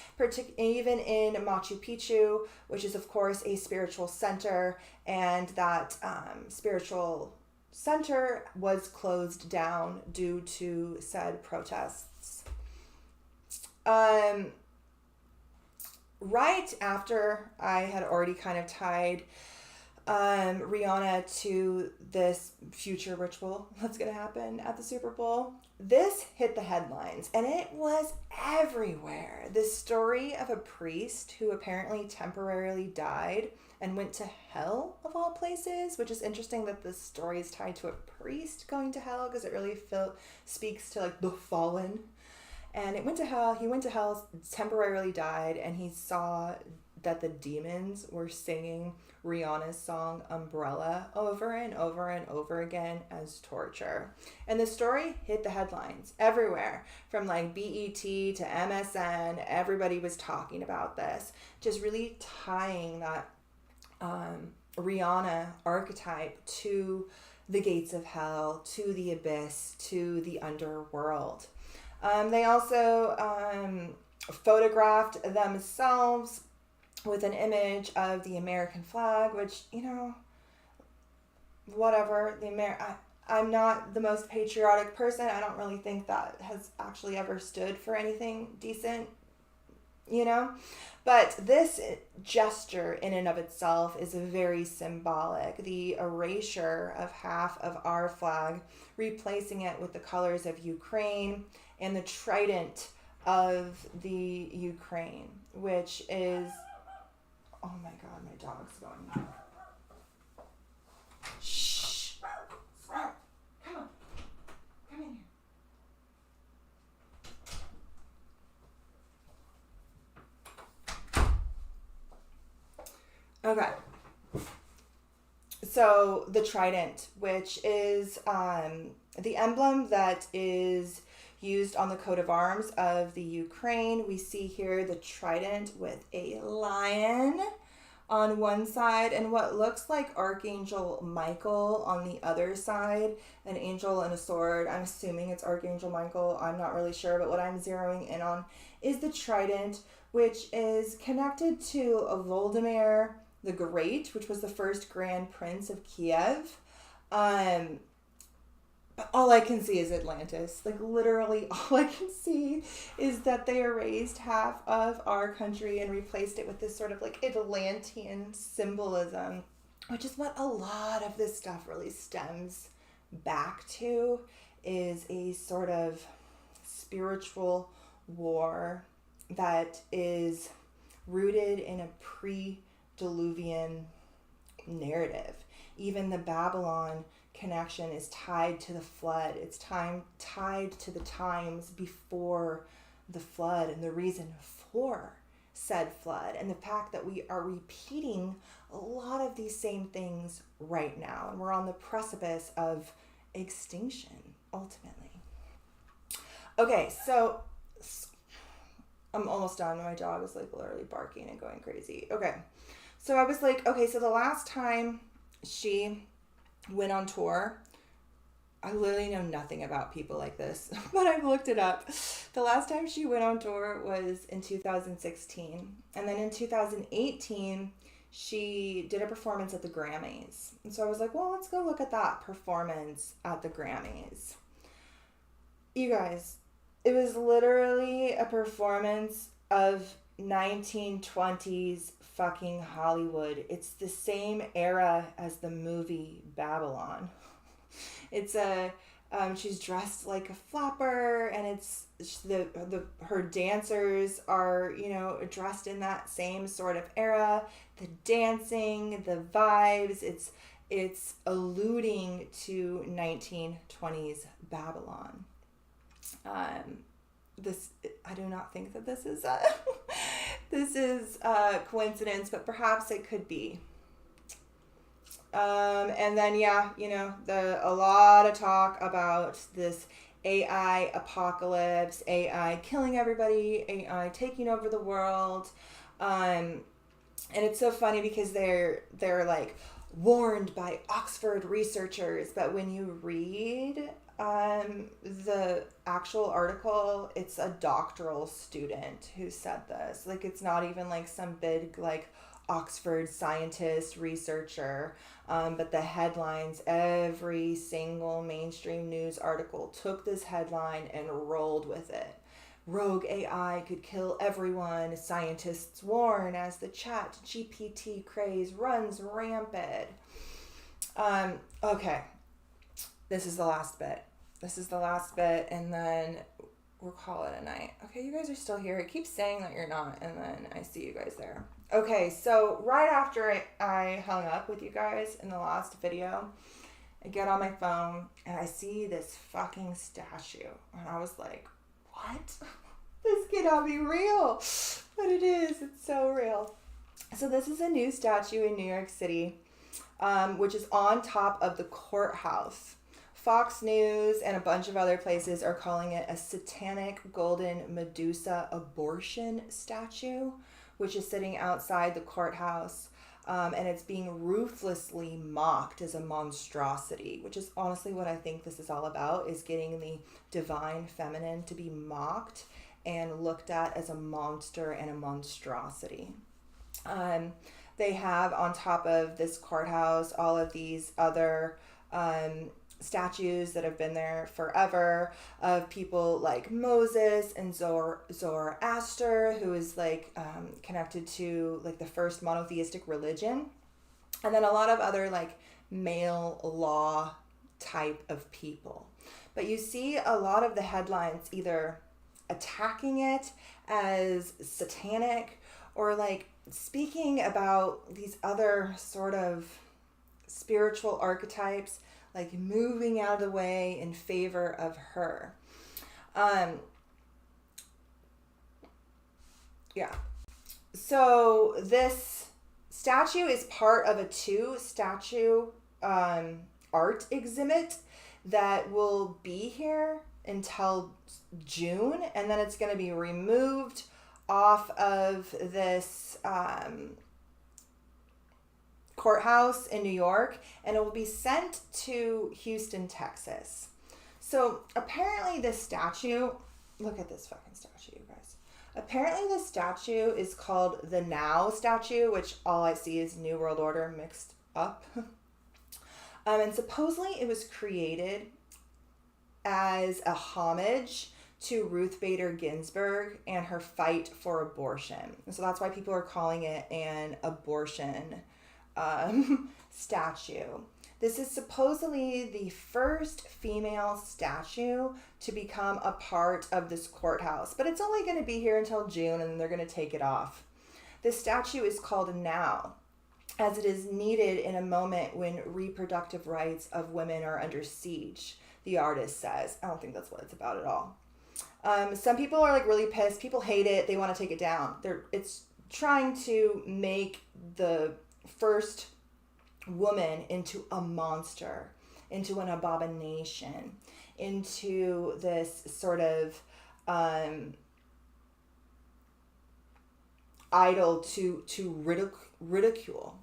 even in Machu Picchu, which is of course a spiritual center, and that spiritual center was closed down due to said protests. Right after I had already kind of tied Rihanna to this future ritual that's going to happen at the Super Bowl, this hit the headlines and it was everywhere. This story of a priest who apparently temporarily died and went to hell of all places, which is interesting that this story is tied to a priest going to hell because it really speaks to like the fallen. And it went to hell. He went to hell, temporarily died, and he saw that the demons were singing Rihanna's song Umbrella over and over and over again as torture. And the story hit the headlines everywhere, from like BET to MSN. Everybody was talking about this, just really tying that Rihanna archetype to the gates of hell, to the abyss, to the underworld. They also photographed themselves with an image of the American flag, which, you know, whatever. I'm not the most patriotic person. I don't really think that has actually ever stood for anything decent, you know. But this gesture in and of itself is very symbolic. The erasure of half of our flag, replacing it with the colors of Ukraine and the trident of the Ukraine, which is, oh my God, my dog's going. Shh. Come on. Come in here. Okay. So the trident, which is the emblem that is used on the coat of arms of the Ukraine. We see here the trident with a lion on one side and what looks like Archangel Michael on the other side, an angel and a sword. I'm assuming it's Archangel Michael. I'm not really sure, but what I'm zeroing in on is the trident, which is connected to Volodymyr the Great, which was the first Grand Prince of Kiev. But all I can see is Atlantis. Like, literally, all I can see is that they erased half of our country and replaced it with this sort of, like, Atlantean symbolism, which is what a lot of this stuff really stems back to, is a sort of spiritual war that is rooted in a pre-Diluvian narrative. Even the Babylon connection is tied to the flood. It's tied to the times before the flood and the reason for said flood, and the fact that we are repeating a lot of these same things right now, and we're on the precipice of extinction ultimately. Okay, so I'm almost done. My dog is like literally barking and going crazy. Okay, so I was like, okay, so the last time she went on tour, I literally know nothing about people like this, but I've looked it up. The last time she went on tour was in 2016. And then in 2018, she did a performance at the Grammys. And so I was like, well, let's go look at that performance at the Grammys. You guys, It was literally a performance of 1920s fucking Hollywood. It's the same era as the movie Babylon. It's a she's dressed like a flapper, and it's her dancers are, you know, dressed in that same sort of era. The dancing, the vibes, it's alluding to 1920s Babylon. This, I do not think that this is a coincidence, but perhaps it could be. And then, yeah, you know, a lot of talk about this AI apocalypse, AI killing everybody, AI taking over the world. And it's so funny because they're like warned by Oxford researchers, but when you read the actual article, it's a doctoral student who said this. Like, it's not even like some big like Oxford scientist researcher, but the headlines, every single mainstream news article took this headline and rolled with it. Rogue AI could kill everyone, scientists warn as the chat GPT craze runs rampant. Okay, this is the last bit. And then we'll call it a night. Okay, you guys are still here. It keeps saying that you're not, and then I see you guys there. Okay, so right after I hung up with you guys in the last video, I get on my phone and I see this fucking statue. And I was like, what? This cannot be real. But it is. It's so real. So this is a new statue in New York City, which is on top of the courthouse. Fox News and a bunch of other places are calling it a satanic golden Medusa abortion statue, which is sitting outside the courthouse, and it's being ruthlessly mocked as a monstrosity, which is honestly what I think this is all about, is getting the divine feminine to be mocked and looked at as a monster and a monstrosity. They have on top of this courthouse all of these other statues that have been there forever of people like Moses and Zoroaster, who is like connected to like the first monotheistic religion, and then a lot of other like male law type of people. But you see a lot of the headlines either attacking it as satanic or like speaking about these other sort of spiritual archetypes, like moving out of the way in favor of her. Yeah. So this statue is part of a 2-statue art exhibit that will be here until June, and then it's going to be removed off of this courthouse in New York, and it will be sent to Houston, Texas. So apparently this statue, look at this fucking statue, you guys. Apparently this statue is called the Now statue, which all I see is New World Order mixed up. And supposedly it was created as a homage to Ruth Bader Ginsburg and her fight for abortion. And so that's why people are calling it an abortion statue. This is supposedly the first female statue to become a part of this courthouse, but it's only going to be here until June, and then they're going to take it off. This statue is called Now, as it is needed in a moment when reproductive rights of women are under siege, the artist says. I don't think that's what it's about at all. Some people are like really pissed. People hate it. They want to take it down. It's trying to make the first woman into a monster, into an abomination, into this sort of idol to ridicule.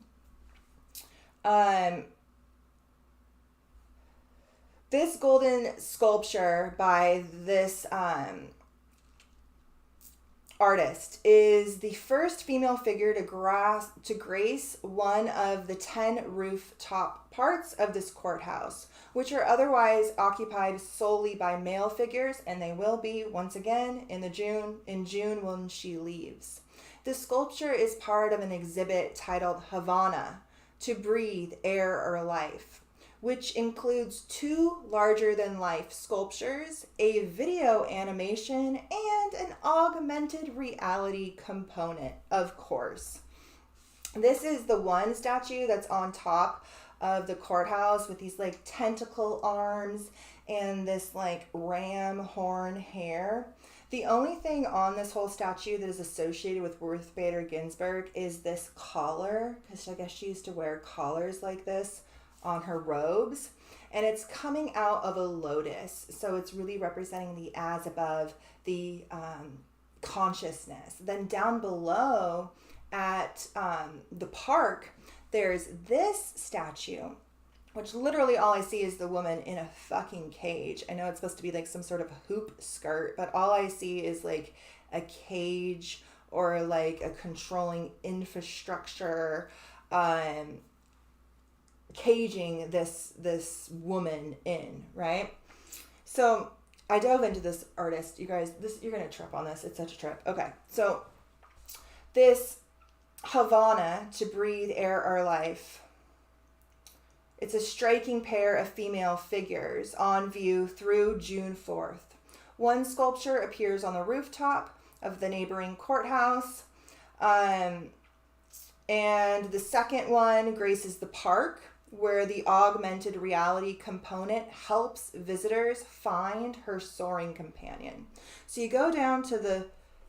This golden sculpture by this artist is the first female figure to grace one of the 10 rooftop parts of this courthouse, which are otherwise occupied solely by male figures, and they will be once again in June when she leaves. The sculpture is part of an exhibit titled Havana, to breathe air or life, which includes 2 larger-than-life sculptures, a video animation, and an augmented reality component, of course. This is the one statue that's on top of the courthouse with these like tentacle arms and this like ram horn hair. The only thing on this whole statue that is associated with Ruth Bader Ginsburg is this collar, because I guess she used to wear collars like this on her robes, and it's coming out of a lotus, so it's really representing the as above, the consciousness. Then down below at the park, there's this statue, which literally all I see is the woman in a fucking cage. I know it's supposed to be like some sort of hoop skirt, but all I see is like a cage or like a controlling infrastructure caging this woman in, right? So I dove into this artist. You guys, you're gonna trip on this. It's such a trip. Okay, so this Havana, to breathe air or life, it's a striking pair of female figures on view through June 4th. One sculpture appears on the rooftop of the neighboring courthouse, and the second one graces the park, where the augmented reality component helps visitors find her soaring companion. So you go down to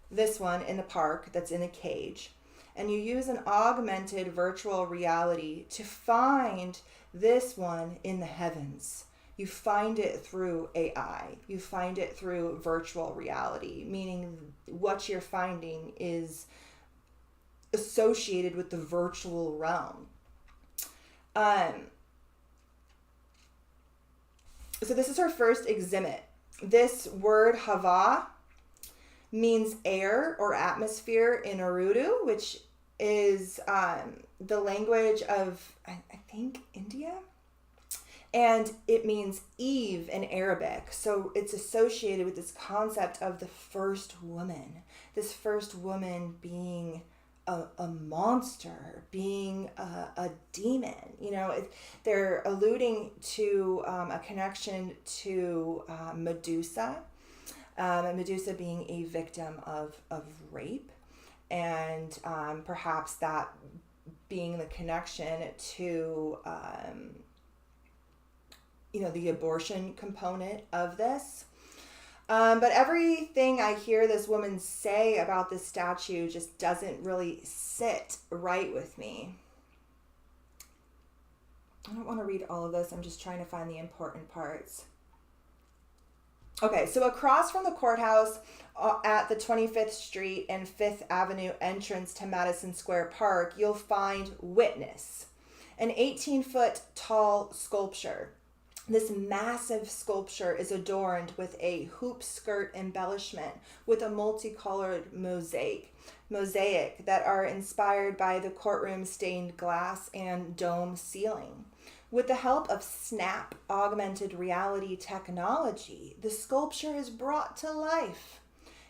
this one in the park that's in a cage, and you use an augmented virtual reality to find this one in the heavens. You find it through AI. You find it through virtual reality, meaning what you're finding is associated with the virtual realm. So this is her first exhibit. This word Hava means air or atmosphere in Urdu, which is the language of, I think, India. And it means Eve in Arabic. So it's associated with this concept of the first woman. This first woman being a monster, being a demon. You know, they're alluding to a connection to Medusa. Medusa being a victim of rape, and perhaps that being the connection to the abortion component of this. But everything I hear this woman say about this statue just doesn't really sit right with me. I don't want to read all of this. I'm just trying to find the important parts. Okay, so across from the courthouse at the 25th Street and 5th Avenue entrance to Madison Square Park, you'll find Witness, an 18-foot tall sculpture. This massive sculpture is adorned with a hoop skirt embellishment with a multicolored mosaic that are inspired by the courtroom stained glass and dome ceiling. With the help of Snap augmented reality technology, the sculpture is brought to life.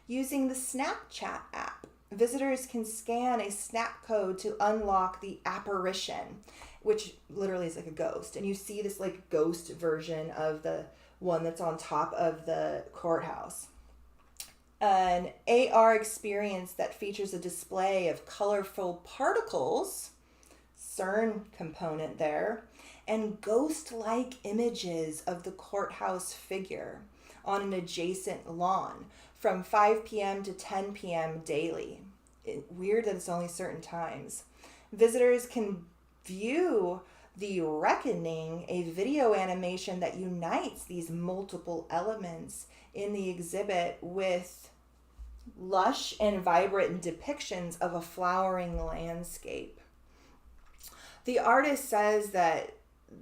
Using the Snapchat app, visitors can scan a snap code to unlock the apparition, which literally is like a ghost. And you see this like ghost version of the one that's on top of the courthouse. An AR experience that features a display of colorful particles, CERN component there, and ghost-like images of the courthouse figure on an adjacent lawn from 5 p.m. to 10 p.m. daily. Weird that it's only certain times. Visitors can view The Reckoning, a video animation that unites these multiple elements in the exhibit with lush and vibrant depictions of a flowering landscape. The artist says that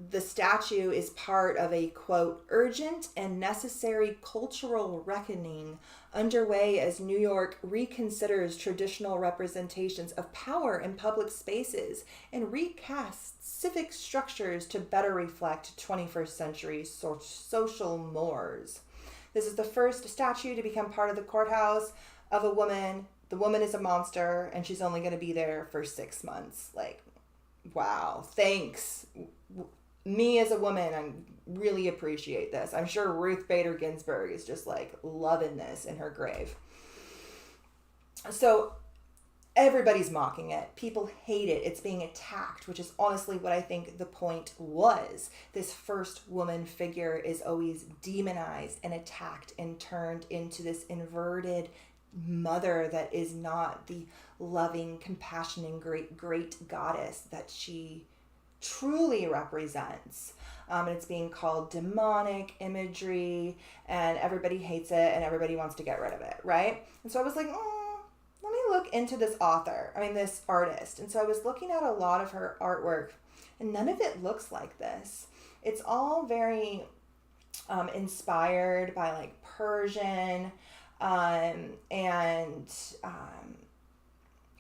the statue is part of a, quote, urgent and necessary cultural reckoning underway as New York reconsiders traditional representations of power in public spaces and recasts civic structures to better reflect 21st century social mores. This is the first statue to become part of the courthouse of a woman. The woman is a monster, and she's only going to be there for 6 months. Like, wow, thanks. Me as a woman, I really appreciate this. I'm sure Ruth Bader Ginsburg is just like loving this in her grave. So everybody's mocking it. People hate it. It's being attacked, which is honestly what I think the point was. This first woman figure is always demonized and attacked and turned into this inverted mother that is not the loving, compassionate, great goddess that she truly represents. And it's being called demonic imagery, and everybody hates it and everybody wants to get rid of it, right? And so I was like, let me look into this this artist. And so I was looking at a lot of her artwork, and none of it looks like this. It's all very inspired by like Persian and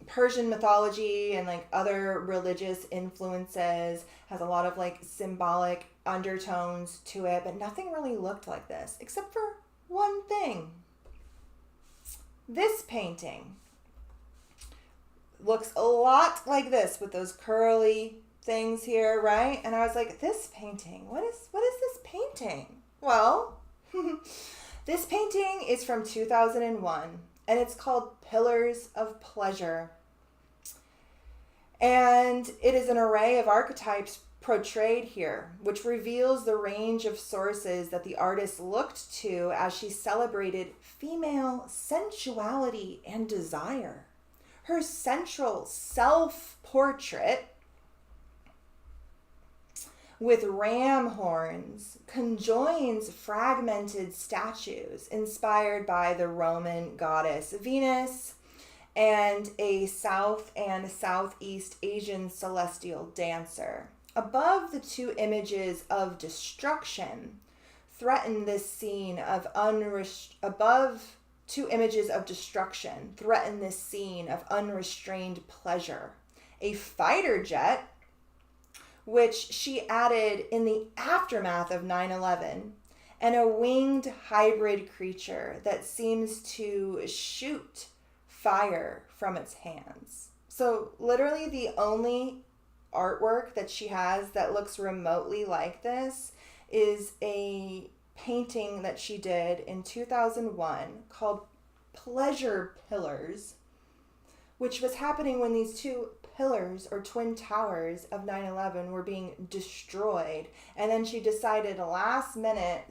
Persian mythology and like other religious influences. Has a lot of like symbolic undertones to it, but nothing really looked like this except for one thing. This painting looks a lot like this with those curly things here, right? And I was like, this painting, what is this painting? Well, this painting is from 2001. And it's called Pillars of Pleasure. And it is an array of archetypes portrayed here, which reveals the range of sources that the artist looked to as she celebrated female sensuality and desire. Her central self-portrait with ram horns conjoins fragmented statues inspired by the Roman goddess Venus and a South and Southeast Asian celestial dancer. Above the two images of destruction threaten this scene of unrestrained pleasure. A fighter jet, which she added in the aftermath of 9/11, and a winged hybrid creature that seems to shoot fire from its hands. So literally the only artwork that she has that looks remotely like this is a painting that she did in 2001 called Pleasure Pillars, which was happening when these two pillars or twin towers of 9/11 were being destroyed. And then she decided last minute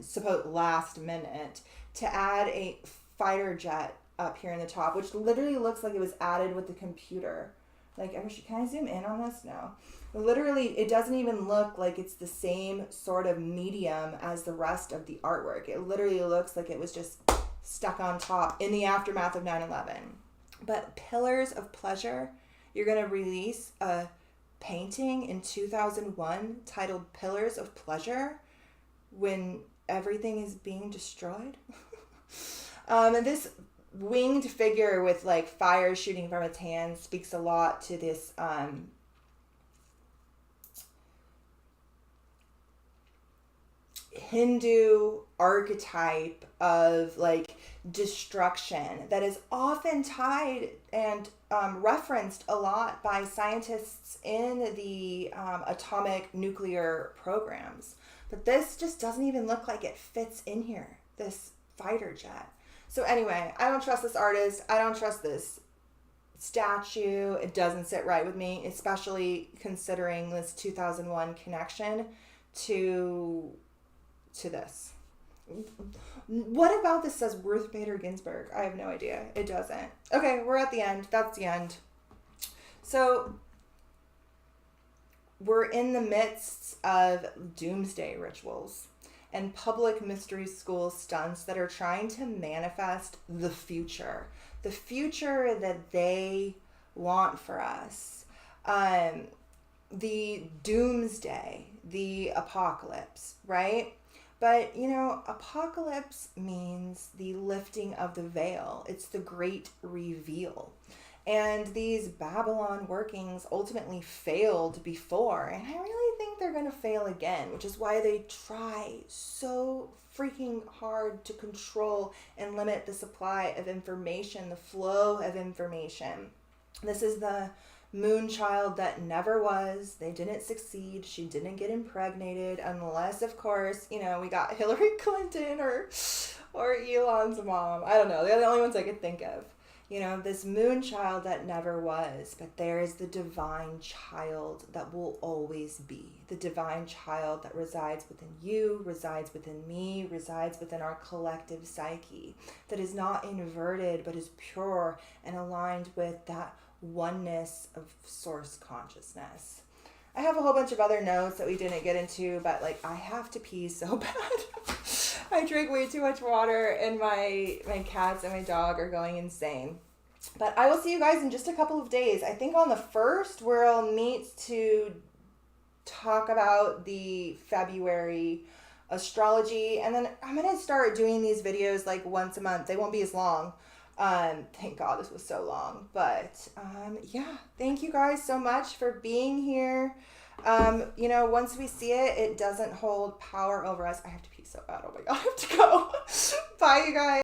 to add a fighter jet up here in the top, which literally looks like it was added with the computer. Like, can I zoom in on this? No. Literally, it doesn't even look like it's the same sort of medium as the rest of the artwork. It literally looks like it was just stuck on top in the aftermath of 9/11. But Pillars of Pleasure, you're going to release a painting in 2001 titled Pillars of Pleasure when everything is being destroyed. And this winged figure with like fire shooting from its hands speaks a lot to this Hindu archetype of like destruction that is often tied and referenced a lot by scientists in the atomic nuclear programs. But this just doesn't even look like it fits in here, this fighter jet. So anyway, I don't trust this artist. I don't trust this statue. It doesn't sit right with me, especially considering this 2001 connection to this. What about this says Ruth Bader Ginsburg? I have no idea. It doesn't. Okay, we're at the end. That's the end. So we're in the midst of doomsday rituals and public mystery school stunts that are trying to manifest the future that they want for us. the doomsday, the apocalypse, right? But, you know, apocalypse means the lifting of the veil. It's the great reveal. And these Babylon workings ultimately failed before, and I really think they're going to fail again, which is why they try so freaking hard to control and limit the supply of information, the flow of information. This is the moon child that never was. They didn't succeed. She didn't get impregnated unless, of course, you know, we got Hillary Clinton or Elon's mom. I don't know. They're the only ones I could think of. You know, this moon child that never was, but there is the divine child that will always be. The divine child that resides within you, resides within me, resides within our collective psyche, that is not inverted, but is pure and aligned with that oneness of source consciousness. I have a whole bunch of other notes that we didn't get into, but like I have to pee so bad. I drink way too much water and my cats and my dog are going insane. But I will see you guys in just a couple of days. I think on the 1st we'll meet to talk about the February astrology, and then I'm going to start doing these videos like once a month. They won't be as long. Thank God this was so long, but yeah, thank you guys so much for being here. You know, once we see it, it doesn't hold power over us. I have to pee so bad. Oh my God, I have to go. Bye, you guys.